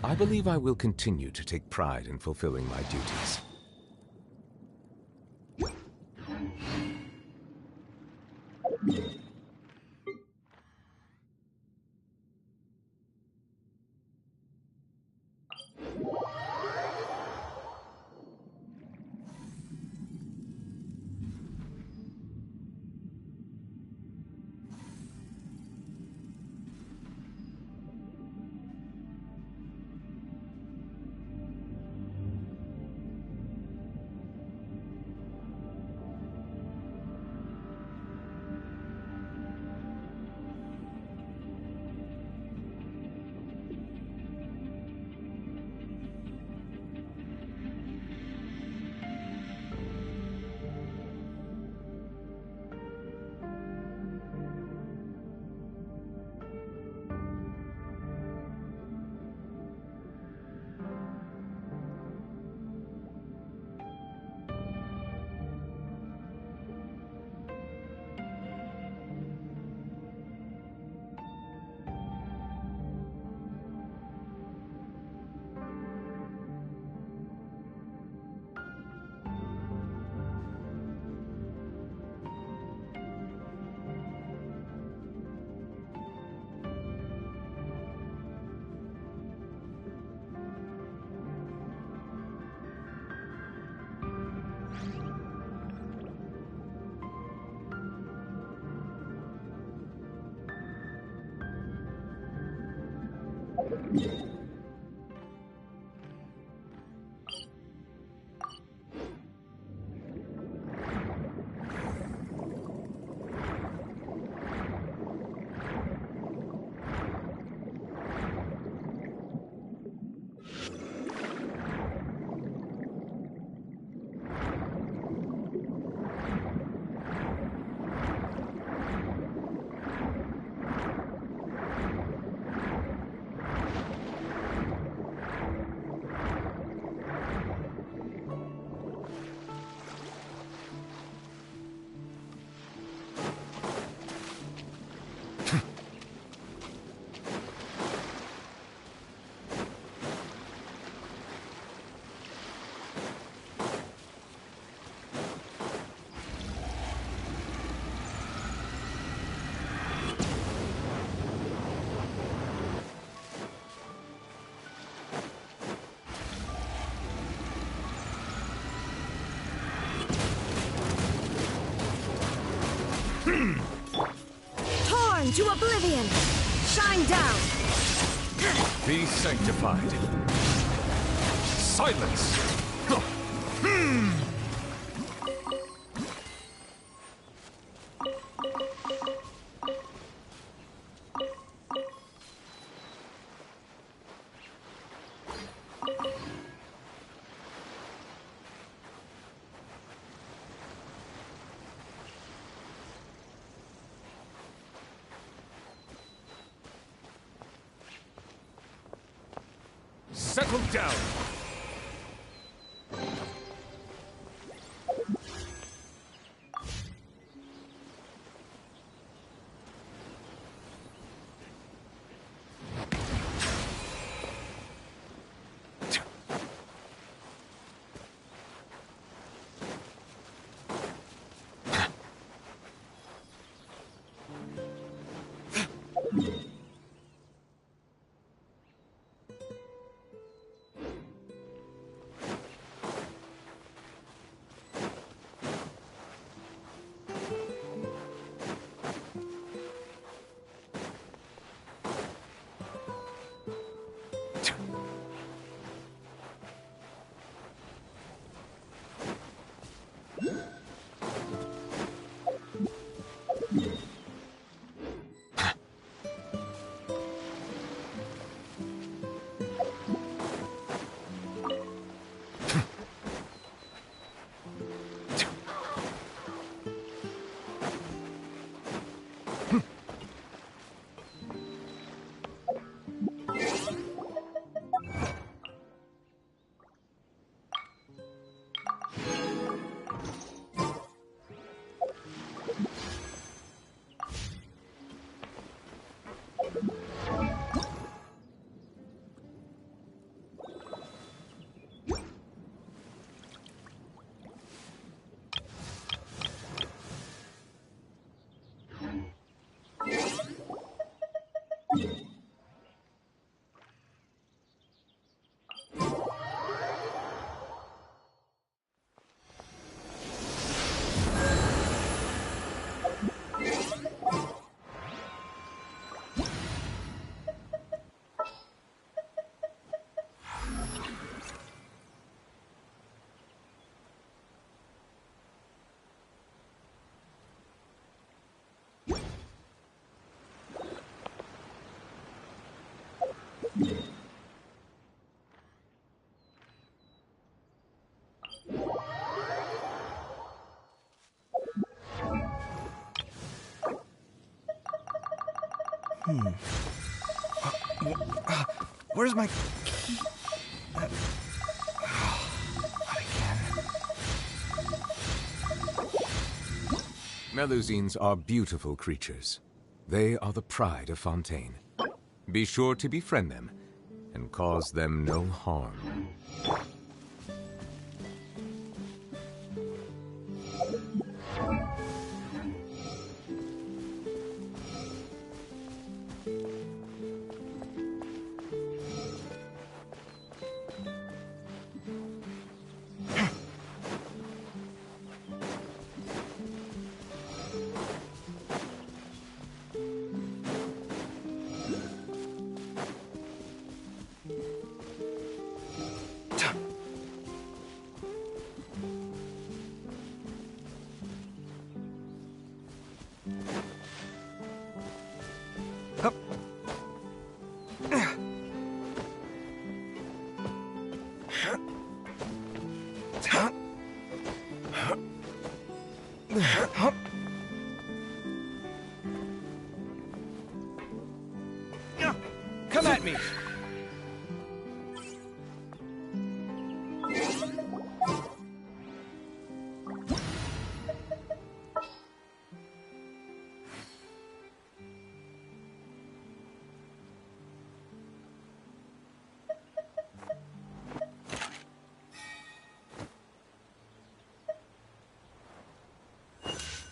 I believe I will continue to take pride in fulfilling my duties. Torn to oblivion! Shine down! Be sanctified. Silence! Settle down! Where's my key? Not again. Melusines are beautiful creatures. They are the pride of Fontaine. Be sure to befriend them and cause them no harm. Come at me!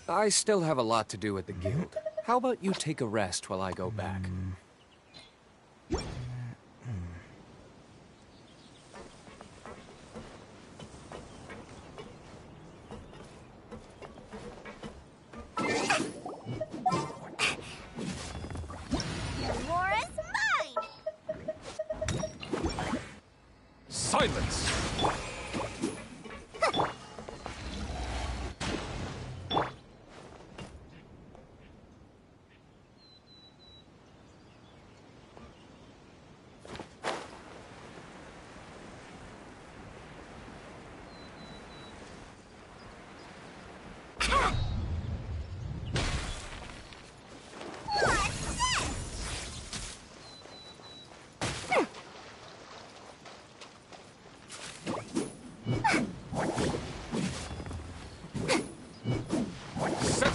I still have a lot to do at the guild. How about you take a rest while I go back?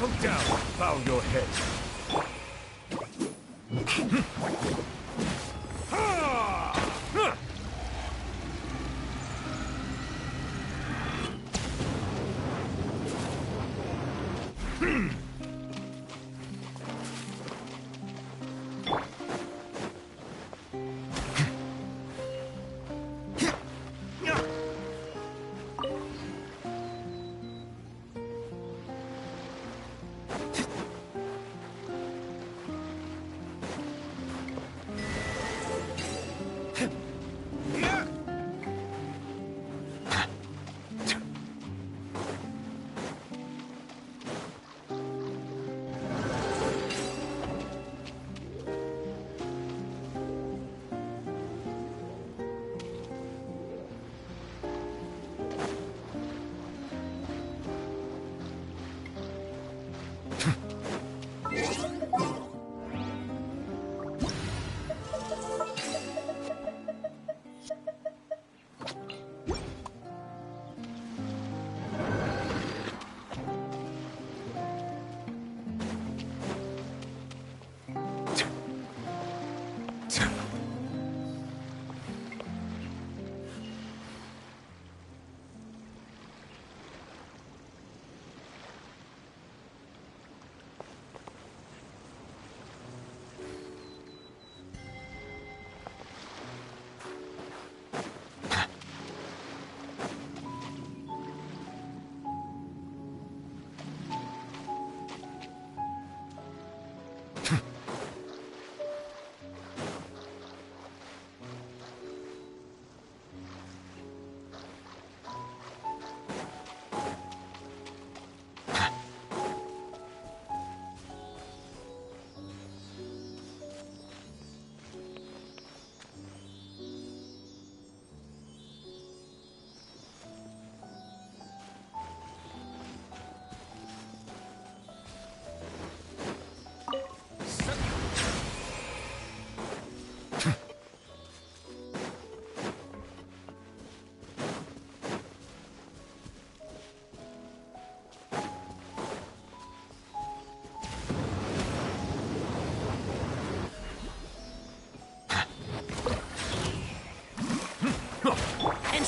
Settle down. Bow your head.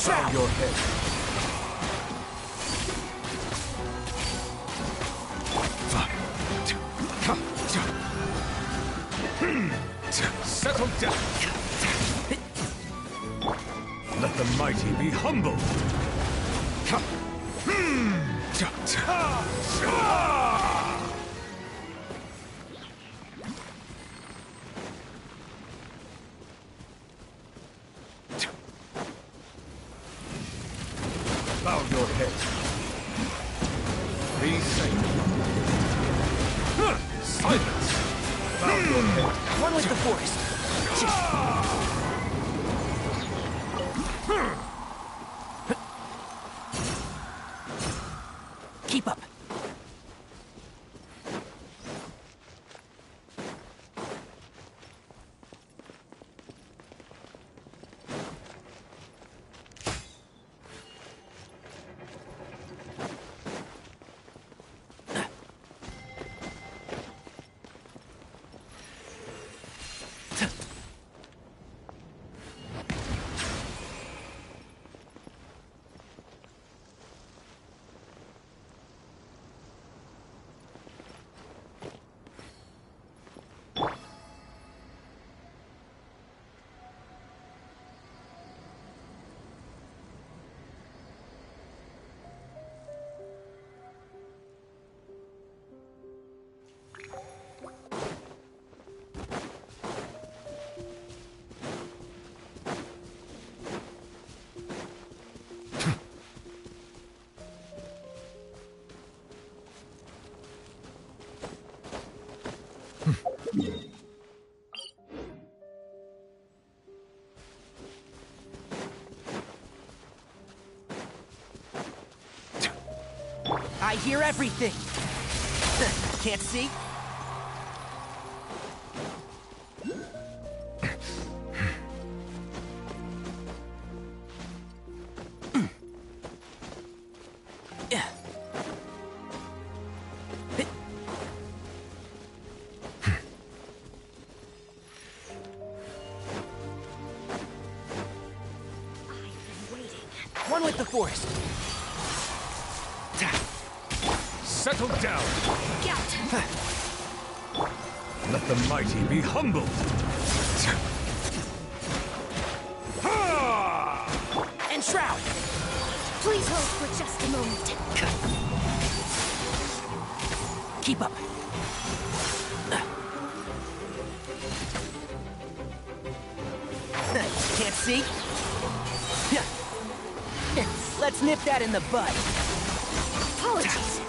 Bow your head. Settle down. Let the mighty be humble. Bow your head. Be safe. Silence. Bow your head. One with the forest. Keep up. I hear everything. Can't see? with the force! Settle down! Get! Let the mighty be humbled! Enshroud! Please hold for just a moment. Keep up. Can't see? Let's nip that in the bud. Apologies.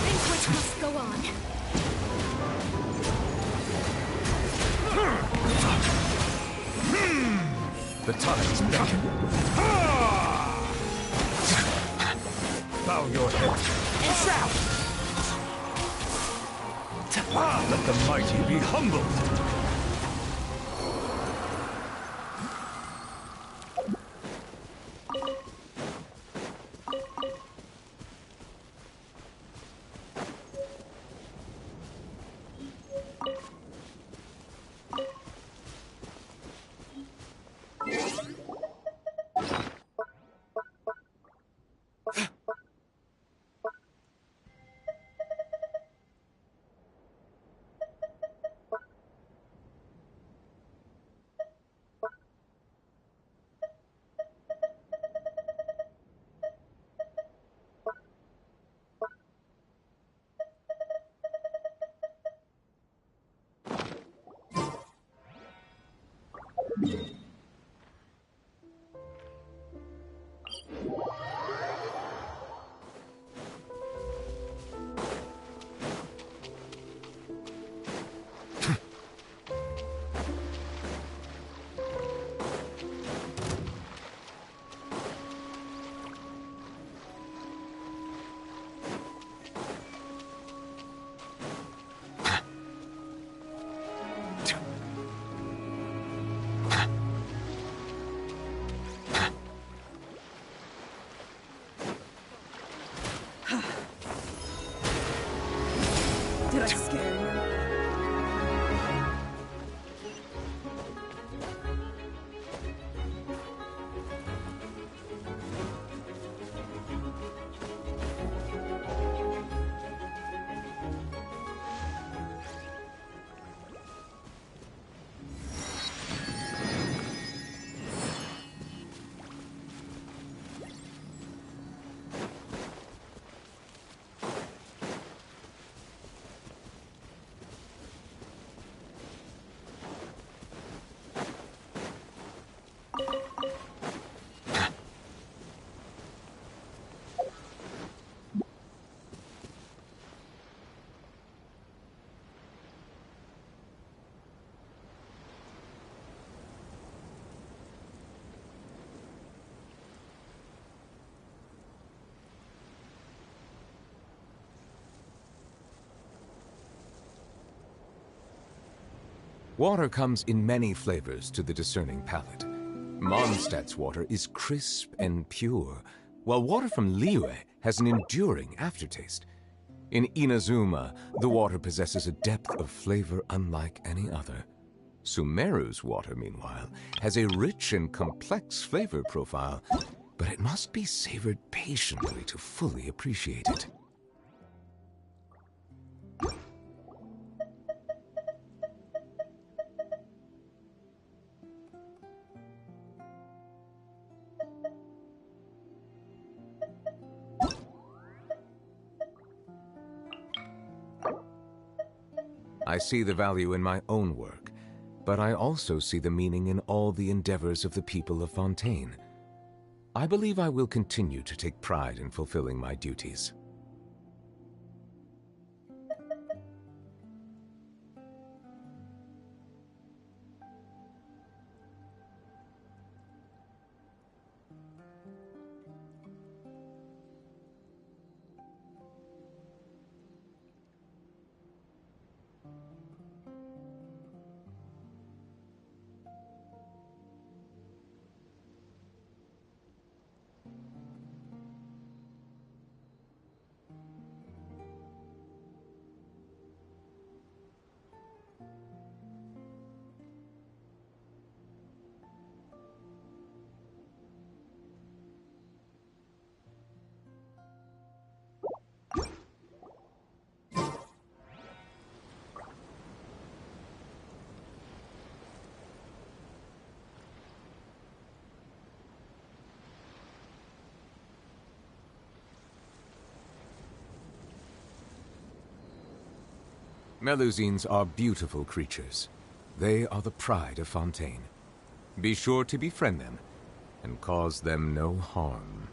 Banquet must go on. The tides beckon. Bow your head. Enshroud! Let the mighty be humbled. Did I scare you? Water comes in many flavors to the discerning palate. Mondstadt's water is crisp and pure, while water from Liyue has an enduring aftertaste. In Inazuma, the water possesses a depth of flavor unlike any other. Sumeru's water, meanwhile, has a rich and complex flavor profile, but it must be savored patiently to fully appreciate it. I see the value in my own work, but I also see the meaning in all the endeavors of the people of Fontaine. I believe I will continue to take pride in fulfilling my duties. Melusines are beautiful creatures. They are the pride of Fontaine. Be sure to befriend them, and cause them no harm.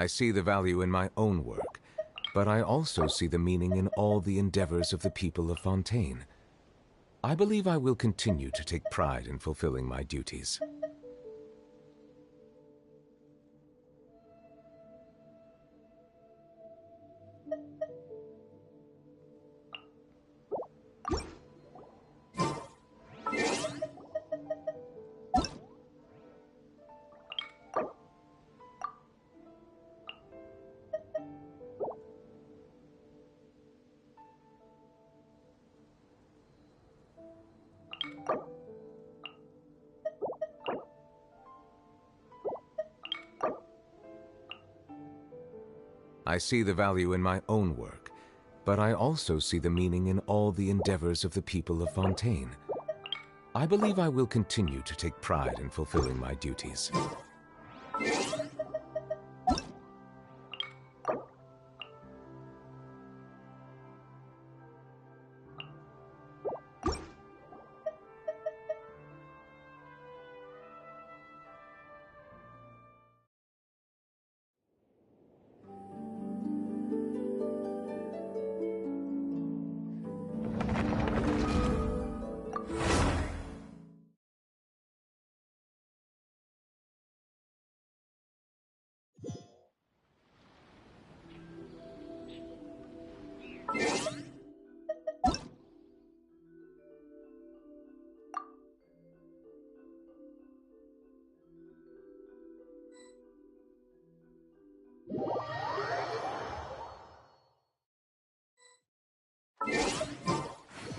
I see the value in my own work, but I also see the meaning in all the endeavors of the people of Fontaine. I believe I will continue to take pride in fulfilling my duties. I see the value in my own work, but I also see the meaning in all the endeavors of the people of Fontaine. I believe I will continue to take pride in fulfilling my duties.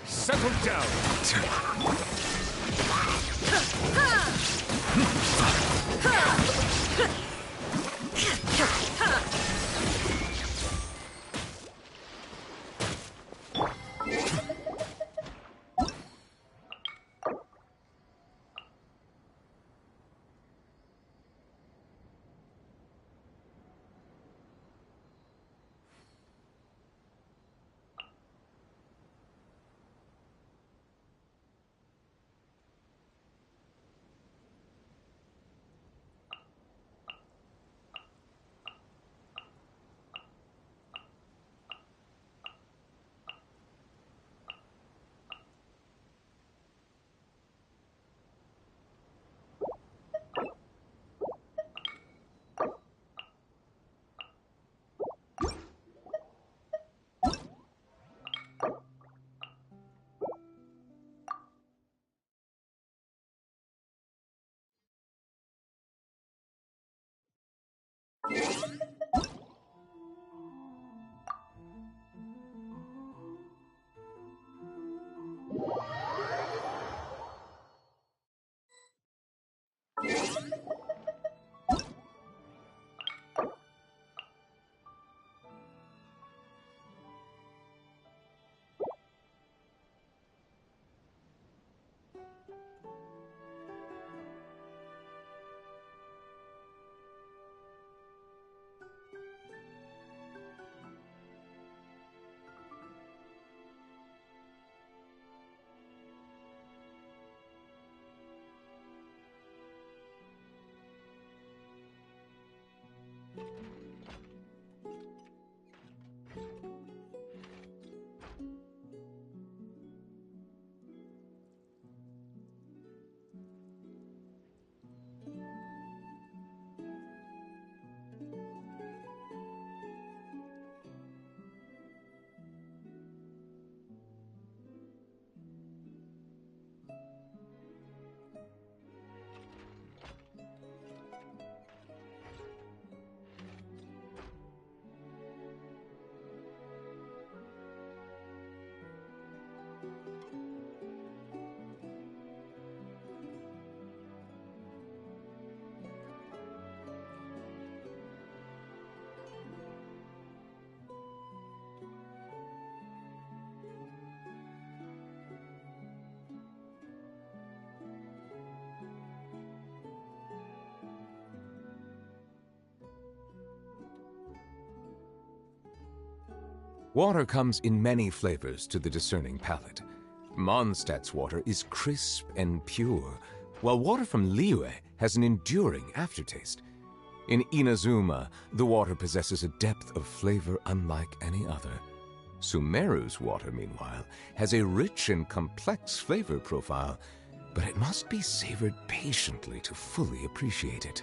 Settle down! Water comes in many flavors to the discerning palate. Mondstadt's water is crisp and pure, while water from Liyue has an enduring aftertaste. In Inazuma, the water possesses a depth of flavor unlike any other. Sumeru's water, meanwhile, has a rich and complex flavor profile, but it must be savored patiently to fully appreciate it.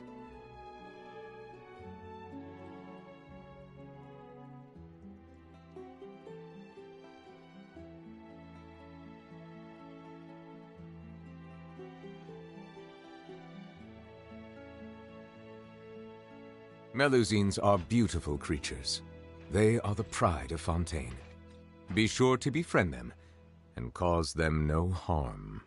Melusines are beautiful creatures. They are the pride of Fontaine. Be sure to befriend them and cause them no harm.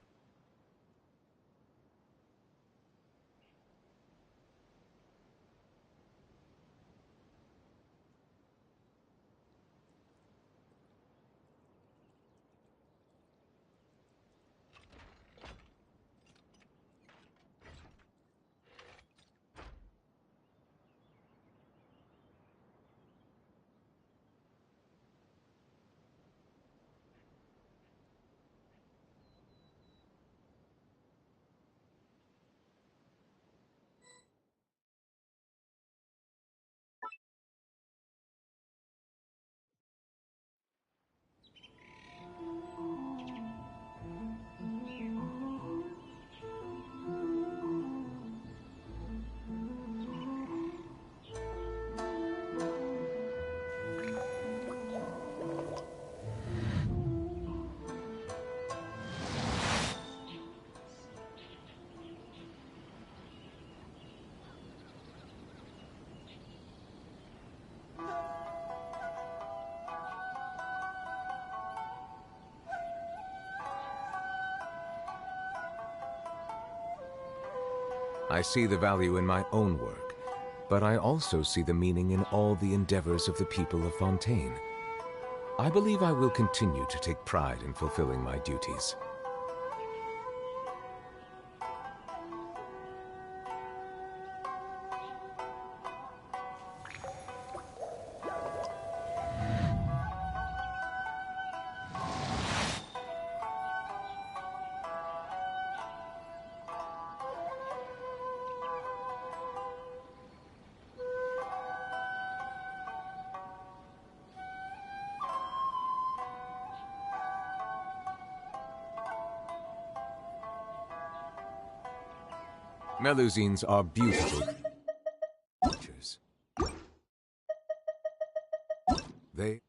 I see the value in my own work, but I also see the meaning in all the endeavors of the people of Fontaine. I believe I will continue to take pride in fulfilling my duties. Melusines are beautiful creatures. They...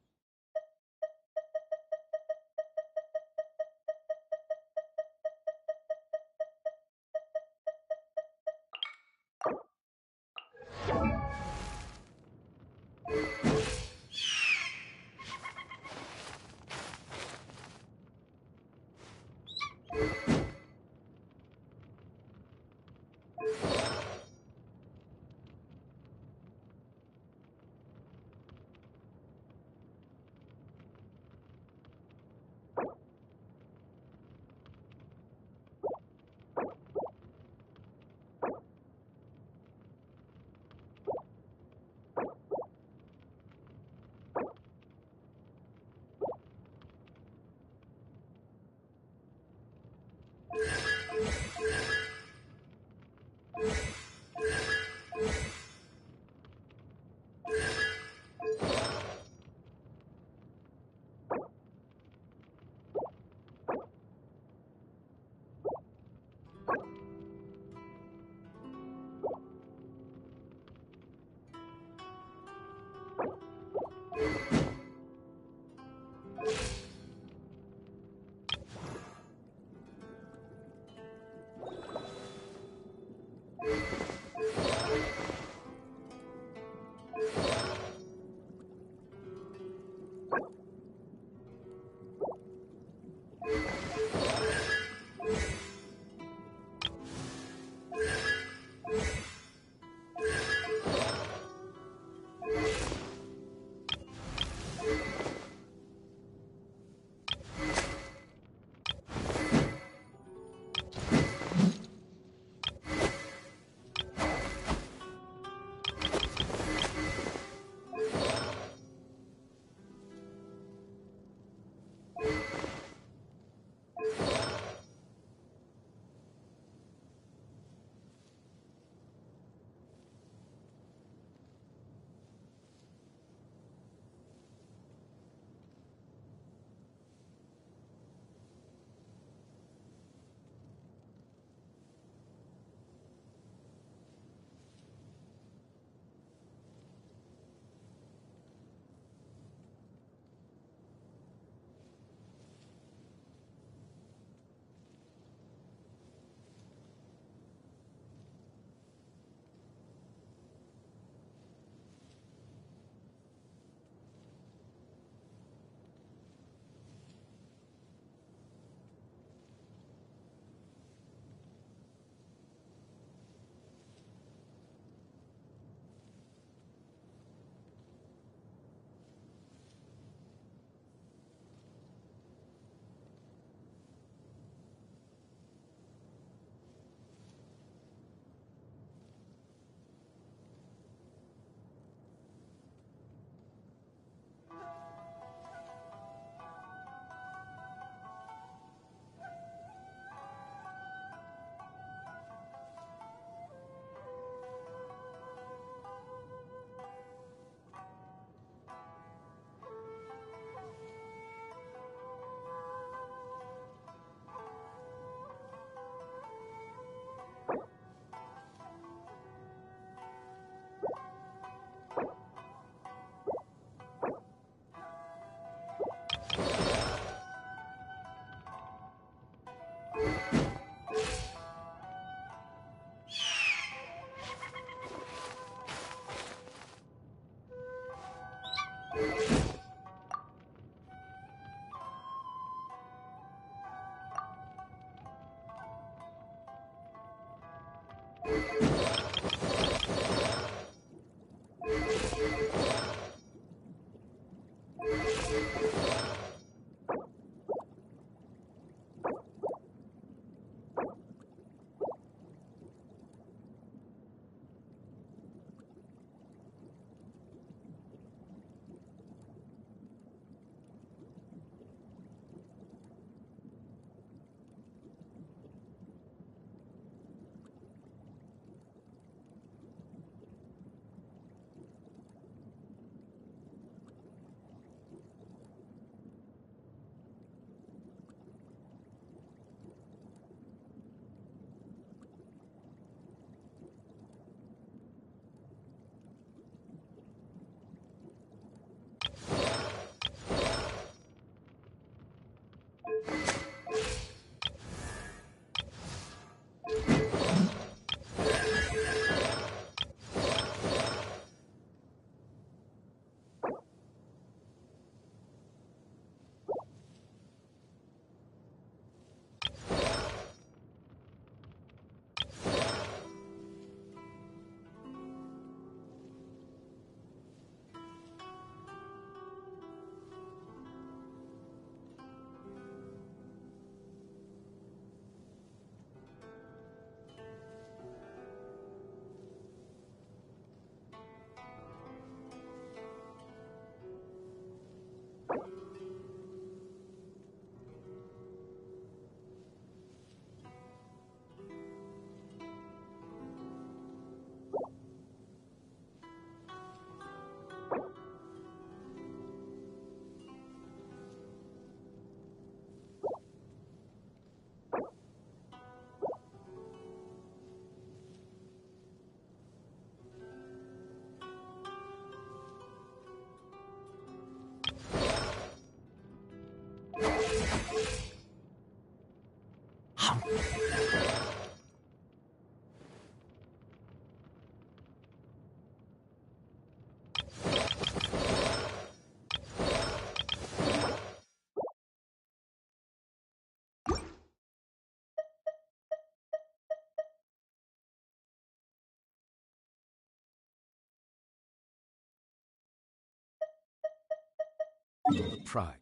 Pride.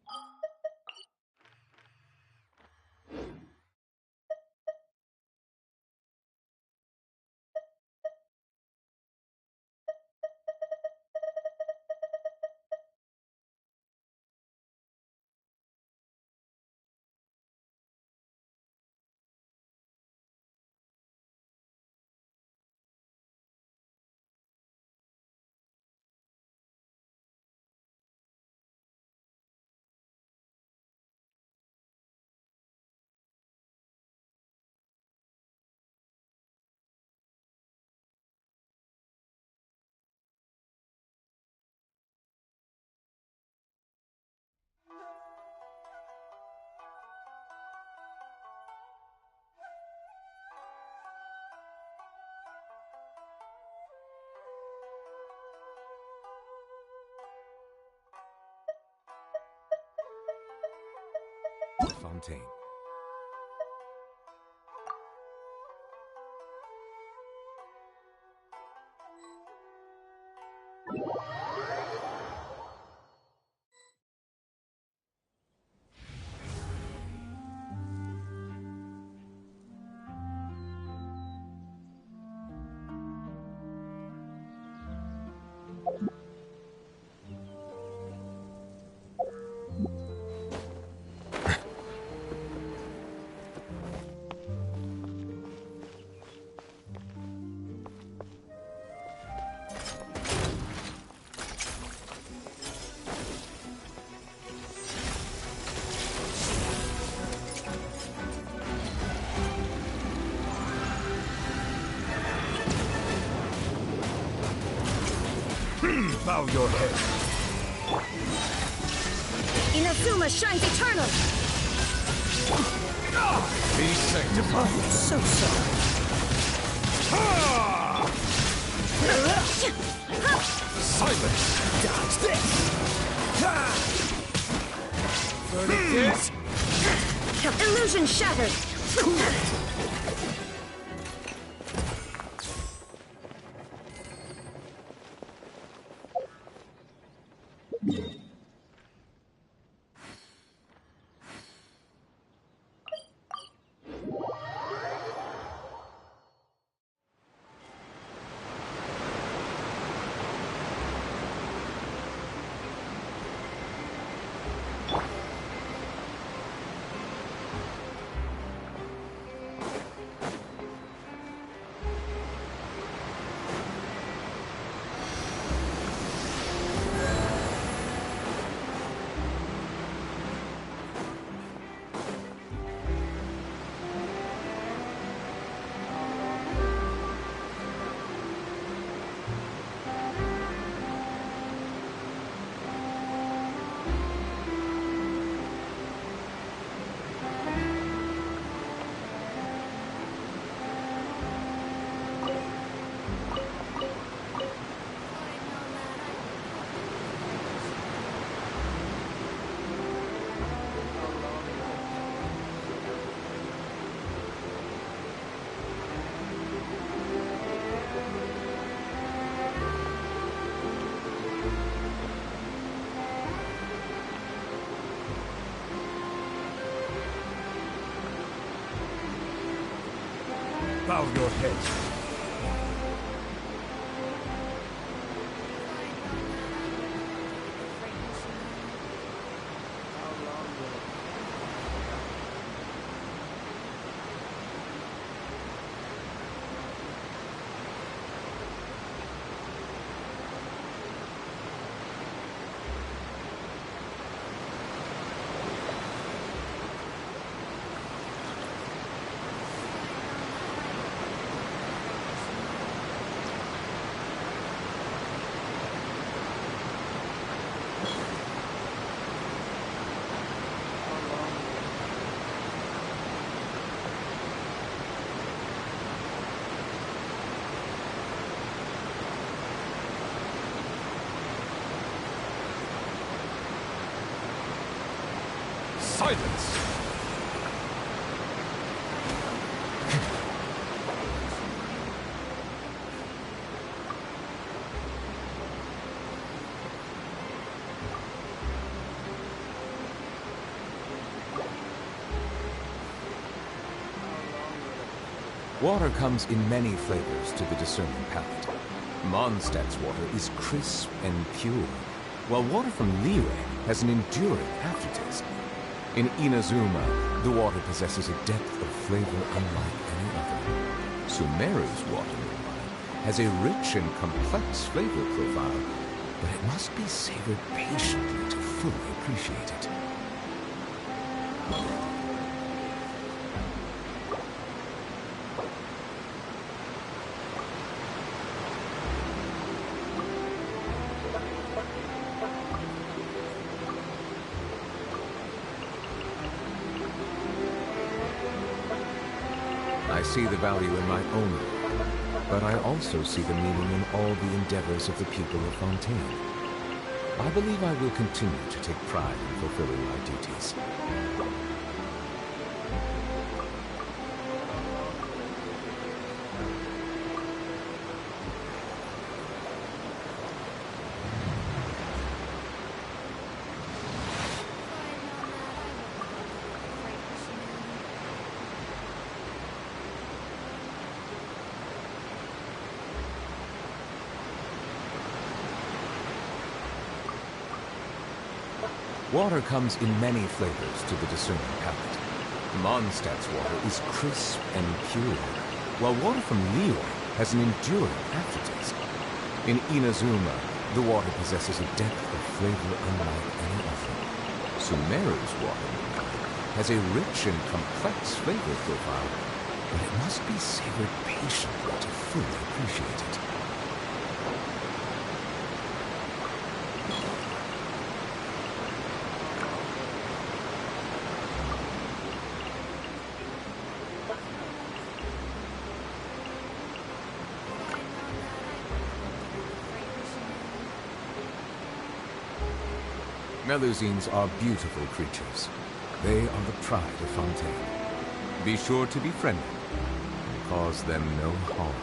Fontaine. Bow your head. Inazuma shines eternal! Be sanctified. So sorry. Silence. Dodge this! Verdict is... Illusion shattered! Bow your head. Silence! Water comes in many flavors to the discerning palate. Mondstadt's water is crisp and pure, while water from Liyue has an enduring aftertaste. In Inazuma, the water possesses a depth of flavor unlike any other. Sumeru's water, meanwhile, has a rich and complex flavor profile, but it must be savored patiently to fully appreciate it. I see the value in my own work, but I also see the meaning in all the endeavors of the people of Fontaine. I believe I will continue to take pride in fulfilling my duties. Water comes in many flavors to the discerning palate. Mondstadt's water is crisp and pure, while water from Liyue has an enduring aftertaste. In Inazuma, the water possesses a depth of flavor unlike any other. Sumeru's water, meanwhile, has a rich and complex flavor profile, but it must be savored patiently to fully appreciate it. Melusines are beautiful creatures. They are the pride of Fontaine. Be sure to be friendly and cause them no harm.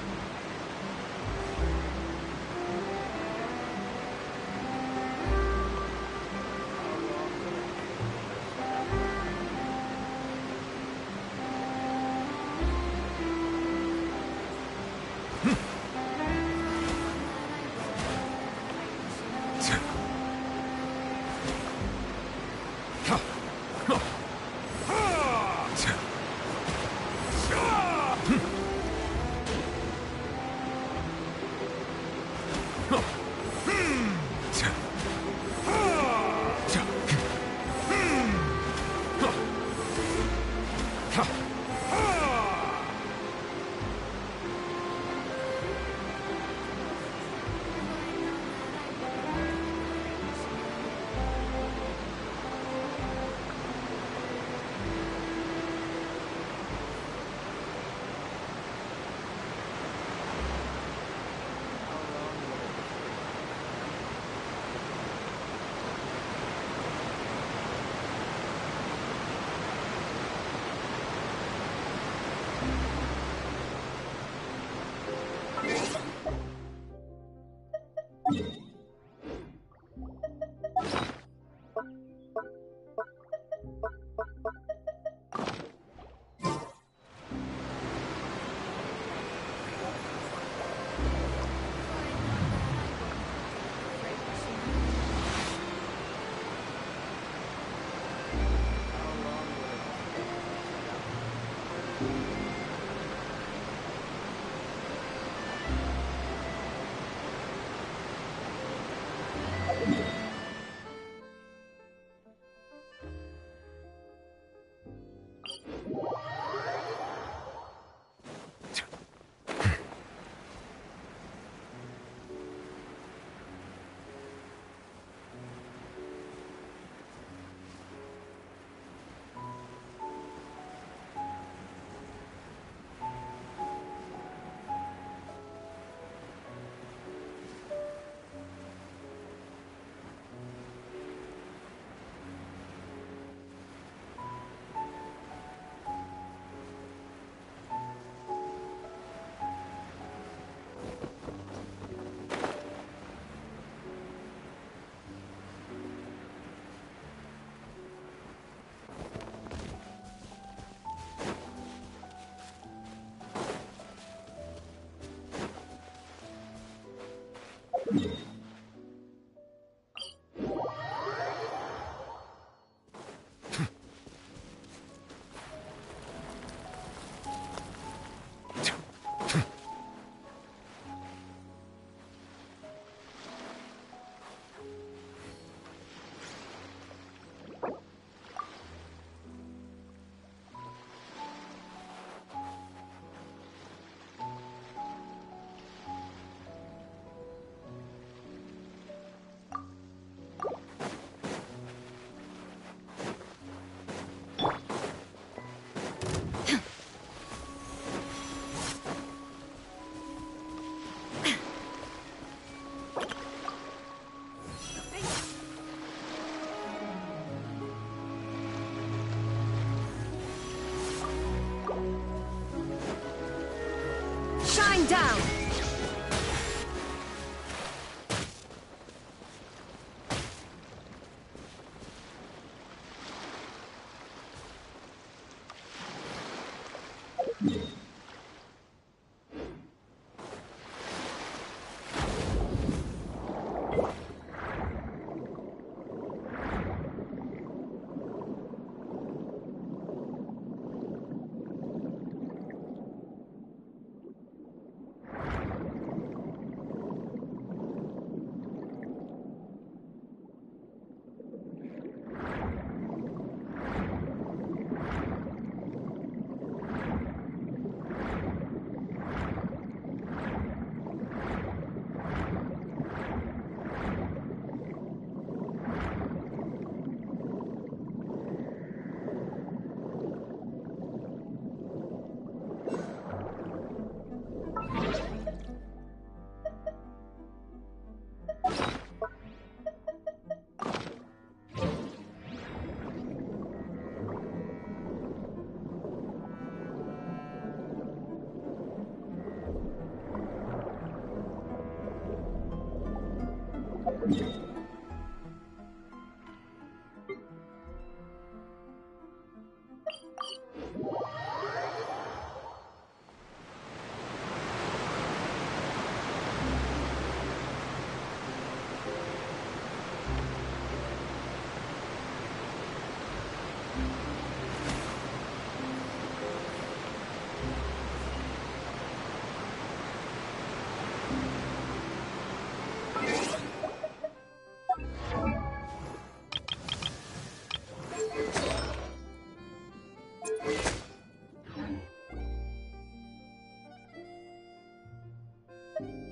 Shine down!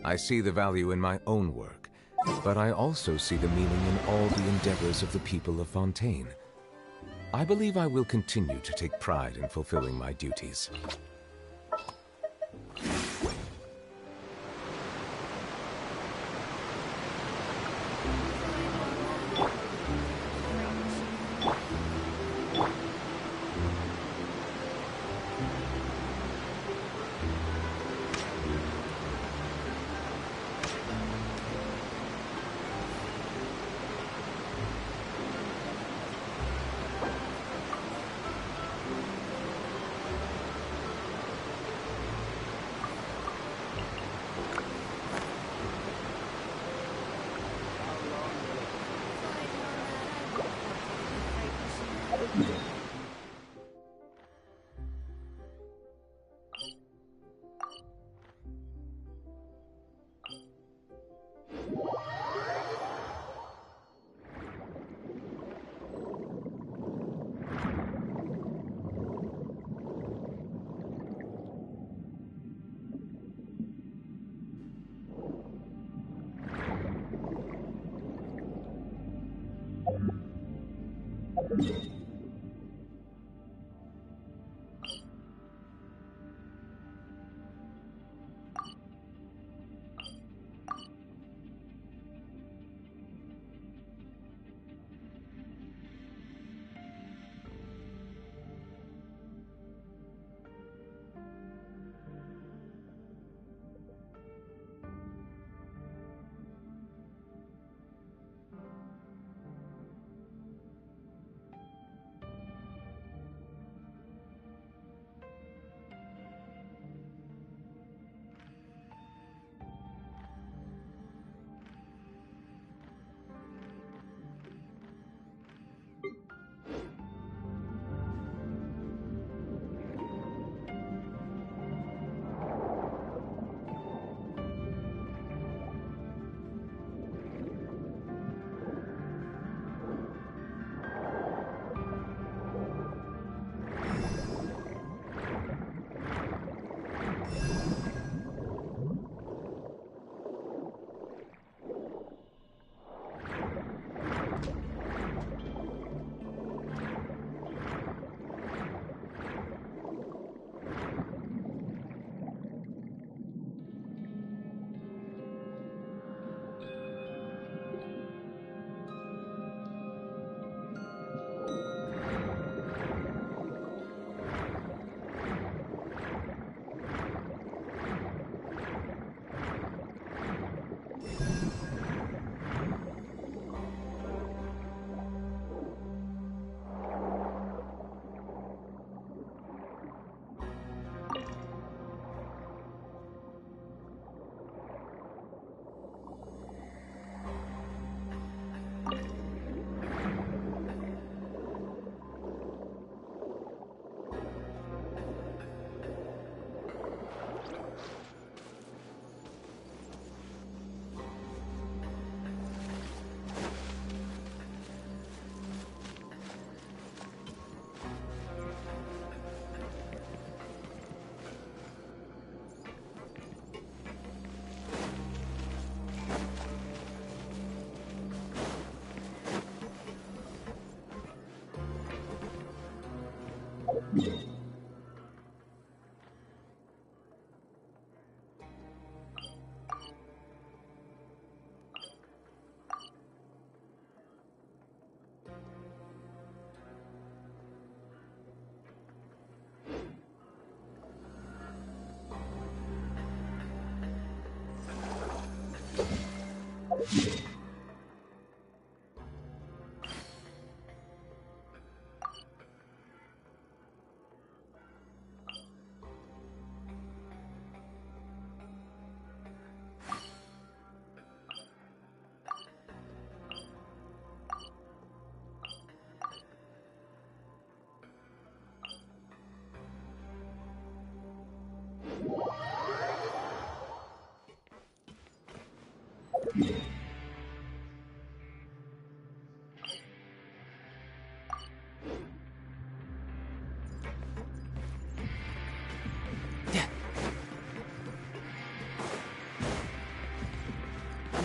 I see the value in my own work, but I also see the meaning in all the endeavors of the people of Fontaine. I believe I will continue to take pride in fulfilling my duties.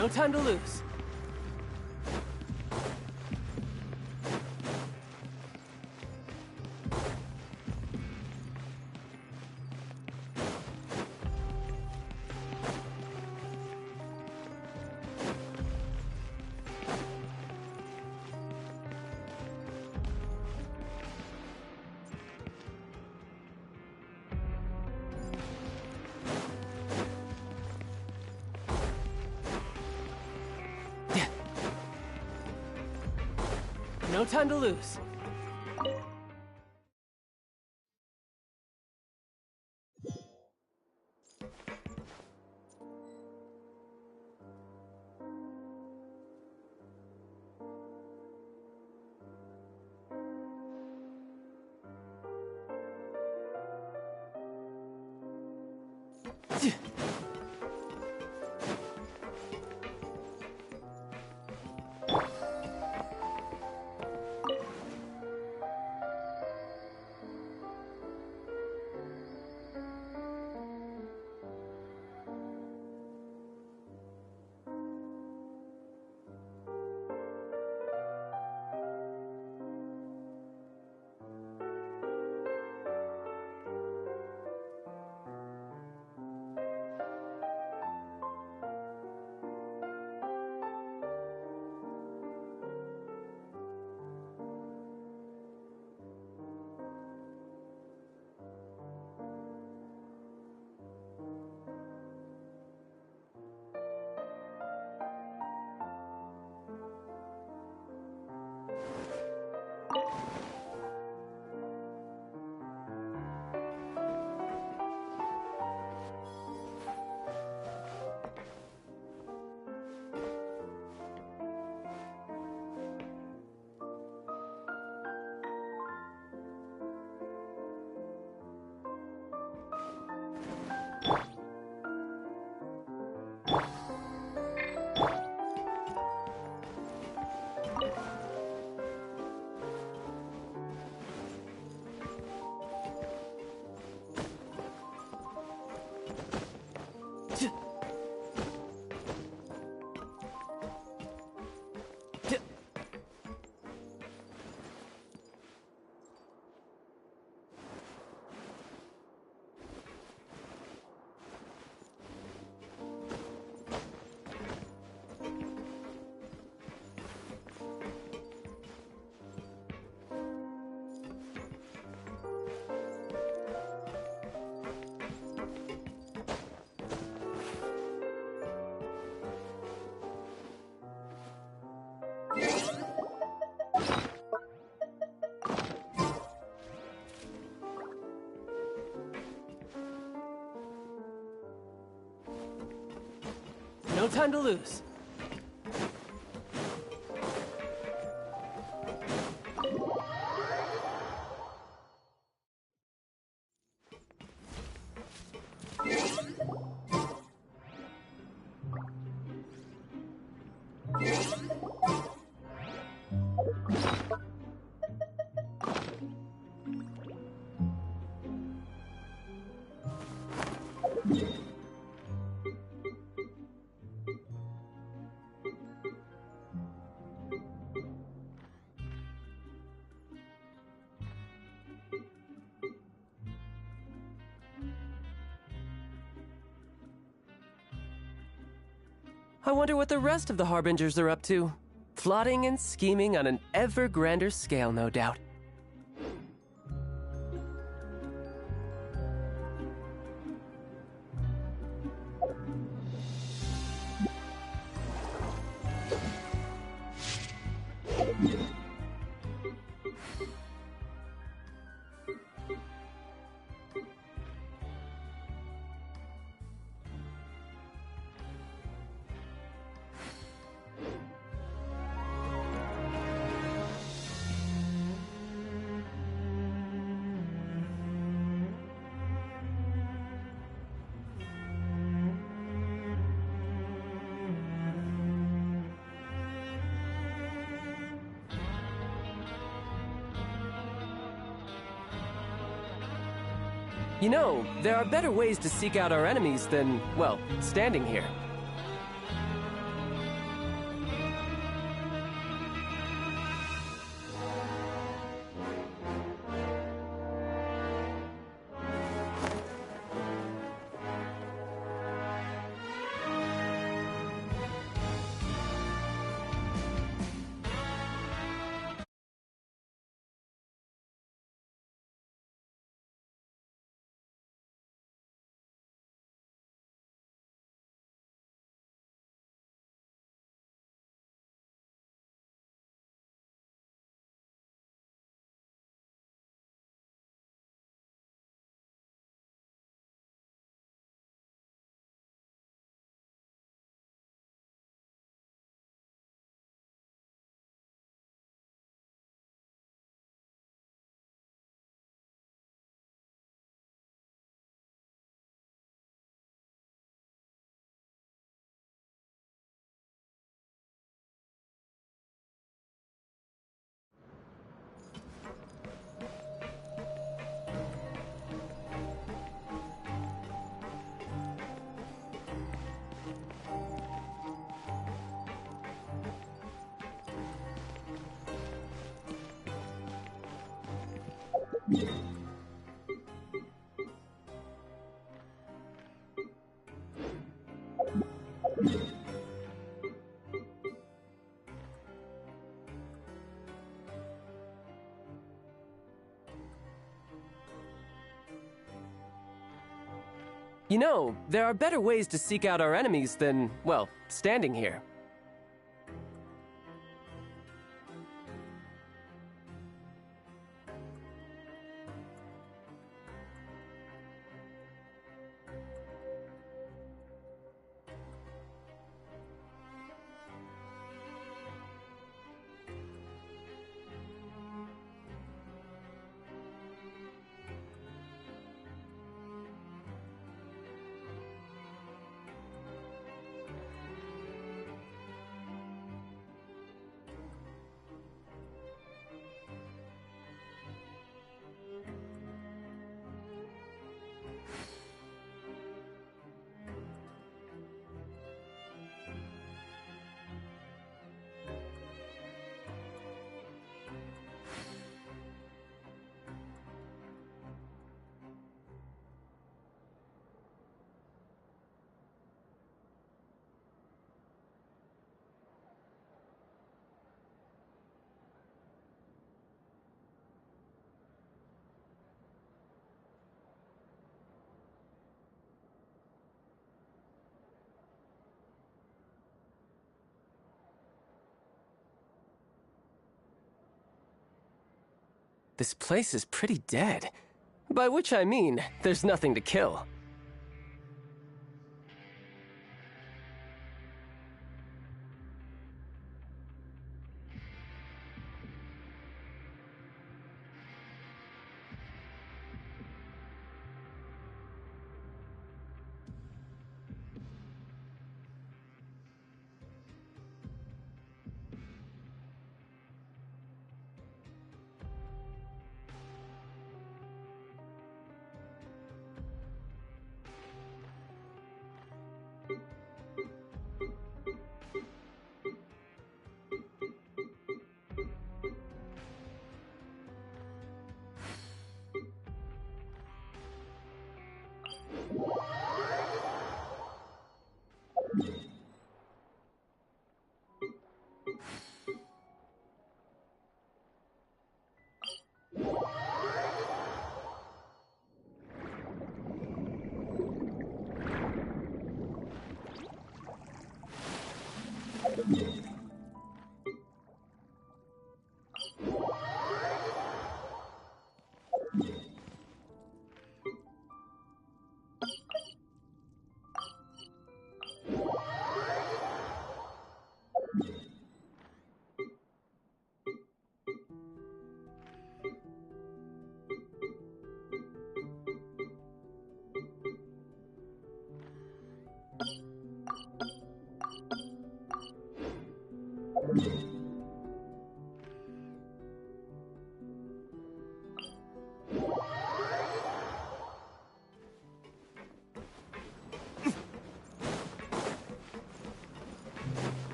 No time to lose. No time to lose. No time to lose. I wonder what the rest of the Harbingers are up to. Plotting and scheming on an ever grander scale, no doubt. You know, there are better ways to seek out our enemies than, well, standing here. You know, there are better ways to seek out our enemies than, well, standing here. This place is pretty dead. By which I mean, there's nothing to kill.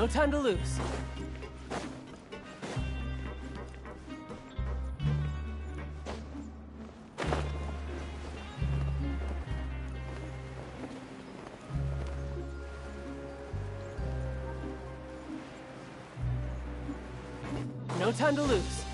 No time to lose. No time to lose.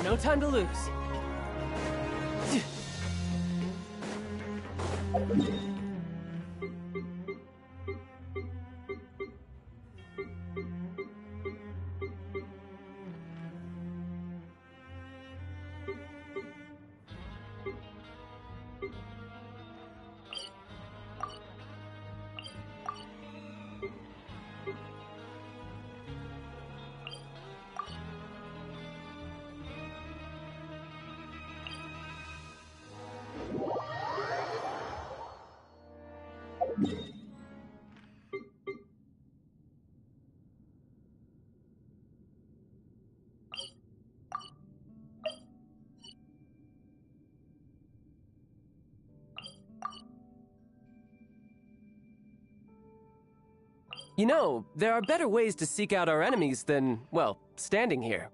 No time to lose. You know, there are better ways to seek out our enemies than, well, standing here.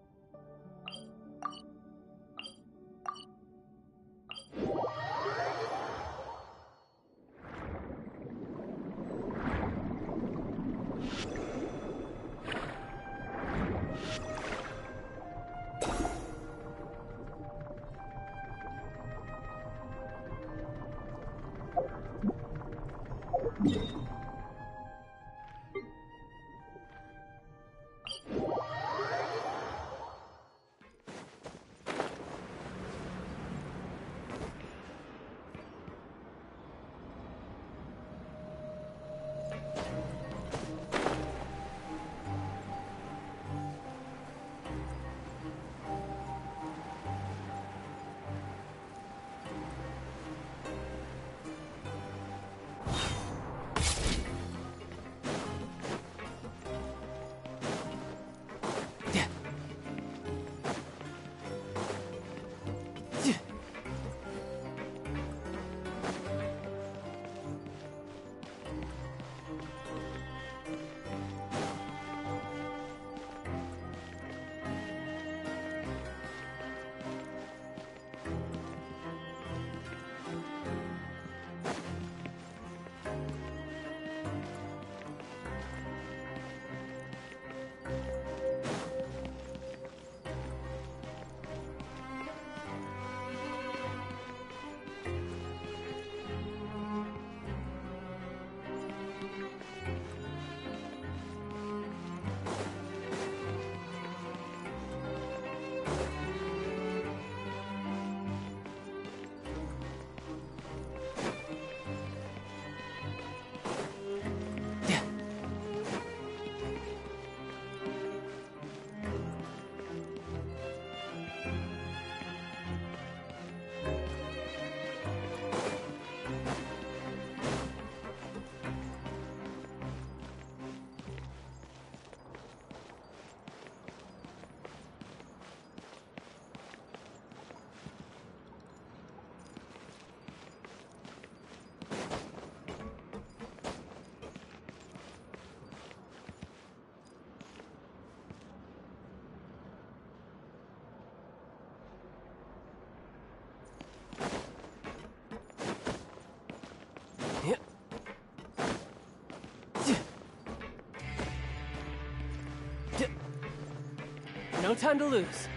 No time to lose.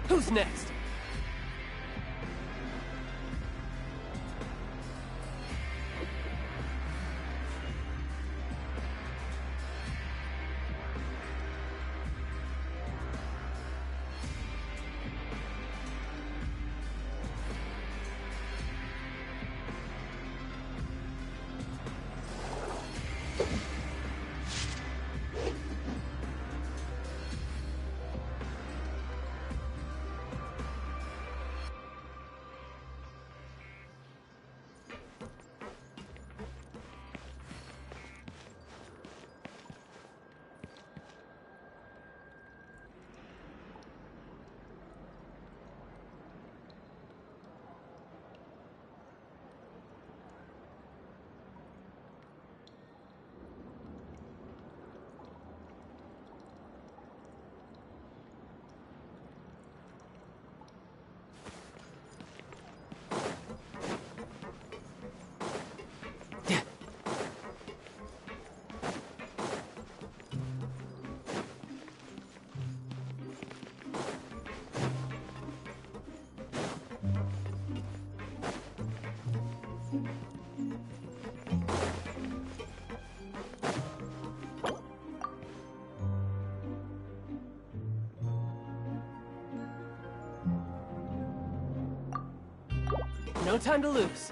Who's next? No time to lose.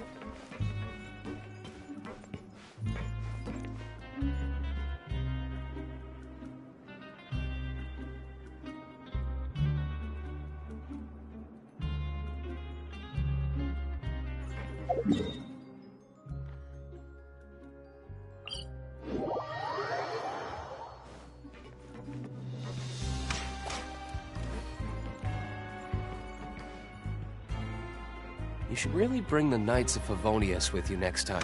You should really bring the Knights of Favonius with you next time.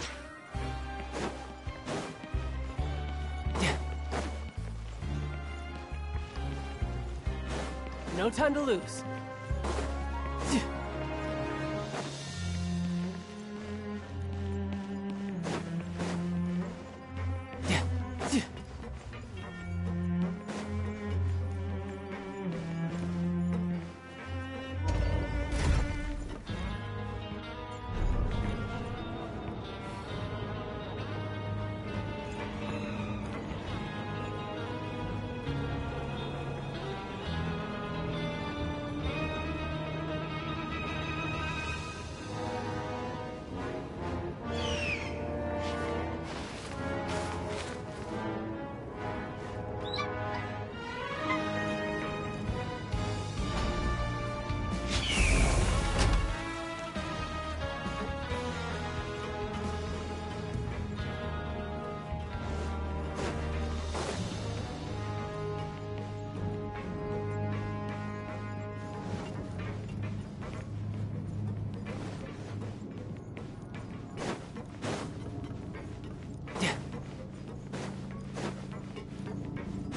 No time to lose.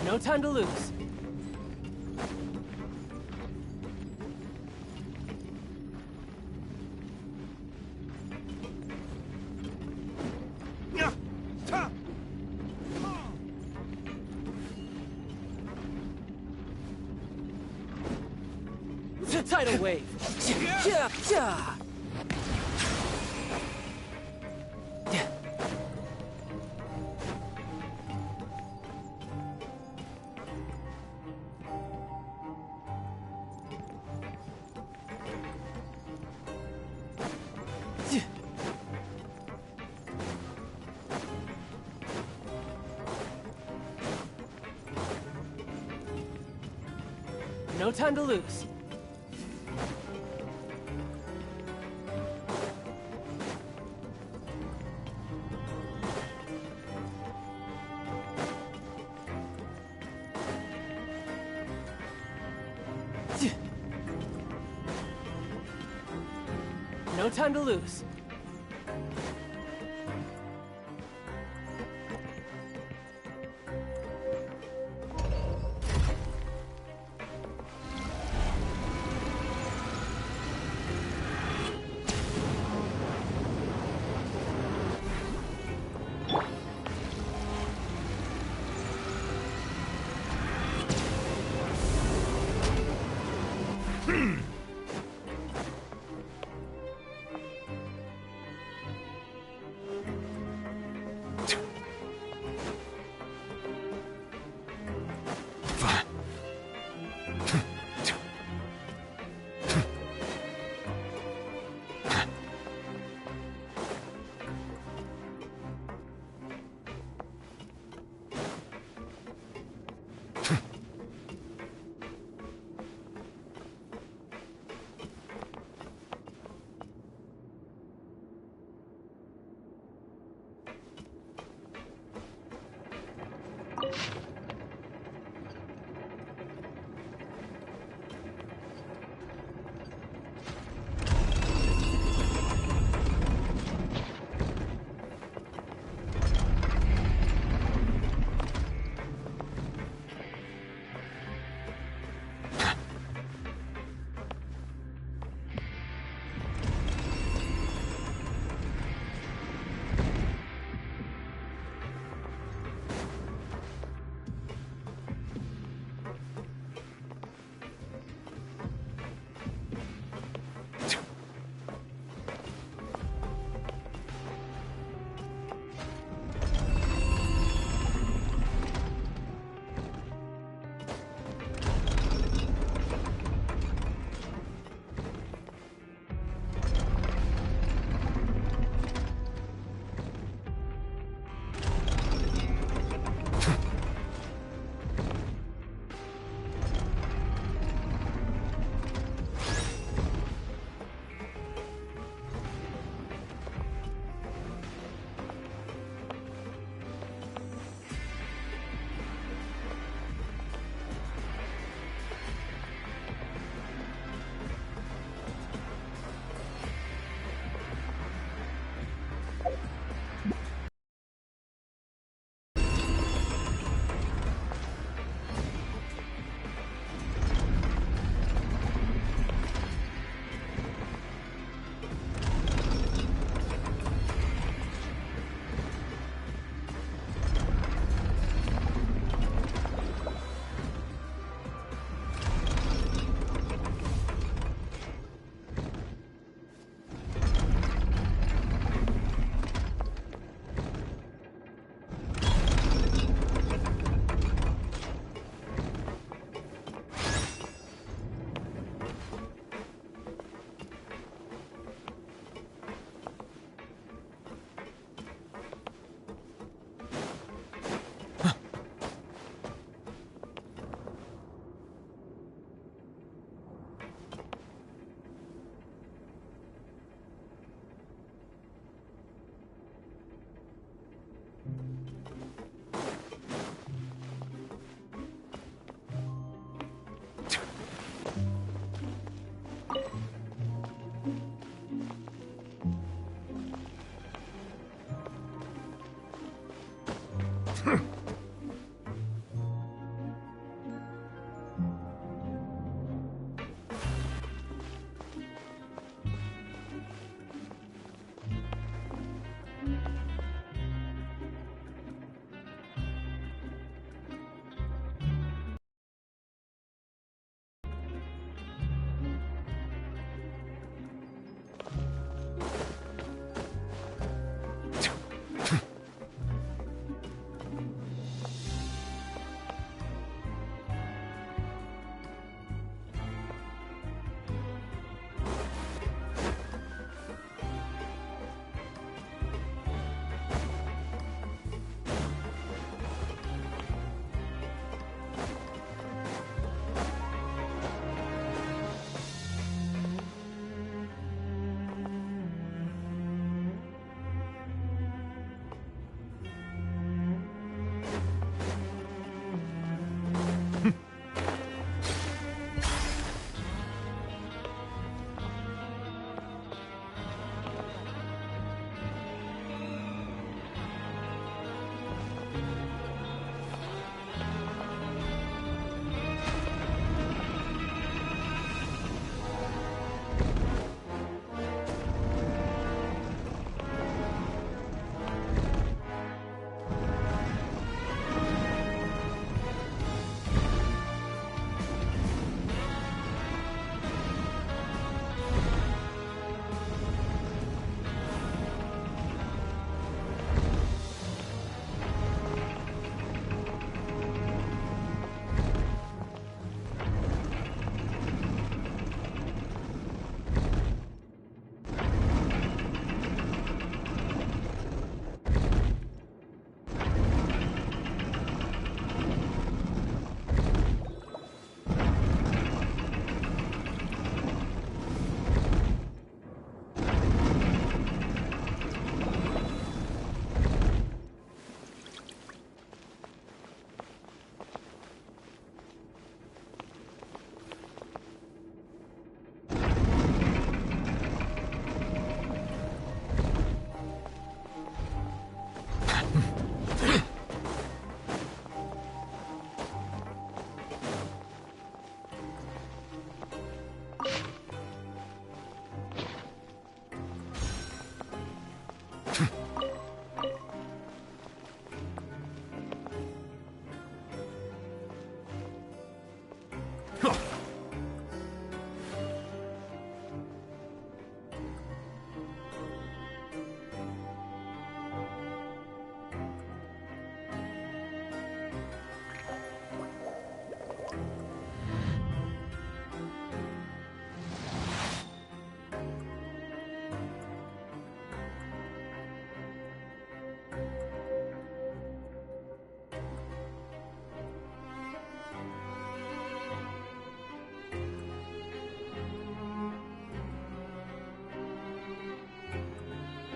No time to lose. Tidal wave. No time to lose. No time to lose.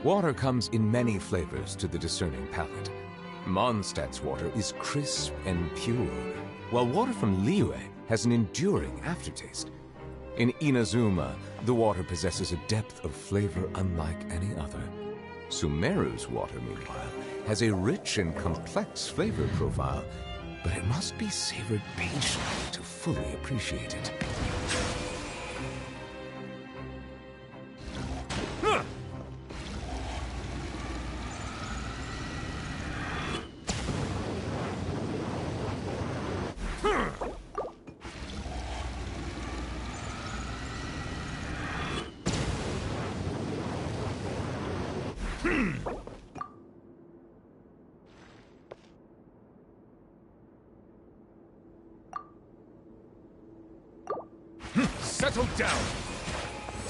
Water comes in many flavors to the discerning palate. Mondstadt's water is crisp and pure, while water from Liyue has an enduring aftertaste. In Inazuma, the water possesses a depth of flavor unlike any other. Sumeru's water, meanwhile, has a rich and complex flavor profile, but it must be savored patiently to fully appreciate it. Settle down!